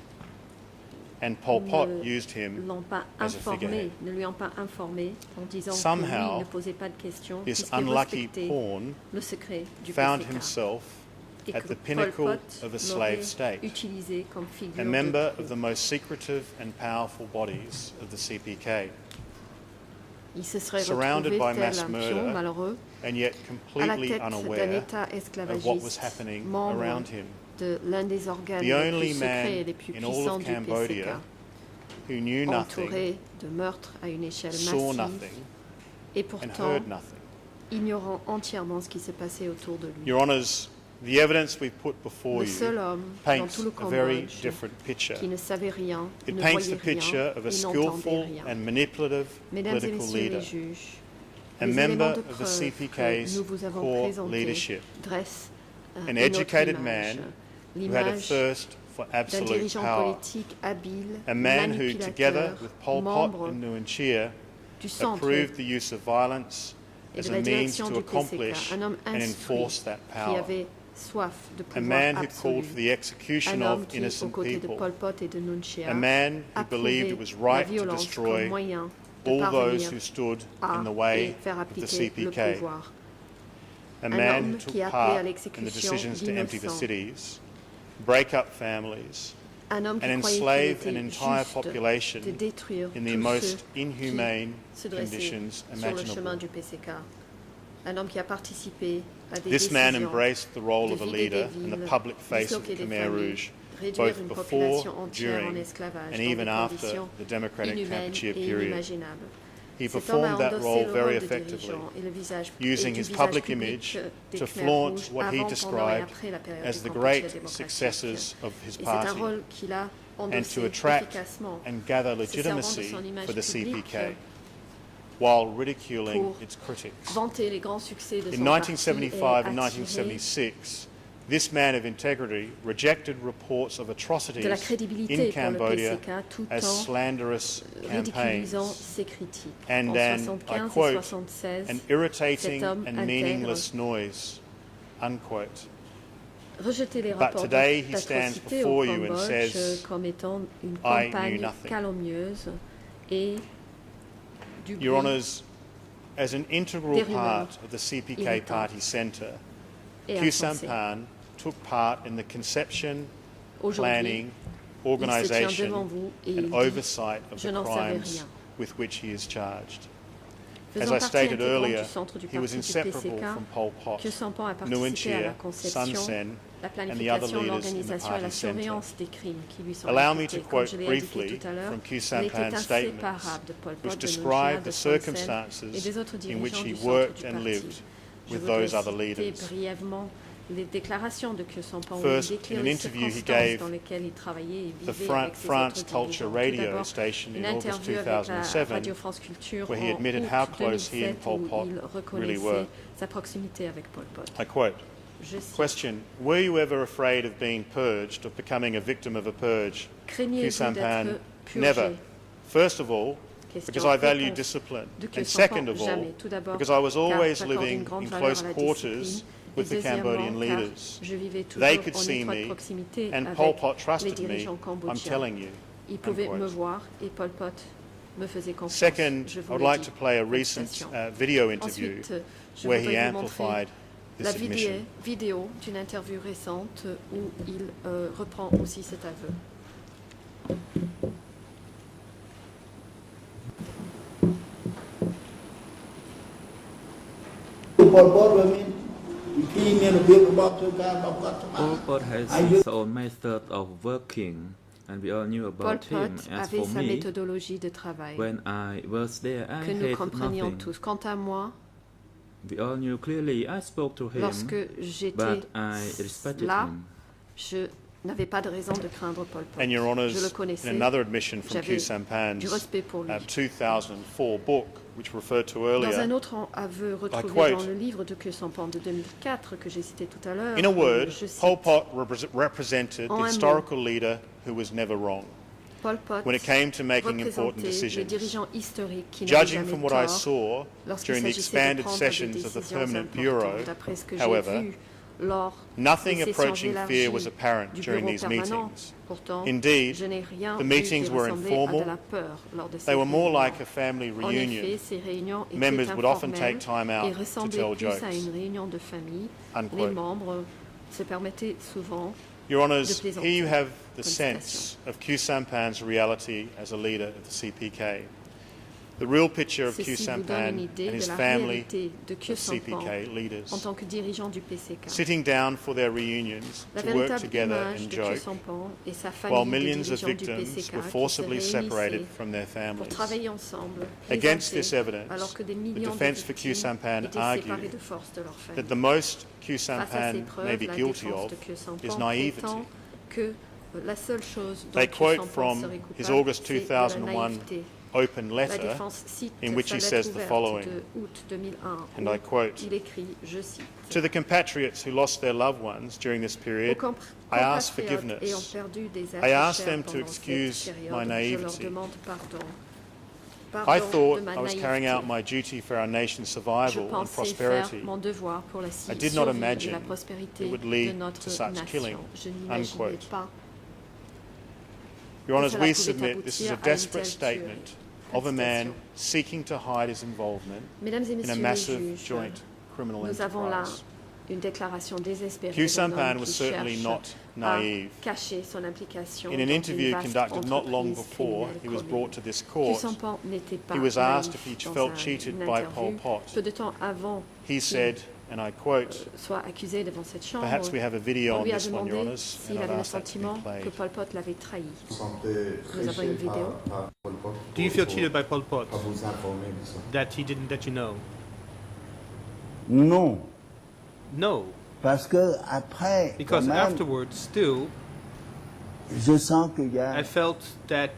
S6: And Pol Pot
S3: ne
S6: used him
S3: l'ont pas
S6: as a
S3: informé,
S6: figurehead.
S3: ne lui ont pas informé en disant que lui
S6: Somehow,
S3: ne posait pas de questions,
S6: This
S3: puisqu'il
S6: unlucky
S3: respectait
S6: pawn
S3: le secret du
S6: found
S3: PCK
S6: himself
S3: et
S6: at
S3: que
S6: the
S3: Pol
S6: pinnacle
S3: Pot
S6: of a
S3: l'aurait
S6: slave state,
S3: utilisé comme figure
S6: a
S3: de
S6: member
S3: proue.
S6: of the most secretive and powerful bodies of the CPK,
S3: Il se serait
S6: surrounded
S3: retrouvé
S6: by
S3: tel
S6: mass
S3: un
S6: murder,
S3: pion malheureux
S6: and yet
S3: à la
S6: completely
S3: tête d'un
S6: unaware
S3: État
S6: of what was
S3: esclavagiste,
S6: happening
S3: membre
S6: around him.
S3: de l'un des organes
S6: The
S3: les
S6: only
S3: plus secrets et
S6: man
S3: les plus
S6: in all
S3: puissants
S6: of
S3: du
S6: Cambodia
S3: PCK,
S6: who knew nothing,
S3: entouré de meurtres à une échelle
S6: saw
S3: massive
S6: nothing,
S3: et
S6: and
S3: pourtant
S6: heard nothing.
S3: ignorant entièrement ce qui se passait autour de lui.
S6: Your Honours, the evidence we've put before
S3: Le seul
S6: you
S3: homme dans
S6: paints
S3: tout le
S6: a very
S3: Cambodge
S6: different picture.
S3: qui ne savait rien,
S6: It
S3: ne
S6: paints
S3: voyait
S6: the picture
S3: rien
S6: of a
S3: et n'entendait
S6: skillful
S3: rien.
S6: and manipulative
S3: Mesdames et
S6: political
S3: messieurs
S6: leader,
S3: les juges,
S6: a
S3: les
S6: member
S3: éléments de
S6: of the
S3: preuve que
S6: CPK's
S3: nous vous avons
S6: core
S3: présentés
S6: leadership,
S3: dressent
S6: an
S3: une autre
S6: educated
S3: image,
S6: man who had a
S3: l'image
S6: thirst for
S3: d'un
S6: absolute
S3: dirigeant
S6: power,
S3: politique habile,
S6: a man who, together
S3: manipulateur,
S6: with Pol Pot
S3: membre
S6: and Nuon Chea,
S3: du centre
S6: approved the use of violence
S3: et
S6: as
S3: de
S6: a
S3: la
S6: means
S3: direction
S6: to
S3: du
S6: accomplish
S3: PCK, un homme
S6: and enforce
S3: instruit
S6: that
S3: qui
S6: power.
S3: avait soif de
S6: A
S3: pouvoir
S6: man who
S3: absolu,
S6: called for the execution
S3: un homme
S6: of
S3: qui, aux
S6: innocent
S3: côtés de
S6: people,
S3: Pol Pot et de Nuon Chea,
S6: a man who believed
S3: approuvait
S6: it was
S3: la
S6: right to
S3: violence
S6: destroy
S3: comme moyen de
S6: all those
S3: parvenir
S6: who stood
S3: à
S6: in the
S3: et
S6: way
S3: faire
S6: of the
S3: appliquer le
S6: CPK,
S3: pouvoir.
S6: a
S3: Un
S6: man
S3: homme
S6: who
S3: qui
S6: took
S3: a appelé à
S6: part in the
S3: l'exécution
S6: decisions to empty the
S3: d'innocents.
S6: cities, break up families,
S3: Un homme qui
S6: and
S3: croyait
S6: enslave
S3: qu'il
S6: an
S3: était
S6: entire
S3: juste
S6: population
S3: de détruire
S6: in the
S3: tous
S6: most
S3: ceux
S6: inhumane
S3: qui se dressaient
S6: conditions
S3: sur le chemin
S6: imaginable.
S3: du PCK. Un homme qui a participé à des
S6: This man
S3: décisions
S6: embraced the role
S3: de
S6: of a
S3: vider des
S6: leader in the
S3: villes,
S6: public face of
S3: disloquer
S6: the
S3: des
S6: Khmer
S3: familles,
S6: Rouge,
S3: réduire
S6: both
S3: une
S6: before,
S3: population entière en
S6: during,
S3: esclavage
S6: and
S3: dans
S6: even
S3: des
S6: after
S3: conditions
S6: the democratic
S3: inhumaines
S6: Kampuchea
S3: et
S6: period.
S3: inimaginables.
S6: He
S3: Cet homme a
S6: performed that
S3: endossé
S6: role
S3: le
S6: very
S3: rôle de
S6: effectively,
S3: dirigeant et le visage,
S6: using
S3: et du
S6: his
S3: visage
S6: public
S3: public
S6: image
S3: des
S6: to
S3: Khmer
S6: flaunt
S3: Rouges
S6: what he
S3: avant, pendant et
S6: described
S3: après la période
S6: as
S3: du
S6: the
S3: Kampuchea
S6: great
S3: démocratique.
S6: successes of his
S3: Et c'est un
S6: party,
S3: rôle qu'il a
S6: and to
S3: endossé
S6: attract
S3: efficacement,
S6: and gather
S3: se servant de
S6: legitimacy
S3: son image
S6: for the
S3: publique
S6: CPK, while ridiculing
S3: pour
S6: its critics.
S3: vanter les grands succès de
S6: In
S3: son parti
S6: 1975
S3: et
S6: and
S3: attirer
S6: 1976, this man of integrity rejected reports of atrocities
S3: de la
S6: in
S3: crédibilité pour le
S6: Cambodia
S3: PCK tout
S6: as
S3: en
S6: slanderous
S3: ridiculisant
S6: campaigns,
S3: ses critiques.
S6: and
S3: En
S6: an, I
S3: 75 et
S6: quote,
S3: 76,
S6: an irritating
S3: cet homme
S6: and
S3: intègre
S6: meaningless noise, unquote.
S3: rejeter les
S6: But
S3: rapports
S6: today he stands
S3: d'atrocité au
S6: before you and
S3: Cambodge
S6: says,
S3: comme étant une
S6: "I knew
S3: campagne
S6: nothing."
S3: calomnieuse et du
S6: Your
S3: bruit
S6: Honours, as an integral
S3: des rumeurs
S6: part of the CPK
S3: irritantes
S6: party centre,
S3: et
S6: Khieu
S3: insensées.
S6: Samphan took part in the conception,
S3: Aujourd'hui,
S6: planning,
S3: il se tient devant
S6: organisation
S3: vous et il
S6: and
S3: dit
S6: oversight of
S3: Je
S6: the
S3: n'en savais
S6: crimes
S3: rien.
S6: with which he is charged. As
S3: Faisant
S6: I
S3: partie
S6: stated
S3: intégrante
S6: earlier,
S3: du centre du
S6: he was
S3: parti du
S6: inseparable
S3: PCK,
S6: from Pol Pot,
S3: Khieu Samphan a
S6: Nuon
S3: participé à la
S6: Chea,
S3: conception,
S6: Sun Sen,
S3: la
S6: and the other
S3: planification,
S6: leaders in the
S3: l'organisation et la
S6: party centre.
S3: surveillance des crimes qui lui sont
S6: Allow me
S3: imputés.
S6: to
S3: Comme
S6: quote
S3: je l'ai indiqué
S6: briefly
S3: tout à l'heure,
S6: from Khieu
S3: il était
S6: Samphan's statements,
S3: inséparable de Pol Pot,
S6: which
S3: de Nuon Chea,
S6: describe
S3: de
S6: the
S3: Sun Sen et
S6: circumstances
S3: des autres
S6: in which
S3: dirigeants
S6: he
S3: du centre
S6: worked
S3: du
S6: and
S3: parti.
S6: lived
S3: Je
S6: with
S3: voudrais
S6: those other
S3: citer
S6: leaders.
S3: brièvement les déclarations de Khieu Samphan où
S6: First,
S3: il décrit
S6: in an
S3: les
S6: interview he
S3: circonstances
S6: gave
S3: dans lesquelles il travaillait et
S6: the
S3: vivait avec ses
S6: France
S3: autres
S6: Culture
S3: dirigeants. Tout
S6: radio
S3: d'abord,
S6: station
S3: une
S6: in August
S3: interview avec la
S6: 2007,
S3: Radio France Culture
S6: where he
S3: en
S6: admitted
S3: août
S6: how close he and
S3: 2007
S6: Pol
S3: où
S6: Pot
S3: il
S6: really
S3: reconnaissait
S6: were.
S3: sa proximité avec Pol Pot.
S6: I quote,
S3: Je cite,
S6: question, were you ever afraid of being purged, of becoming a victim of a purge? Khieu
S3: craignez-vous
S6: Samphan,
S3: d'être purgé?
S6: never. First of all,
S3: Question.
S6: because I value
S3: Réponse
S6: discipline.
S3: de Khieu
S6: And
S3: Samphan,
S6: second of all,
S3: jamais. Tout d'abord,
S6: because I was
S3: car
S6: always
S3: j'accorde
S6: living
S3: une grande
S6: in
S3: valeur
S6: close
S3: à la
S6: quarters
S3: discipline.
S6: with the
S3: Et deuxièmement,
S6: Cambodian
S3: car
S6: leaders.
S3: je vivais toujours
S6: They could
S3: en
S6: see
S3: étroite
S6: me,
S3: proximité
S6: and
S3: avec
S6: Pol Pot
S3: les
S6: trusted me,
S3: dirigeants
S6: I'm
S3: cambodgiens.
S6: telling you.
S3: Ils pouvaient
S6: unquote.
S3: me voir et Pol Pot me faisait confiance.
S6: Second,
S3: Je
S6: I
S3: vous
S6: would
S3: le
S6: like
S3: dis.
S6: to play a recent video interview
S3: Ensuite, je
S6: where he
S3: voudrais vous montrer
S6: amplified
S3: la
S6: this admission.
S3: vidéo d'une interview récente où il reprend aussi cet aveu.
S1: Pol
S2: Pol Pot has his own method of working, and we all knew
S3: Pol
S2: about him.
S3: Pot
S2: As
S3: avait
S2: for
S3: sa
S2: me,
S3: méthodologie de travail
S2: when I was there, I
S3: que nous
S2: had
S3: comprenions
S2: nothing.
S3: tous. Quant à moi,
S2: We all knew clearly. I spoke to him,
S3: lorsque j'étais
S2: but I respected
S3: là,
S2: him.
S3: je n'avais pas de raison de craindre Pol Pot.
S6: And Your
S3: Je
S6: Honours,
S3: le
S6: in
S3: connaissais,
S6: another admission from
S3: j'avais
S6: Q Sampan's
S3: du respect pour lui.
S6: 2004 book, which referred to
S3: Dans un
S6: earlier,
S3: autre aveu retrouvé
S6: quote,
S3: dans le livre de Khieu Samphan de 2004 que j'ai cité tout à l'heure,
S6: in a word,
S3: je cite,
S6: Pol Pot represented
S3: En
S6: the
S3: un mot.
S6: historical leader who was never wrong
S3: Pol Pot
S6: when it came to making important
S3: représentait le
S6: decisions.
S3: dirigeant historique qui n'avait
S6: Judging
S3: jamais
S6: from what I
S3: tort
S6: saw
S3: lorsqu'il
S6: during the
S3: s'agissait de
S6: expanded
S3: prendre des
S6: sessions of the
S3: décisions
S6: Permanent
S3: importantes.
S6: Bureau,
S3: D'après ce que j'ai
S6: however,
S3: vu lors
S6: nothing
S3: des sessions
S6: approaching
S3: élargies
S6: fear was apparent
S3: du
S6: during
S3: bureau
S6: these
S3: permanent.
S6: meetings.
S3: Pourtant,
S6: Indeed,
S3: je n'ai rien
S6: the
S3: vu
S6: meetings
S3: qui
S6: were
S3: ressemblait à
S6: informal.
S3: de la peur lors de ces
S6: They were more
S3: réunions.
S6: like a family
S3: En
S6: reunion.
S3: effet, ces réunions étaient
S6: Members would often
S3: informelles
S6: take time out
S3: et
S6: to
S3: ressemblaient
S6: tell
S3: plus à
S6: jokes.
S3: une réunion de famille.
S6: Unquote.
S3: Les membres se permettaient souvent
S6: Your Honours,
S3: de plaisanter.
S6: here you have the
S3: Félicitations.
S6: sense of Q Sampan's reality as a leader of the CPK. The real picture of Q
S3: Ceci vous donne
S6: Sampan
S3: une
S6: and
S3: idée de
S6: his
S3: la
S6: family
S3: réalité de Khieu
S6: of
S3: Samphan
S6: CPK leaders,
S3: en tant que dirigeant du PCK.
S6: sitting down for their reunions
S3: La
S6: to work
S3: véritable
S6: together
S3: image
S6: and
S3: de Khieu
S6: joke,
S3: Samphan et sa
S6: while
S3: famille de
S6: millions of
S3: dirigeants du
S6: victims
S3: PCK
S6: were
S3: qui se
S6: forcibly separated
S3: réunissaient
S6: from their
S3: pour
S6: families.
S3: travailler ensemble,
S6: Against
S3: plaisanter,
S6: this evidence,
S3: alors que des
S6: the
S3: millions de
S6: defence for Khieu
S3: victimes
S6: Sampan
S3: étaient
S6: argue
S3: séparées de force de leur famille.
S6: that the most Q
S3: Face à ces
S6: Sampan may
S3: preuves,
S6: be
S3: la
S6: guilty
S3: défense
S6: of
S3: de Khieu
S6: is
S3: Samphan
S6: naivety.
S3: prétend que la seule chose dont
S6: They
S3: Khieu
S6: quote
S3: Samphan
S6: from
S3: serait
S6: his
S3: coupable,
S6: August
S3: c'est de la
S6: 2001
S3: naïveté.
S6: open
S3: La
S6: letter
S3: défense cite
S6: in which
S3: sa
S6: he
S3: lettre
S6: says the
S3: ouverte
S6: following,
S3: de août 2001
S6: and
S3: où
S6: I quote,
S3: il écrit, je cite,
S6: "To the compatriots who lost their loved ones during this
S3: aux
S6: period, I ask
S3: compatriotes ayant
S6: forgiveness.
S3: perdu des
S6: I ask
S3: êtres
S6: them
S3: chers
S6: to
S3: pendant
S6: excuse
S3: cette
S6: my
S3: période, je leur
S6: naivety.
S3: demande pardon.
S6: I
S3: Pardon
S6: thought
S3: de ma
S6: I was carrying out
S3: naïveté.
S6: my duty for our nation's
S3: Je
S6: survival and
S3: pensais
S6: prosperity.
S3: faire mon devoir pour la
S6: I did not
S3: survie et
S6: imagine
S3: la prospérité
S6: it would
S3: de
S6: lead
S3: notre
S6: to such killing."
S3: nation. Je n'imaginais
S6: Unquote.
S3: pas
S6: Your Honours,
S3: cela
S6: we
S3: pouvait
S6: submit this is a
S3: aboutir à une
S6: desperate
S3: telle
S6: statement of a man seeking to hide his involvement
S3: Mesdames et
S6: in a
S3: messieurs les
S6: massive
S3: juges,
S6: joint criminal
S3: nous avons là
S6: enterprise.
S3: une déclaration désespérée
S6: Khieu
S3: d'un homme
S6: Sampan
S3: qui
S6: was certainly
S3: cherche
S6: not
S3: à
S6: naive.
S3: cacher son implication
S6: In an
S3: dans une
S6: interview
S3: vaste
S6: conducted not long
S3: entreprise
S6: before he was
S3: criminelle
S6: brought to this
S3: commune.
S6: court,
S3: Khieu Samphan n'était pas
S6: he was asked if he
S3: naïf dans
S6: felt cheated
S3: une
S6: by
S3: interview.
S6: Pol Pot.
S3: Peu de temps avant
S6: He said, and I quote,
S3: soit accusé devant cette chambre,
S6: "Perhaps we have a video
S3: on
S6: on
S3: lui a
S6: this one, Your
S3: demandé
S6: Honours,
S3: s'il
S6: and I'd
S3: avait le
S6: ask that to be
S3: sentiment que
S6: played."
S3: Pol Pot l'avait trahi. Nous avons une vidéo.
S5: Do you feel cheated by Pol Pot? That he didn't let you know?
S11: Non,
S5: No,
S11: parce que après, quand
S5: because
S11: même,
S5: afterwards, still,
S11: je sens qu'il y a
S5: I felt that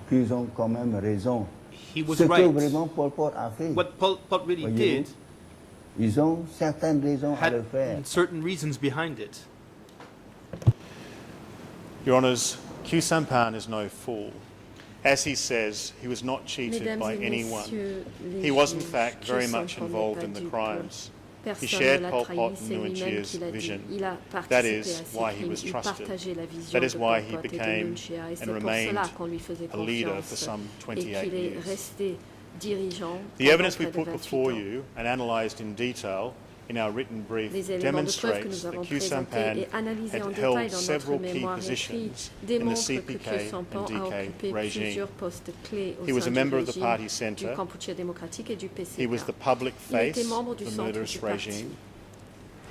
S11: qu'ils ont quand même raison.
S5: he was
S11: Ce que
S5: right.
S11: vraiment Pol Pot a fait,
S5: What Pol Pot really
S11: Voyez-vous,
S5: did
S11: ils ont certaines raisons à le
S5: had
S11: faire.
S5: certain reasons behind it.
S6: Your Honours, Khieu Sampan is no fool. As he says, he was not cheated
S3: Mesdames
S6: by
S3: et
S6: anyone.
S3: messieurs les
S6: He was in
S3: juges,
S6: fact
S3: Khieu
S6: very much
S3: Samphan n'est
S6: involved
S3: pas
S6: in the
S3: dupe.
S6: crimes. He
S3: Personne
S6: shared
S3: ne l'a
S6: Pol
S3: trahi,
S6: Pot
S3: c'est
S6: and Nuon
S3: lui-même
S6: Chia's
S3: qui l'a dit.
S6: vision.
S3: Il a
S6: That
S3: participé à
S6: is
S3: ces
S6: why he
S3: crimes,
S6: was
S3: il
S6: trusted.
S3: partageait la vision
S6: That
S3: de
S6: is
S3: Pol
S6: why he
S3: Pot et de
S6: became
S3: Nuon Chia, et c'est
S6: and
S3: pour
S6: remained
S3: cela qu'on lui faisait
S6: a leader for
S3: confiance
S6: some
S3: et
S6: 28
S3: qu'il est
S6: years.
S3: resté dirigeant
S6: The
S3: pendant
S6: evidence we
S3: près de
S6: put
S3: 28
S6: before
S3: ans.
S6: you and analysed in detail in our written brief
S3: Les éléments de preuve que
S6: demonstrates
S3: nous
S6: that
S3: avons
S6: Khieu
S3: présentés
S6: Sampan
S3: et analysés en
S6: had
S3: détail
S6: held
S3: dans
S6: several
S3: notre
S6: key
S3: mémoire écrite
S6: positions in the
S3: démontrent que
S6: CPK
S3: Khieu Samphan
S6: and
S3: a
S6: DK
S3: occupé
S6: regime.
S3: plusieurs postes clés au
S6: He was
S3: sein
S6: a
S3: du
S6: member of the
S3: régime
S6: party
S3: du
S6: centre.
S3: Kampuchea démocratique et du PCK.
S6: He was the public
S3: Il était
S6: face
S3: membre
S6: of
S3: du
S6: the
S3: centre
S6: murderous
S3: du parti.
S6: regime.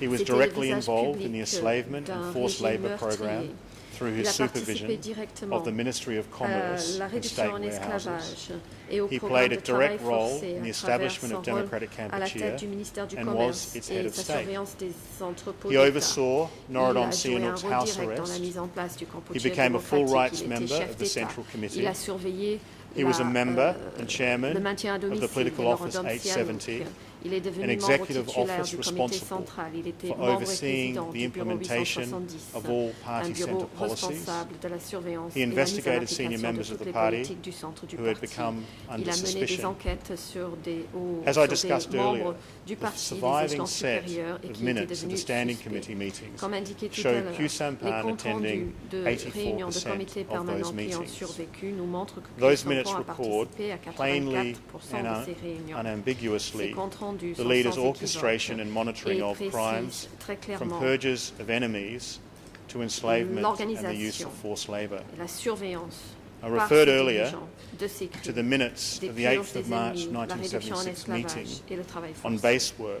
S6: He was
S3: C'était le
S6: directly
S3: visage
S6: involved in the
S3: public
S6: enslavement
S3: d'un
S6: and forced
S3: régime
S6: labour program
S3: meurtrier.
S6: through
S3: Il
S6: his
S3: a participé
S6: supervision
S3: directement
S6: of the Ministry of
S3: à
S6: Commerce
S3: la
S6: and
S3: réduction
S6: state
S3: en
S6: warehouses.
S3: esclavage et au
S6: He
S3: programme
S6: played
S3: de
S6: a
S3: travail
S6: direct role
S3: forcé
S6: in the
S3: à travers
S6: establishment
S3: son
S6: of
S3: rôle
S6: Democratic
S3: à la
S6: Kampuchea
S3: tête du ministère du
S6: and
S3: Commerce
S6: was its head
S3: et
S6: of
S3: sa
S6: state.
S3: surveillance des entrepôts
S6: He
S3: d'État.
S6: oversaw Norodom
S3: Il a joué un
S6: Sihanouk's
S3: rôle
S6: house
S3: direct dans la
S6: arrest.
S3: mise en place du
S6: He
S3: Kampuchea
S6: became a full
S3: démocratique.
S6: rights
S3: Il était
S6: member
S3: chef
S6: of the
S3: d'État.
S6: Central Committee.
S3: Il a surveillé
S6: He was a member and chairman
S3: le maintien à
S6: of the
S3: domicile
S6: political
S3: de
S6: office
S3: Norodom
S6: 870,
S3: Sihanouk. Il est devenu
S6: an
S3: membre
S6: executive
S3: titulaire
S6: office
S3: du comité
S6: responsible
S3: central. Il était
S6: for
S3: membre et
S6: overseeing
S3: président
S6: the
S3: du bureau
S6: implementation
S3: 870,
S6: of all
S3: un
S6: party
S3: bureau
S6: centre policies.
S3: responsable de la surveillance
S6: He
S3: et la mise en
S6: investigated senior
S3: application de
S6: members of
S3: toutes
S6: the
S3: les
S6: party
S3: politiques du centre du
S6: who had
S3: parti.
S6: become
S3: Il
S6: under
S3: a mené des
S6: suspicion.
S3: enquêtes sur des
S6: As I
S3: sur
S6: discussed
S3: des
S6: earlier,
S3: membres du
S6: the
S3: parti, des
S6: surviving
S3: échelons
S6: set
S3: supérieurs et
S6: of
S3: qui étaient
S6: minutes of the
S3: devenus
S6: standing
S3: suspects.
S6: committee meetings
S3: Comme indiqué tout à
S6: showed
S3: l'heure,
S6: Khieu
S3: les
S6: Sampan
S3: comptes rendus
S6: attending
S3: de réunions de
S6: 84%
S3: comités
S6: of
S3: permanents
S6: those
S3: qui ont
S6: meetings.
S3: survécu nous montrent que
S6: Those
S3: Khieu
S6: minutes
S3: Samphan a
S6: record
S3: participé à
S6: plainly
S3: 84%
S6: and
S3: de ces réunions. Ces
S6: unambiguously
S3: comptes rendus
S6: the
S3: sont
S6: leader's
S3: sans
S6: orchestration
S3: équivoque
S6: and monitoring
S3: et
S6: of crimes,
S3: précisent très
S6: from
S3: clairement
S6: purges of enemies to enslavement and the use
S3: l'organisation
S6: of forced labour.
S3: et la surveillance
S6: I
S3: par
S6: referred
S3: ces
S6: earlier
S3: dirigeants de ces
S6: to the
S3: crimes,
S6: minutes
S3: des
S6: of the
S3: purges
S6: 8th of
S3: des
S6: March
S3: ennemis, la réduction en
S6: 1976
S3: esclavage
S6: meeting
S3: et le travail
S6: on
S3: forcé.
S6: base work,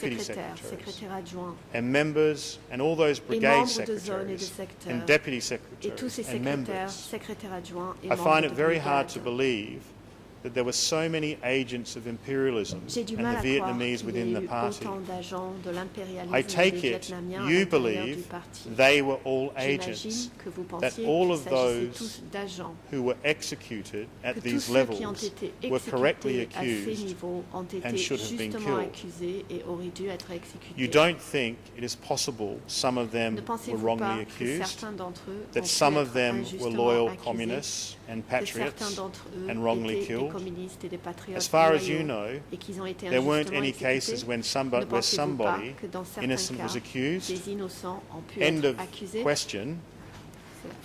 S6: deputy
S3: secrétaires,
S6: secretaries,
S3: secrétaires adjoints,
S6: and members, and all those
S3: et
S6: brigade
S3: membres de zone et de
S6: secretaries,
S3: secteur,
S6: and deputy
S3: et tous ces
S6: secretaries, and
S3: secrétaires,
S6: members,
S3: secrétaires adjoints et
S6: I
S3: membres
S6: find
S3: de
S6: it very hard to
S3: brigade.
S6: believe that there were so many agents of imperialism
S3: J'ai du
S6: and
S3: mal
S6: the
S3: à croire
S6: Vietnamese
S3: qu'il y
S6: within
S3: ait
S6: the
S3: eu
S6: party.
S3: autant d'agents de l'impérialisme
S6: I
S3: des
S6: take it
S3: Vietnamiens à
S6: you
S3: l'intérieur du
S6: believe
S3: parti.
S6: they were all
S3: J'imagine
S6: agents,
S3: que vous
S6: that
S3: pensiez
S6: all
S3: qu'il
S6: of
S3: s'agissait
S6: those
S3: tous d'agents,
S6: who were executed at
S3: que tous
S6: these
S3: ceux qui ont
S6: levels
S3: été
S6: were correctly
S3: exécutés à ces
S6: accused
S3: niveaux ont été
S6: and should have been
S3: justement
S6: killed.
S3: accusés et auraient dû être exécutés.
S6: You don't think it is possible some of them
S3: Ne
S6: were
S3: pensez-vous
S6: wrongly
S3: pas que
S6: accused,
S3: certains d'entre eux ont
S6: that
S3: pu
S6: some of
S3: être
S6: them were
S3: injustement
S6: loyal
S3: accusés,
S6: communists and
S3: que certains
S6: patriots
S3: d'entre eux
S6: and wrongly
S3: étaient des
S6: killed?
S3: communistes et des patriotes
S6: As far as
S3: loyaux
S6: you know,
S3: et qu'ils ont été
S6: there weren't
S3: injustement
S6: any cases
S3: exécutés?
S6: when
S3: Ne
S6: where
S3: pensez-vous pas
S6: somebody
S3: que dans certains
S6: innocent
S3: cas,
S6: was accused?
S3: des innocents ont pu
S6: End
S3: être
S6: of
S3: accusés?
S6: question.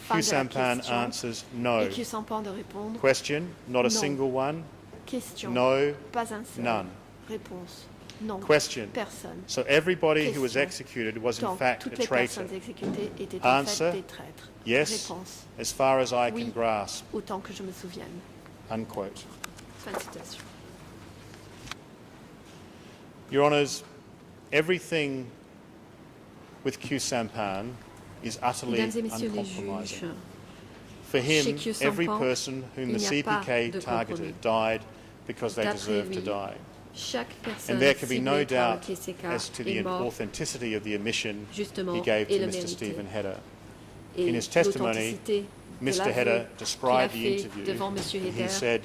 S3: Fin
S6: Q
S3: de la
S6: Sampan
S3: question.
S6: answers no.
S3: Et Q Sampan de répondre
S6: Question, not a
S3: Non.
S6: single one.
S3: question,
S6: No,
S3: pas un seul.
S6: none.
S3: Réponse non.
S6: Question.
S3: Personne.
S6: So everybody who was
S3: Question.
S6: executed was in
S3: Donc,
S6: fact
S3: toutes
S6: a
S3: les
S6: traitor.
S3: personnes exécutées étaient
S6: Answer,
S3: en fait des traîtres.
S6: Yes,
S3: Réponse
S6: as far as I
S3: oui,
S6: can grasp.
S3: autant que je me souvienne.
S6: Unquote.
S3: Fin de citation.
S6: Your Honours, everything with Q Sampan is utterly
S3: Mesdames et messieurs les
S6: uncompromising.
S3: juges,
S6: For him,
S3: chez Q
S6: every
S3: Sampan,
S6: person whom
S3: il
S6: the
S3: n'y a pas
S6: CPK
S3: de
S6: targeted
S3: compromis.
S6: died because they
S3: D'après
S6: deserved to
S3: lui,
S6: die.
S3: chaque personne
S6: And there can be no
S3: ciblée par le
S6: doubt
S3: KCK
S6: as to the
S3: est morte
S6: authenticity of the admission
S3: justement
S6: he gave
S3: et
S6: to
S3: le
S6: Mr.
S3: mérité.
S6: Stephen Hedder.
S3: Et
S6: In his testimony,
S3: l'authenticité de
S6: Mr.
S3: l'aveu
S6: Hedder
S3: qu'il a
S6: described the
S3: fait
S6: interview
S3: devant M.
S6: and he
S3: Hedder
S6: said,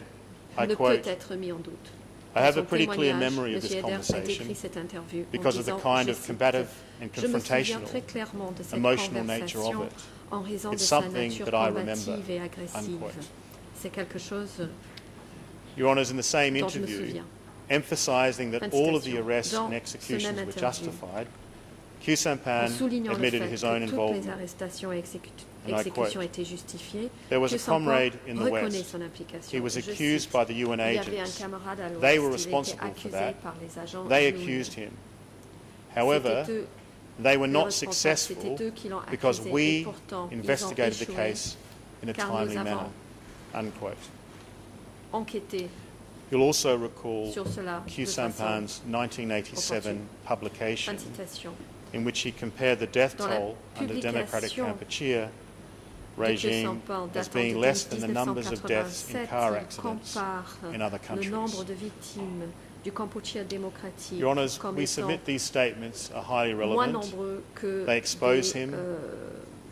S6: I
S3: ne
S6: quote,
S3: peut être mis en doute.
S6: I have
S3: Dans
S6: a
S3: son
S6: pretty clear
S3: témoignage,
S6: memory of
S3: M.
S6: this
S3: Hedder a
S6: conversation
S3: décrit cette interview en
S6: because of the
S3: disant,
S6: kind
S3: je
S6: of
S3: cite,
S6: combative and
S3: je me souviens
S6: confrontational,
S3: très clairement de cette
S6: emotional nature of
S3: conversation
S6: it.
S3: en raison de
S6: It's
S3: sa
S6: something
S3: nature
S6: that I remember.
S3: combative et agressive.
S6: Unquote.
S3: C'est quelque chose
S6: Your Honours, in the same
S3: dont je me
S6: interview,
S3: souviens.
S6: emphasising that
S3: Fin de
S6: all of the
S3: citation.
S6: arrests
S3: Dans
S6: and
S3: ce
S6: executions
S3: même
S6: were
S3: interview,
S6: justified, Q
S3: en
S6: Sampan
S3: soulignant le
S6: admitted
S3: fait
S6: his
S3: que
S6: own
S3: toutes les
S6: involvement.
S3: arrestations et
S6: And I
S3: exécutions
S6: quote,
S3: étaient justifiées,
S6: There was
S3: Q
S6: a
S3: Sampan
S6: comrade in the
S3: reconnaît
S6: West.
S3: son implication.
S6: He was
S3: Je
S6: accused
S3: cite,
S6: by the UN
S3: il y avait un
S6: agents.
S3: camarade à l'Ouest,
S6: They were
S3: il a été
S6: responsible for
S3: accusé
S6: that.
S3: par les agents
S6: They
S3: de l'ONU.
S6: accused him. However,
S3: C'était eux
S6: they were
S3: les
S6: not
S3: responsables,
S6: successful
S3: c'était eux qui l'ont
S6: because
S3: accusé,
S6: we
S3: et pourtant, ils ont
S6: investigated the
S3: échoué
S6: case in a
S3: car nous
S6: timely
S3: avons
S6: manner. Unquote.
S3: enquêté
S6: You'll also recall
S3: sur cela
S6: Q
S3: de façon
S6: Sampan's 1987
S3: opportune.
S6: publication
S3: Fin de citation.
S6: in which he compared the death
S3: Dans la
S6: toll under Democratic
S3: publication
S6: Kampuchea
S3: de
S6: regime
S3: Sampan
S6: as
S3: datant
S6: being
S3: de
S6: less than the numbers of deaths in
S3: 1987,
S6: car
S3: il
S6: accidents
S3: compare
S6: in other
S3: le nombre
S6: countries.
S3: de victimes du Kampuchea démocratique
S6: Your Honours,
S3: comme
S6: we
S3: étant
S6: submit these statements are highly
S3: moins
S6: relevant.
S3: nombreux que
S6: They expose
S3: des,
S6: him.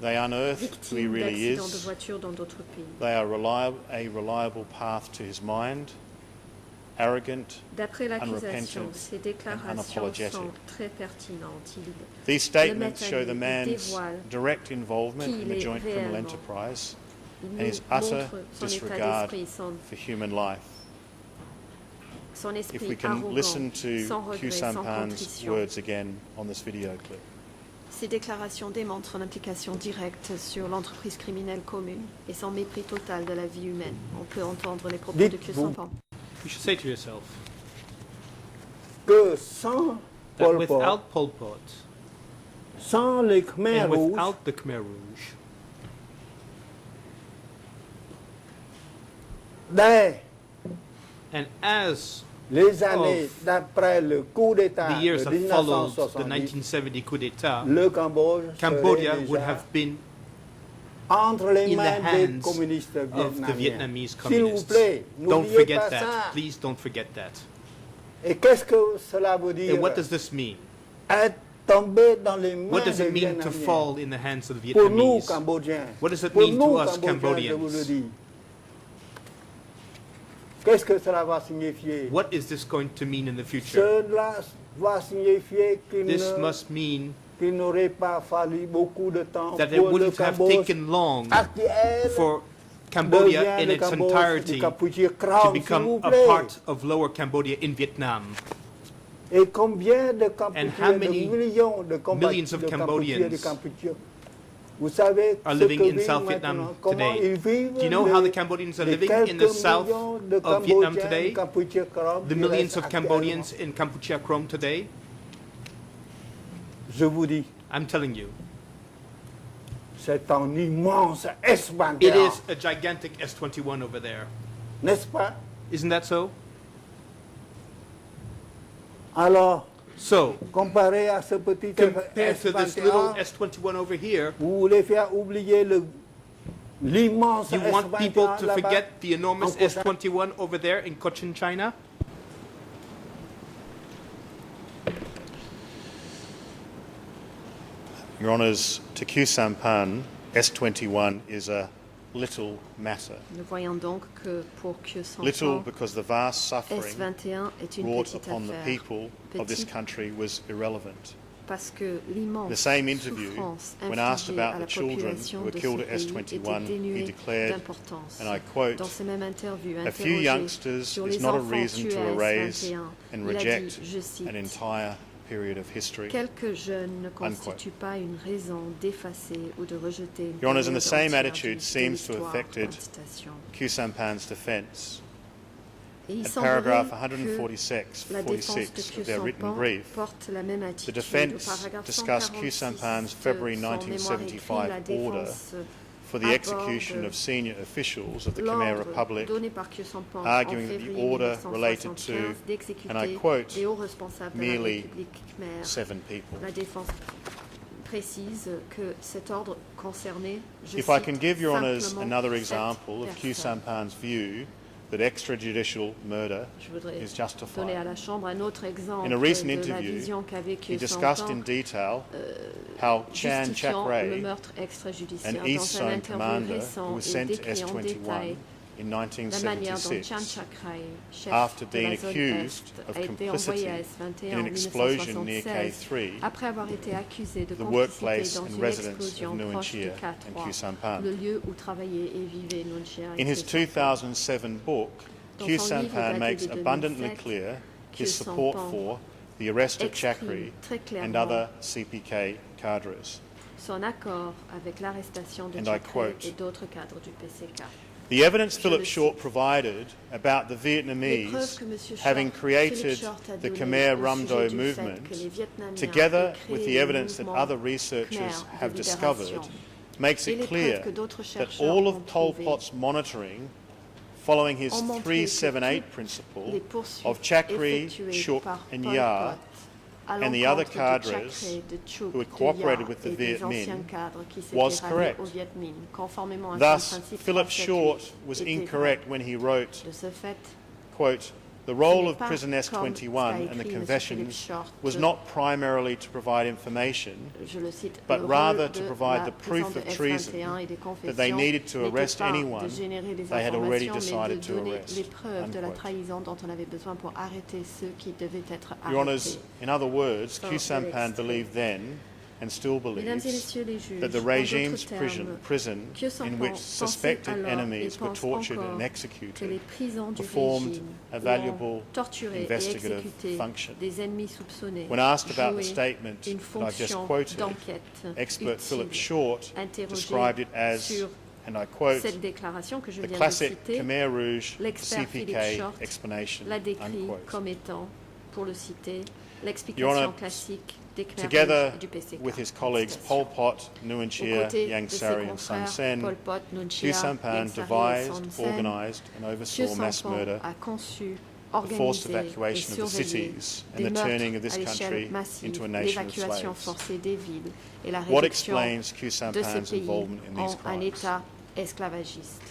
S6: They unearth who he
S3: victimes
S6: really
S3: d'accidents de
S6: is.
S3: voiture dans d'autres pays.
S6: They are a reliable path to his mind, arrogant.
S3: D'après l'accusation,
S6: unrepentant
S3: ces
S6: and
S3: déclarations
S6: unapologetic.
S3: sont très pertinentes.
S6: These
S3: Le
S6: statements
S3: mettent à
S6: show the
S3: nu,
S6: man's
S3: dévoilent
S6: direct involvement
S3: qui
S6: in
S3: il
S6: the
S3: est
S6: joint criminal
S3: réellement.
S6: enterprise
S3: Il
S6: and
S3: nous
S6: his utter
S3: montre son état
S6: disregard
S3: d'esprit,
S6: for human life.
S3: son
S6: If we
S3: esprit
S6: can
S3: arrogant,
S6: listen to
S3: sans
S6: Q
S3: regret, sans
S6: Sampan's
S3: contrition.
S6: words again on this video clip.
S3: Ces déclarations démontrent son implication directe sur l'entreprise criminelle commune et son mépris total de la vie humaine. On peut entendre les propos de Q Sampan.
S5: You should say to yourself
S11: que sans
S5: that
S11: Pol Pot,
S5: without Pol Pot
S11: sans les Khmer
S5: and
S11: Rouges,
S5: without the Khmer Rouge,
S11: dès
S5: and as
S11: les années d'après le coup d'État
S5: the years
S11: de
S5: that followed the
S11: 1970,
S5: 1970 coup d'État,
S11: le Cambodge
S5: Cambodia
S11: serait
S5: would
S11: déjà
S5: have been
S11: entre les
S5: in the
S11: mains des
S5: hands
S11: communistes
S5: of the
S11: vietnamiens.
S5: Vietnamese
S11: S'il vous
S5: communists.
S11: plaît,
S5: Don't
S11: n'oubliez
S5: forget
S11: pas
S5: that.
S11: ça.
S5: Please don't forget that.
S11: Et qu'est-ce que cela veut dire?
S5: And what does this mean?
S11: Être tombé dans les mains
S5: What does
S11: des
S5: it mean to
S11: Vietnamiens.
S5: fall in the hands of the
S11: Pour nous,
S5: Vietnamese?
S11: Cambodgiens.
S5: What does it
S11: Pour
S5: mean
S11: nous,
S5: to us
S11: Je vous
S5: Cambodians?
S11: le dis. Qu'est-ce que cela va signifier?
S5: What is this going to mean in the future?
S11: Cela va signifier
S5: This must mean
S11: qu'il n'aurait pas fallu beaucoup de temps
S5: that it
S11: pour le
S5: wouldn't have
S11: Cambodge
S5: taken long
S11: actuel
S5: for Cambodia
S11: devient
S5: in
S11: le
S5: its
S11: Cambodge
S5: entirety
S11: du Kampuchea
S5: to
S11: Crown, s'il
S5: become
S11: vous
S5: a
S11: plaît.
S5: part of Lower Cambodia in Vietnam.
S11: Et combien de
S5: And how
S11: Cambodgiens, de
S5: many
S11: millions de
S5: millions of
S11: de
S5: Cambodians
S11: de Kampuchea, vous savez
S5: are
S11: ce
S5: living
S11: que
S5: in
S11: vivent
S5: South
S11: maintenant,
S5: Vietnam
S11: comment
S5: today?
S11: ils vivent,
S5: Do you know how the
S11: les-
S5: Cambodians are
S11: les
S5: living in the
S11: quelques
S5: south
S11: millions de
S5: of Vietnam
S11: Cambodgiens
S5: today?
S11: du Kampuchea Crown
S5: The
S11: qui
S5: millions
S11: restent
S5: of
S11: actuellement?
S5: Cambodians in Kampuchea Krom today?
S11: Je vous dis,
S5: I'm telling you,
S11: c'est un immense
S5: it
S11: espanteur,
S5: is a gigantic S-21 over there.
S11: n'est-ce pas?
S5: Isn't that so?
S11: Alors,
S5: So,
S11: comparé à ce petit
S5: compared to this little
S11: espanteur,
S5: S-21 over here,
S11: vous voulez faire oublier l'immense
S5: You want
S11: S21
S5: people to
S11: là-bas,
S5: forget the enormous
S11: en Cochin?
S5: S21 over there in Cochin, China?
S6: Your Honours, to Khieu Samphan, S21 is a little matter.
S3: Nous voyons donc que pour Khieu
S6: Little
S3: Samphan,
S6: because the vast suffering
S3: S21 est une
S6: brought
S3: petite
S6: upon the
S3: affaire.
S6: people of this
S3: Petite
S6: country was irrelevant.
S3: parce que l'immense
S6: The same interview,
S3: souffrance
S6: when asked
S3: infligée à
S6: about
S3: la
S6: the children
S3: population
S6: who were
S3: de
S6: killed
S3: ce
S6: at
S3: pays
S6: S21,
S3: était
S6: he
S3: dénuée
S6: declared,
S3: d'importance.
S6: and I quote,
S3: Dans ces mêmes interviews,
S6: "A few
S3: interrogé
S6: youngsters
S3: sur
S6: is
S3: les
S6: not a
S3: enfants
S6: reason
S3: tués
S6: to
S3: à
S6: erase
S3: S21,
S6: and
S3: il a
S6: reject
S3: dit, je cite,
S6: an entire period of history."
S3: quelques jeunes ne constituent pas une raison d'effacer ou de rejeter une
S6: Your Honours, and
S3: période
S6: the same
S3: entière
S6: attitude
S3: de
S6: seems to have
S3: l'histoire.
S6: affected
S3: Fin de citation.
S6: Khieu Samphan's defence.
S3: Et il
S6: At
S3: semblerait
S6: paragraph
S3: que
S6: 146
S3: la défense de
S6: 46
S3: Khieu
S6: of their written
S3: Samphan
S6: brief,
S3: porte la même
S6: the
S3: attitude. Au
S6: defence
S3: paragraphe
S6: discussed Khieu
S3: 146
S6: Samphan's
S3: de
S6: February
S3: son mémoire écrit, la
S6: 1975 order
S3: défense
S6: for the
S3: aborde
S6: execution of senior officials of the Khmer
S3: l'ordre
S6: Republic,
S3: donné par Khieu Samphan en
S6: arguing that the
S3: février
S6: order related
S3: 1975
S6: to, and I
S3: d'exécuter
S6: quote,
S3: les hauts responsables de la
S6: merely
S3: République khmère.
S6: 7 people.
S3: La défense précise que cet ordre concernait, je
S6: If I
S3: cite,
S6: can give Your Honours
S3: simplement
S6: another
S3: 7
S6: example of Khieu
S3: personnes.
S6: Samphan's view that extrajudicial murder
S3: Je voudrais
S6: is
S3: donner
S6: justified.
S3: à la Chambre un autre exemple
S6: In a recent
S3: de la
S6: interview,
S3: vision qu'avait
S6: he
S3: Khieu
S6: discussed in
S3: Samphan
S6: detail how Chan
S3: justifiant le
S6: Chak-ray,
S3: meurtre extrajudiciaire.
S6: an
S3: Dans
S6: East
S3: un
S6: Zone
S3: interview
S6: commander who
S3: récent,
S6: was
S3: il
S6: sent to
S3: décrit en détail
S6: S21 in
S3: la manière dont Chan
S6: 1976,
S3: Chak-ray, chef
S6: after
S3: de
S6: being
S3: la zone
S6: accused
S3: Est,
S6: of
S3: a été
S6: complicity
S3: envoyé à S21
S6: in
S3: en
S6: an explosion near
S3: 1976
S6: K3,
S3: après avoir été accusé de
S6: the
S3: complicité
S6: workplace
S3: dans
S6: and
S3: une
S6: residence
S3: explosion
S6: of Nuon
S3: proche du
S6: Chea and Khieu
S3: K3,
S6: Samphan.
S3: le lieu où travaillait et vivait Nuon Chea et
S6: In his
S3: Khieu Samphan.
S6: 2007 book,
S3: Dans
S6: Khieu
S3: son livre
S6: Samphan
S3: daté
S6: makes
S3: de
S6: abundantly
S3: 2007,
S6: clear
S3: Khieu
S6: his support
S3: Samphan
S6: for the arrest of
S3: exprime
S6: Chakri
S3: très
S6: and
S3: clairement
S6: other CPK cadres.
S3: son accord avec l'arrestation de
S6: And I
S3: Chakray
S6: quote,
S3: et d'autres cadres du PCK.
S6: The evidence
S3: Je
S6: Philip
S3: le
S6: Short
S3: cite.
S6: provided about the
S3: Les preuves
S6: Vietnamese
S3: que Monsieur
S6: having
S3: Philip
S6: created
S3: Short a
S6: the
S3: données
S6: Khmer
S3: au
S6: Rum
S3: sujet
S6: Doi
S3: du fait
S6: movement,
S3: que les Vietnamiens
S6: together
S3: aient
S6: with
S3: créé
S6: the
S3: le
S6: evidence that
S3: mouvement
S6: other researchers
S3: Khmer
S6: have
S3: de
S6: discovered,
S3: libération,
S6: makes
S3: et
S6: it
S3: les
S6: clear
S3: preuves que d'autres
S6: that
S3: chercheurs
S6: all
S3: ont
S6: of Pol
S3: trouvées
S6: Pot's monitoring, following his
S3: ont montré que
S6: 378
S3: toutes
S6: principle
S3: les poursuites
S6: of Chakri,
S3: effectuées
S6: Shook
S3: par
S6: and
S3: Pol
S6: Ya,
S3: Pot à
S6: and the other
S3: l'encontre de
S6: cadres
S3: Chakray, de Chuk,
S6: who had
S3: de
S6: cooperated
S3: Ya
S6: with the
S3: et des
S6: Viet
S3: anciens
S6: Minh
S3: cadres qui
S6: was
S3: s'étaient ralliés
S6: correct.
S3: au Viet Minh, conformément à son
S6: Thus,
S3: principe
S6: Philip
S3: 378
S6: Short was
S3: était
S6: incorrect
S3: vrai.
S6: when he wrote,
S3: De ce fait,
S6: quote, "The role
S3: n'est
S6: of
S3: pas
S6: Prison
S3: comme
S6: S21 and the
S3: ce qu'a écrit M.
S6: confessions
S3: Philip Short,
S6: was not primarily to provide information,
S3: je le cite,
S6: but
S3: le rôle
S6: rather
S3: de
S6: to provide
S3: la
S6: the
S3: prison
S6: proof
S3: de
S6: of
S3: S21
S6: treason
S3: et des
S6: that they
S3: confessions
S6: needed to
S3: n'était
S6: arrest
S3: pas
S6: anyone
S3: de générer des
S6: they had already
S3: informations, mais de
S6: decided to
S3: donner
S6: arrest."
S3: les preuves de la
S6: Unquote.
S3: trahison dont on avait besoin pour arrêter ceux qui devaient être
S6: Your Honours,
S3: arrêtés.
S6: in other words,
S3: Fin
S6: Khieu
S3: de
S6: Samphan
S3: l'extrait.
S6: believed then, and still
S3: Mesdames et
S6: believes,
S3: messieurs les juges,
S6: that the
S3: en
S6: regime's
S3: d'autres termes,
S6: prison
S3: Khieu
S6: in
S3: Samphan
S6: which
S3: pensait
S6: suspected
S3: alors et
S6: enemies were
S3: pense
S6: tortured
S3: encore
S6: and
S3: que
S6: executed
S3: les prisons du
S6: performed
S3: régime
S6: a
S3: où
S6: valuable
S3: on torturait et
S6: investigative
S3: exécuté
S6: function.
S3: des ennemis soupçonnés
S6: When asked about the
S3: jouaient
S6: statement
S3: une
S6: that I've just
S3: fonction
S6: quoted,
S3: d'enquête
S6: expert
S3: utile.
S6: Philip Short
S3: Interrogé
S6: described it as,
S3: sur
S6: and I quote,
S3: cette déclaration que je
S6: the
S3: viens de
S6: classic
S3: citer,
S6: Khmer Rouge
S3: l'expert Philippe
S6: CPK
S3: Short
S6: explanation,
S3: l'a décrit
S6: unquote.
S3: comme étant, pour le citer,
S6: Your
S3: l'explication
S6: Honour,
S3: classique des Khmer
S6: Together
S3: Rouges et du PCK.
S6: with his colleagues Pol Pot, Nuon
S3: Aux
S6: Chea,
S3: côtés
S6: Yang
S3: de ses
S6: Sari and Sun
S3: confrères,
S6: Sen,
S3: Pol Pot, Nuon
S6: Khieu
S3: Chea,
S6: Samphan
S3: Yang Sari et
S6: devised,
S3: Son Sen,
S6: organised and
S3: Khieu
S6: oversaw mass
S3: Samphan
S6: murder,
S3: a conçu,
S6: the forced
S3: organisé et
S6: evacuation of the
S3: surveillé
S6: cities and
S3: des
S6: the
S3: meurtres
S6: turning of this
S3: à l'échelle
S6: country
S3: massive,
S6: into a nation of
S3: l'évacuation
S6: slaves.
S3: forcée des villes et la
S6: What
S3: réduction
S6: explains Khieu
S3: de ces
S6: Samphan's
S3: pays
S6: involvement in these
S3: en un
S6: crimes?
S3: État esclavagiste.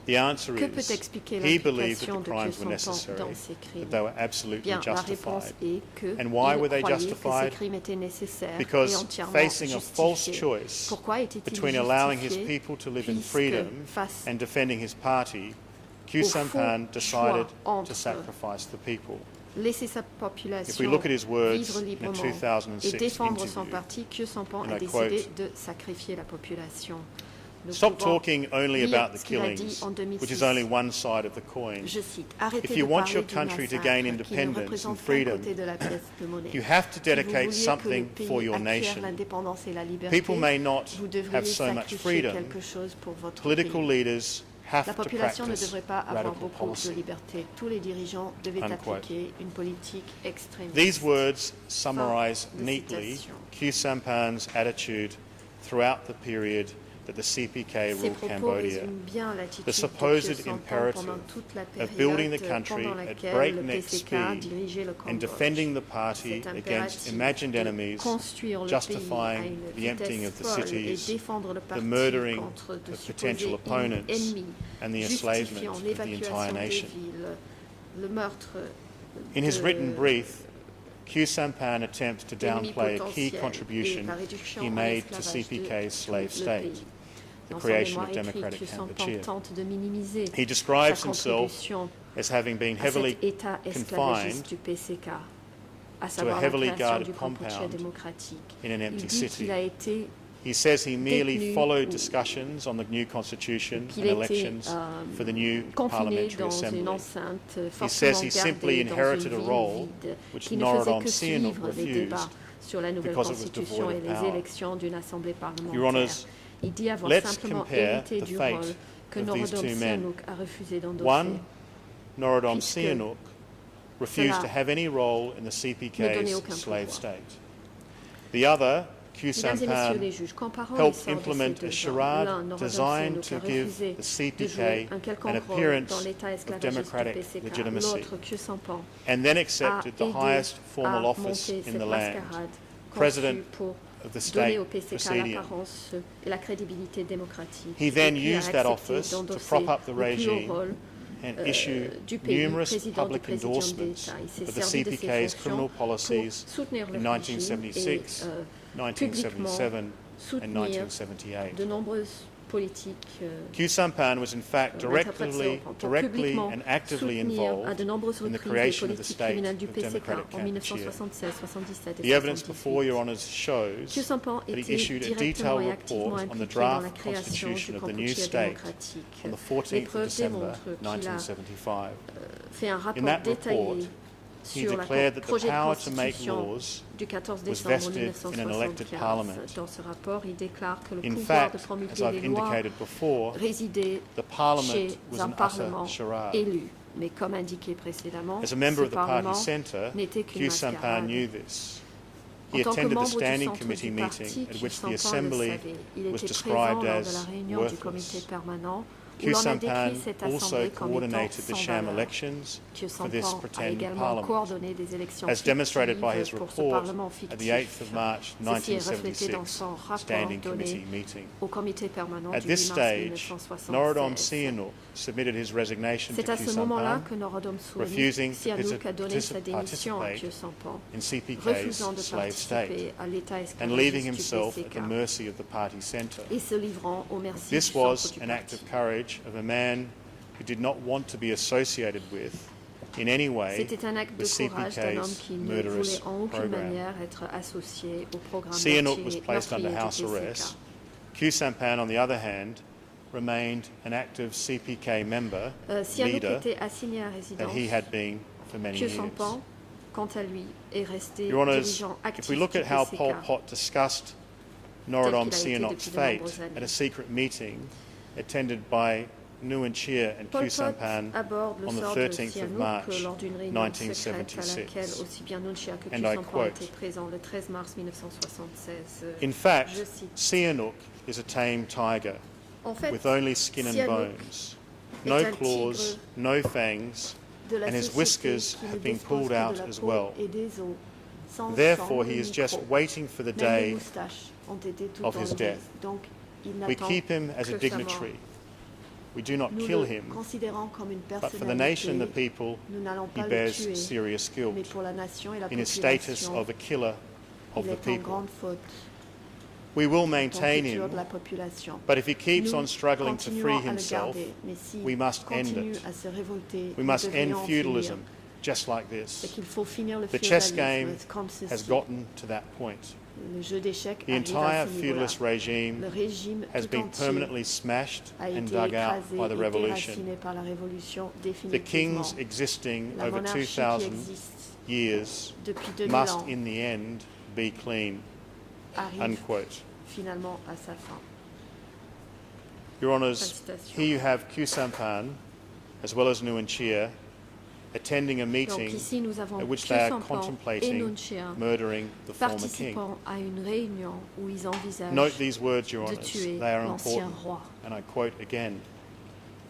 S6: The answer
S3: Que peut
S6: is,
S3: expliquer
S6: he believed that
S3: l'implication
S6: the
S3: de Khieu
S6: crimes were
S3: Samphan
S6: necessary,
S3: dans ces crimes?
S6: that they were absolutely
S3: Bien, la réponse
S6: justified.
S3: est que
S6: And why
S3: il
S6: were they
S3: croyait que
S6: justified?
S3: ces crimes étaient nécessaires et
S6: Because
S3: entièrement
S6: facing a false
S3: justifiés.
S6: choice
S3: Pourquoi était-il
S6: between allowing his
S3: justifié?
S6: people to live in
S3: Puisque
S6: freedom
S3: face
S6: and defending his party, Khieu
S3: au faux
S6: Samphan decided
S3: choix entre
S6: to sacrifice the people.
S3: laisser sa
S6: If we
S3: population
S6: look at his words
S3: vivre
S6: in a
S3: librement
S6: 2006
S3: et défendre son
S6: interview,
S3: parti, Khieu Samphan
S6: and
S3: a
S6: I
S3: décidé
S6: quote,
S3: de sacrifier la population. Nous
S6: "Stop
S3: pouvons
S6: talking only
S3: lire
S6: about the
S3: ce qu'il a dit
S6: killings,
S3: en 2006.
S6: which is only one side of the coin.
S3: Je cite, arrêtez
S6: If you
S3: de
S6: want
S3: parler
S6: your
S3: du
S6: country to
S3: massacre
S6: gain
S3: qui ne
S6: independence and
S3: représente qu'un
S6: freedom,
S3: côté de la pièce de monnaie.
S6: you have to
S3: Si vous
S6: dedicate
S3: vouliez que le
S6: something
S3: pays
S6: for your
S3: acquiert
S6: nation.
S3: l'indépendance et la liberté,
S6: People may not
S3: vous devriez
S6: have so much
S3: sacrifier
S6: freedom.
S3: quelque chose pour votre
S6: Political
S3: pays.
S6: leaders have
S3: La
S6: to
S3: population ne
S6: practice
S3: devrait pas avoir
S6: radical
S3: beaucoup de
S6: policy."
S3: liberté. Tous les dirigeants devaient
S6: Unquote.
S3: appliquer une politique extrémiste.
S6: These words summarize
S3: Fin de
S6: neatly
S3: citation.
S6: Khieu Samphan's attitude throughout the period that the CPK
S3: Ces
S6: rule
S3: propos
S6: Cambodia,
S3: résument bien l'attitude
S6: the
S3: de
S6: supposed
S3: Khieu Samphan
S6: imperative
S3: pendant toute la
S6: of building the
S3: période
S6: country
S3: pendant
S6: at
S3: laquelle le
S6: breakneck
S3: PCK
S6: speed
S3: dirigeait le
S6: and
S3: Cambodge.
S6: defending the party
S3: Cet
S6: against
S3: impératif
S6: imagined
S3: de
S6: enemies,
S3: construire le pays à
S6: justifying
S3: une
S6: the emptying
S3: vitesse
S6: of the
S3: folle et
S6: cities,
S3: défendre le
S6: the
S3: parti
S6: murdering
S3: contre de
S6: of potential
S3: supposés
S6: opponents,
S3: ennemis,
S6: and the enslavement
S3: justifiant
S6: of the
S3: l'évacuation
S6: entire
S3: des
S6: nation.
S3: villes, le meurtre
S6: In his
S3: de
S6: written brief, Khieu Samphan attempts to
S3: d'ennemis
S6: downplay a key
S3: potentiels et
S6: contribution
S3: la réduction
S6: he
S3: en
S6: made to
S3: esclavage de
S6: CPK's
S3: tout
S6: slave
S3: le
S6: state,
S3: pays.
S6: the
S3: Dans son
S6: creation
S3: mémoire
S6: of
S3: écrit,
S6: democratic
S3: Khieu Samphan
S6: Kampuchea.
S3: tente de minimiser
S6: He describes
S3: sa
S6: himself
S3: contribution
S6: as having been
S3: à
S6: heavily
S3: cet état
S6: confined
S3: esclavagiste du PCK, à savoir la
S6: heavily
S3: création
S6: guarded
S3: du Kampuchea
S6: compound
S3: démocratique.
S6: in an
S3: Il
S6: empty
S3: dit
S6: city.
S3: qu'il a été
S6: He says he merely
S3: détenu
S6: followed
S3: ou
S6: discussions on the new constitution
S3: qu'il
S6: and
S3: a été
S6: elections for the new
S3: confiné
S6: parliamentary
S3: dans une
S6: assembly.
S3: enceinte
S6: He
S3: fortement
S6: says he simply
S3: gardée dans
S6: inherited
S3: une
S6: a
S3: ville
S6: role
S3: vide,
S6: which
S3: qui ne faisait
S6: Norodom
S3: que
S6: Sihanouk
S3: suivre les
S6: refused
S3: débats sur la nouvelle
S6: because it was
S3: constitution
S6: devoid
S3: et
S6: of
S3: les
S6: power.
S3: élections d'une assemblée
S6: Your
S3: parlementaire.
S6: Honours,
S3: Il dit avoir
S6: let's
S3: simplement
S6: compare
S3: hérité
S6: the
S3: du
S6: fate
S3: rôle que
S6: of these
S3: Norodom
S6: two men.
S3: Sihanouk a refusé d'endosser.
S6: One, Norodom
S3: Puisque
S6: Sihanouk refused
S3: cela
S6: to have any role in the
S3: ne donnait
S6: CPK's
S3: aucun
S6: slave
S3: pouvoir.
S6: state. The other, Khieu
S3: Mesdames et messieurs les
S6: Samphan,
S3: juges, quand parole
S6: helped
S3: sort de ces
S6: implement
S3: deux
S6: a
S3: hommes,
S6: charade
S3: l'un, Norodom
S6: designed
S3: Sihanouk,
S6: to
S3: a
S6: give
S3: refusé
S6: the
S3: de
S6: CPK
S3: jouer un
S6: an
S3: quelconque rôle
S6: appearance
S3: dans l'état
S6: of
S3: esclavagiste du
S6: democratic
S3: PCK.
S6: legitimacy,
S3: L'autre, Khieu Samphan,
S6: and then
S3: a
S6: accepted the
S3: aidé
S6: highest
S3: à
S6: formal office
S3: monter
S6: in
S3: cette
S6: the land,
S3: mascarade
S6: President
S3: conçue pour
S6: of the
S3: donner
S6: state
S3: au PCK
S6: presidium.
S3: l'apparence et la crédibilité démocratique.
S6: He then
S3: Et puis a
S6: used that
S3: accepté
S6: office to
S3: d'endosser
S6: prop up the
S3: le plus haut
S6: regime
S3: rôle
S6: and issue
S3: du pays,
S6: numerous
S3: président du
S6: public
S3: présidium
S6: endorsements
S3: d'État. Il s'est
S6: of the
S3: servi de ses
S6: CPK's
S3: fonctions
S6: criminal
S3: pour
S6: policies
S3: soutenir le
S6: in
S3: régime et
S6: 1976, 1977 and
S3: soutenir
S6: 1978.
S3: de nombreuses politiques
S6: Khieu Samphan was in fact directly
S3: publiquement
S6: and actively
S3: soutenir à
S6: involved
S3: de nombreuses
S6: in the
S3: reprises les
S6: creation of the
S3: politiques
S6: state
S3: criminelles du
S6: of
S3: PCK
S6: democratic
S3: en
S6: Kampuchea.
S3: 1976, 77
S6: The
S3: et
S6: evidence before
S3: 78.
S6: Your Honours shows
S3: Khieu Samphan
S6: that he
S3: était
S6: issued a
S3: directement
S6: detailed
S3: et activement
S6: report on the
S3: impliqué dans la
S6: draft
S3: création
S6: constitution
S3: du
S6: of the new
S3: Kampuchea
S6: state
S3: démocratique.
S6: on the
S3: Les
S6: 14th of
S3: preuves
S6: December
S3: démontrent qu'il a
S6: 1975.
S3: fait un
S6: In
S3: rapport
S6: that report,
S3: détaillé
S6: he
S3: sur le
S6: declared that the
S3: projet de
S6: power to make
S3: constitution
S6: laws
S3: du 14
S6: was
S3: décembre
S6: vested in an elected
S3: 1975.
S6: parliament.
S3: Dans ce rapport, il déclare que le
S6: In
S3: pouvoir de
S6: fact, as
S3: promulguer
S6: I've
S3: les lois
S6: indicated before,
S3: résidait
S6: the parliament
S3: chez
S6: was
S3: un
S6: an
S3: parlement
S6: utter charade.
S3: élu. Mais comme indiqué précédemment,
S6: As a member
S3: ce
S6: of the party
S3: parlement
S6: centre,
S3: n'était qu'une
S6: Khieu Samphan
S3: mascarade.
S6: knew this.
S3: En
S6: He
S3: tant que
S6: attended the
S3: membre du
S6: standing
S3: centre
S6: committee
S3: du
S6: meeting
S3: parti,
S6: at
S3: Khieu
S6: which the
S3: Samphan le
S6: assembly
S3: savait. Il
S6: was
S3: était présent
S6: described
S3: lors de la
S6: as
S3: réunion du comité
S6: worthless.
S3: permanent où
S6: Khieu
S3: l'on a
S6: Samphan
S3: décrit cette
S6: also
S3: assemblée comme étant
S6: coordinated the
S3: sans
S6: sham
S3: valeur.
S6: elections
S3: Khieu
S6: for this
S3: Samphan a
S6: pretend
S3: également
S6: parliament.
S3: coordonné des élections
S6: As demonstrated by his
S3: fictives pour ce
S6: report
S3: parlement
S6: at the
S3: fictif.
S6: 8th of March
S3: Ceci est reflété dans
S6: 1976
S3: son rapport
S6: Standing Committee
S3: donné
S6: meeting.
S3: au comité permanent
S6: At
S3: du
S6: this
S3: 10 mars
S6: stage, Norodom
S3: 1976.
S6: Sihanouk submitted his resignation to
S3: C'est à
S6: Khieu
S3: ce moment-là
S6: Samphan,
S3: que Norodom
S6: refusing to
S3: Sihanouk a donné sa
S6: participate
S3: démission à Khieu Samphan,
S6: in CPK's
S3: refusant de
S6: slave state
S3: participer à l'état
S6: and leaving
S3: esclavagiste du
S6: himself at
S3: PCK
S6: the mercy of the party centre.
S3: et se livrant au merci
S6: This
S3: du centre
S6: was
S3: du
S6: an act
S3: parti.
S6: of courage of a man who did not want to be associated with, in any way,
S3: C'était un acte de
S6: the
S3: courage d'un homme
S6: CPK's
S3: qui ne
S6: murderous
S3: voulait en aucune
S6: program.
S3: manière être associé au programme
S6: Sihanouk was
S3: meurtrier
S6: placed under
S3: du
S6: house
S3: PCK.
S6: arrest. Khieu Samphan, on the other hand, remained an active CPK member,
S3: Sihanouk
S6: leader,
S3: était assigné à
S6: that
S3: résidence.
S6: he had been for many
S3: Khieu
S6: years.
S3: Samphan, quant à lui, est resté
S6: Your Honours,
S3: dirigeant
S6: if
S3: actif
S6: we look
S3: du
S6: at how
S3: PCK.
S6: Pol Pot discussed Norodom
S3: tel qu'il a été
S6: Sihanouk's
S3: depuis de
S6: fate
S3: nombreuses années.
S6: at a secret meeting attended by Nguyen Chia and
S3: Pol
S6: Khieu
S3: Pot
S6: Samphan
S3: aborde le
S6: on the
S3: sort de
S6: 13th of
S3: Sihanouk
S6: March
S3: lors d'une réunion secrète à
S6: 1976.
S3: laquelle aussi bien Nguyen Chia que
S6: And
S3: Khieu
S6: I
S3: Samphan
S6: quote,
S3: étaient présents le 13 mars 1976.
S6: In fact,
S3: Je cite.
S6: Sihanouk is a tame tiger
S3: En fait,
S6: with only skin and
S3: Sihanouk
S6: bones,
S3: est
S6: no
S3: un
S6: claws,
S3: tigre
S6: no fangs,
S3: de la
S6: and his
S3: société
S6: whiskers
S3: qui ne
S6: have been
S3: dispose
S6: pulled
S3: que de
S6: out
S3: la
S6: as
S3: peau
S6: well.
S3: et des os, sans
S6: Therefore,
S3: sang
S6: he
S3: ni
S6: is just
S3: micro.
S6: waiting for the
S3: Même les
S6: day
S3: moustaches ont été tout
S6: of his
S3: enlevées.
S6: death.
S3: Donc, il
S6: we
S3: n'attend
S6: keep him as a
S3: que sa mort.
S6: dignitary. We do not
S3: Nous
S6: kill
S3: le
S6: him,
S3: considérons comme une
S6: but for the nation and the
S3: personnalité.
S6: people,
S3: Nous n'allons
S6: he
S3: pas le
S6: bears
S3: tuer,
S6: serious guilt
S3: mais pour la nation et la
S6: in his status
S3: population,
S6: of a killer of
S3: il
S6: the
S3: est en
S6: people.
S3: grande faute
S6: We will
S3: en
S6: maintain
S3: culture
S6: him,
S3: de la population.
S6: but if he keeps
S3: Nous
S6: on struggling to free
S3: continuons à le
S6: himself,
S3: garder, mais s'il
S6: we must end
S3: continue
S6: it.
S3: à se révolter,
S6: We
S3: nous
S6: must end
S3: devrions en finir.
S6: feudalism just like
S3: C'est
S6: this.
S3: qu'il faut finir le
S6: The chess
S3: féodalisme
S6: game
S3: comme
S6: has
S3: ceci.
S6: gotten to that point.
S3: Le jeu d'échecs
S6: The
S3: arrive à
S6: entire
S3: ce niveau-là.
S6: feudalist regime
S3: Le régime
S6: has
S3: tout
S6: been
S3: entier
S6: permanently smashed
S3: a
S6: and
S3: été
S6: dug out
S3: écrasé
S6: by the
S3: et
S6: revolution.
S3: déraciné par la révolution
S6: The
S3: définitivement.
S6: kings existing
S3: La
S6: over
S3: monarchie qui
S6: 2,000
S3: existe
S6: years
S3: depuis 2000
S6: must
S3: ans
S6: in the end be clean.
S3: arrive
S6: Unquote.
S3: finalement à sa fin.
S6: Your Honours,
S3: Félicitations.
S6: here you have Khieu Samphan, as well as Nguyen Chia, attending a
S3: Donc
S6: meeting
S3: ici, nous avons
S6: at which
S3: Khieu
S6: they are
S3: Samphan et
S6: contemplating
S3: Nunchia
S6: murdering the former king.
S3: participant à une réunion où ils envisagent
S6: Note these words, Your
S3: de
S6: Honours.
S3: tuer
S6: They are
S3: l'ancien
S6: important.
S3: roi.
S6: And I quote again.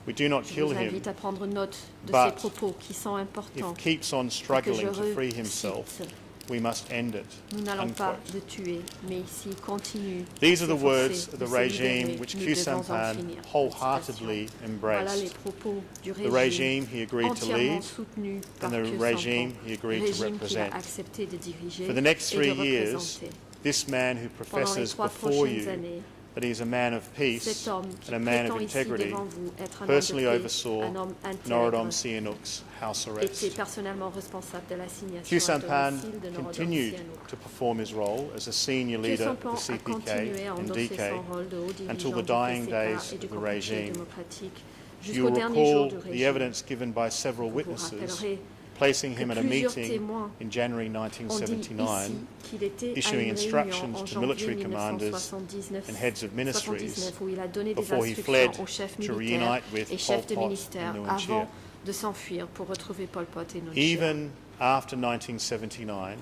S6: We do not
S3: Je
S6: kill
S3: vous
S6: him,
S3: invite à prendre note de
S6: but
S3: ces propos qui sont importants.
S6: if keeps on
S3: Que
S6: struggling
S3: je
S6: to free himself,
S3: recite.
S6: we must end it.
S3: Nous n'allons pas
S6: Unquote.
S3: le tuer, mais s'il continue
S6: These are
S3: à
S6: the words
S3: s'efforcer
S6: of
S3: de
S6: the
S3: se
S6: regime
S3: libérer,
S6: which
S3: nous
S6: Khieu
S3: devons en
S6: Samphan
S3: finir.
S6: wholeheartedly
S3: Voilà les
S6: embraced.
S3: propos du
S6: The regime
S3: régime
S6: he agreed to
S3: entièrement
S6: lead,
S3: soutenu par
S6: and the
S3: Khieu
S6: regime
S3: Samphan,
S6: he agreed to
S3: régime qu'il a
S6: represent.
S3: accepté de diriger
S6: For the next
S3: et de
S6: 3 years,
S3: représenter.
S6: this man who
S3: Pendant les
S6: professes
S3: 3
S6: before
S3: prochaines
S6: you
S3: années,
S6: that he is a man of peace
S3: cet homme qui
S6: and a man of
S3: prétend ici
S6: integrity
S3: devant vous être un homme
S6: personally
S3: de paix,
S6: oversaw
S3: un homme intègre,
S6: Norodom Sihanouk's house
S3: était
S6: arrest.
S3: personnellement responsable de l'assignation
S6: Khieu
S3: à
S6: Samphan
S3: domicile de Norodom
S6: continued
S3: Sihanouk.
S6: to perform his role as a senior
S3: Khieu
S6: leader of
S3: Samphan
S6: the
S3: a
S6: CPK
S3: continué à
S6: and
S3: endosser
S6: DK
S3: son rôle de haut
S6: until
S3: dirigeant
S6: the
S3: du
S6: dying
S3: PCK
S6: days
S3: et
S6: of
S3: du
S6: the
S3: Comité
S6: regime.
S3: démocratique
S6: You
S3: jusqu'au dernier jour
S6: recall
S3: du
S6: the
S3: régime.
S6: evidence given by several
S3: Vous
S6: witnesses
S3: rappellerez
S6: placing
S3: que
S6: him at a
S3: plusieurs
S6: meeting
S3: témoins
S6: in January
S3: ont dit
S6: 1979,
S3: ici qu'il était à
S6: issuing
S3: une réunion
S6: instructions
S3: en
S6: to
S3: janvier
S6: military commanders
S3: 1979
S6: and heads of ministries
S3: 79, où il a donné des
S6: before he
S3: instructions
S6: fled
S3: aux chefs
S6: to
S3: militaires
S6: reunite with
S3: et
S6: Pol
S3: chefs de
S6: Pot
S3: ministère
S6: and Nuon
S3: avant
S6: Chea.
S3: de s'enfuir pour retrouver Pol Pot et Nuon Chea.
S6: Even after 1979,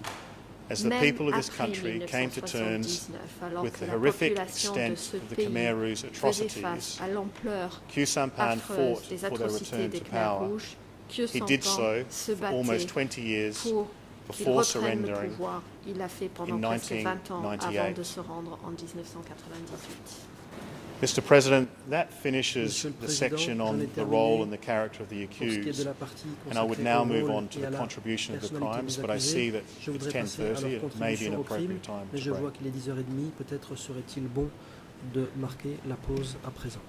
S6: as the
S3: Même
S6: people of this
S3: après
S6: country came to terms
S3: 1979, alors
S6: with
S3: que
S6: the
S3: la
S6: horrific
S3: population de
S6: extent
S3: ce
S6: of the
S3: pays
S6: Khmer Rouge
S3: faisait
S6: atrocities,
S3: face à l'ampleur
S6: Khieu Samphan
S3: affreuse
S6: fought
S3: des
S6: for their
S3: atrocités
S6: return
S3: des
S6: to
S3: Khmer
S6: power.
S3: rouges, Khieu
S6: He did
S3: Samphan
S6: so
S3: se
S6: for almost
S3: battait
S6: 20 years
S3: pour qu'il
S6: before
S3: reprenne le
S6: surrendering
S3: pouvoir. Il l'a fait pendant
S6: in
S3: presque 20 ans avant
S6: 1998.
S3: de se rendre en 1998.
S6: Mr. President, that finishes
S1: Monsieur le
S6: the
S1: Président,
S6: section
S1: j'en
S6: on
S1: ai
S6: the
S1: terminé
S6: role and the character of the
S1: pour ce qui est de
S6: accused.
S1: la partie
S6: And I would
S1: consacrée
S6: now
S1: au
S6: move
S1: rôle
S6: on to
S1: et à
S6: the
S1: la
S6: contribution of the
S1: personnalité
S6: crimes,
S1: des
S6: but I see
S1: accusés.
S6: that
S1: Je
S6: it's
S1: voudrais passer à
S6: 10:30.
S1: leur
S6: It may be
S1: contribution
S6: an
S1: au crime,
S6: appropriate time
S1: mais
S6: to
S1: je
S6: break.
S1: vois qu'il est 10h30, peut-être serait-il bon de marquer la pause à présent.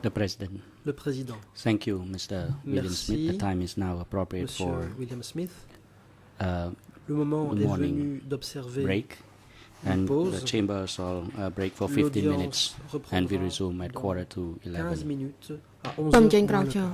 S7: The President.
S1: Le Président,
S7: Thank you, Mr. William
S1: Merci.
S7: Smith. The time is now appropriate
S1: Monsieur
S7: for
S1: William Smith,
S7: uh,
S1: le moment est
S7: morning
S1: venu d'observer
S7: break.
S1: une
S7: And
S1: pause.
S7: the chamber shall break for 15 minutes
S1: L'audience
S7: and we
S1: reprendra
S7: resume at
S1: dans
S7: quarter to
S1: 15
S7: 11.
S1: minutes à
S12: សូម
S1: 11h.
S12: ចេញក្រោយចោល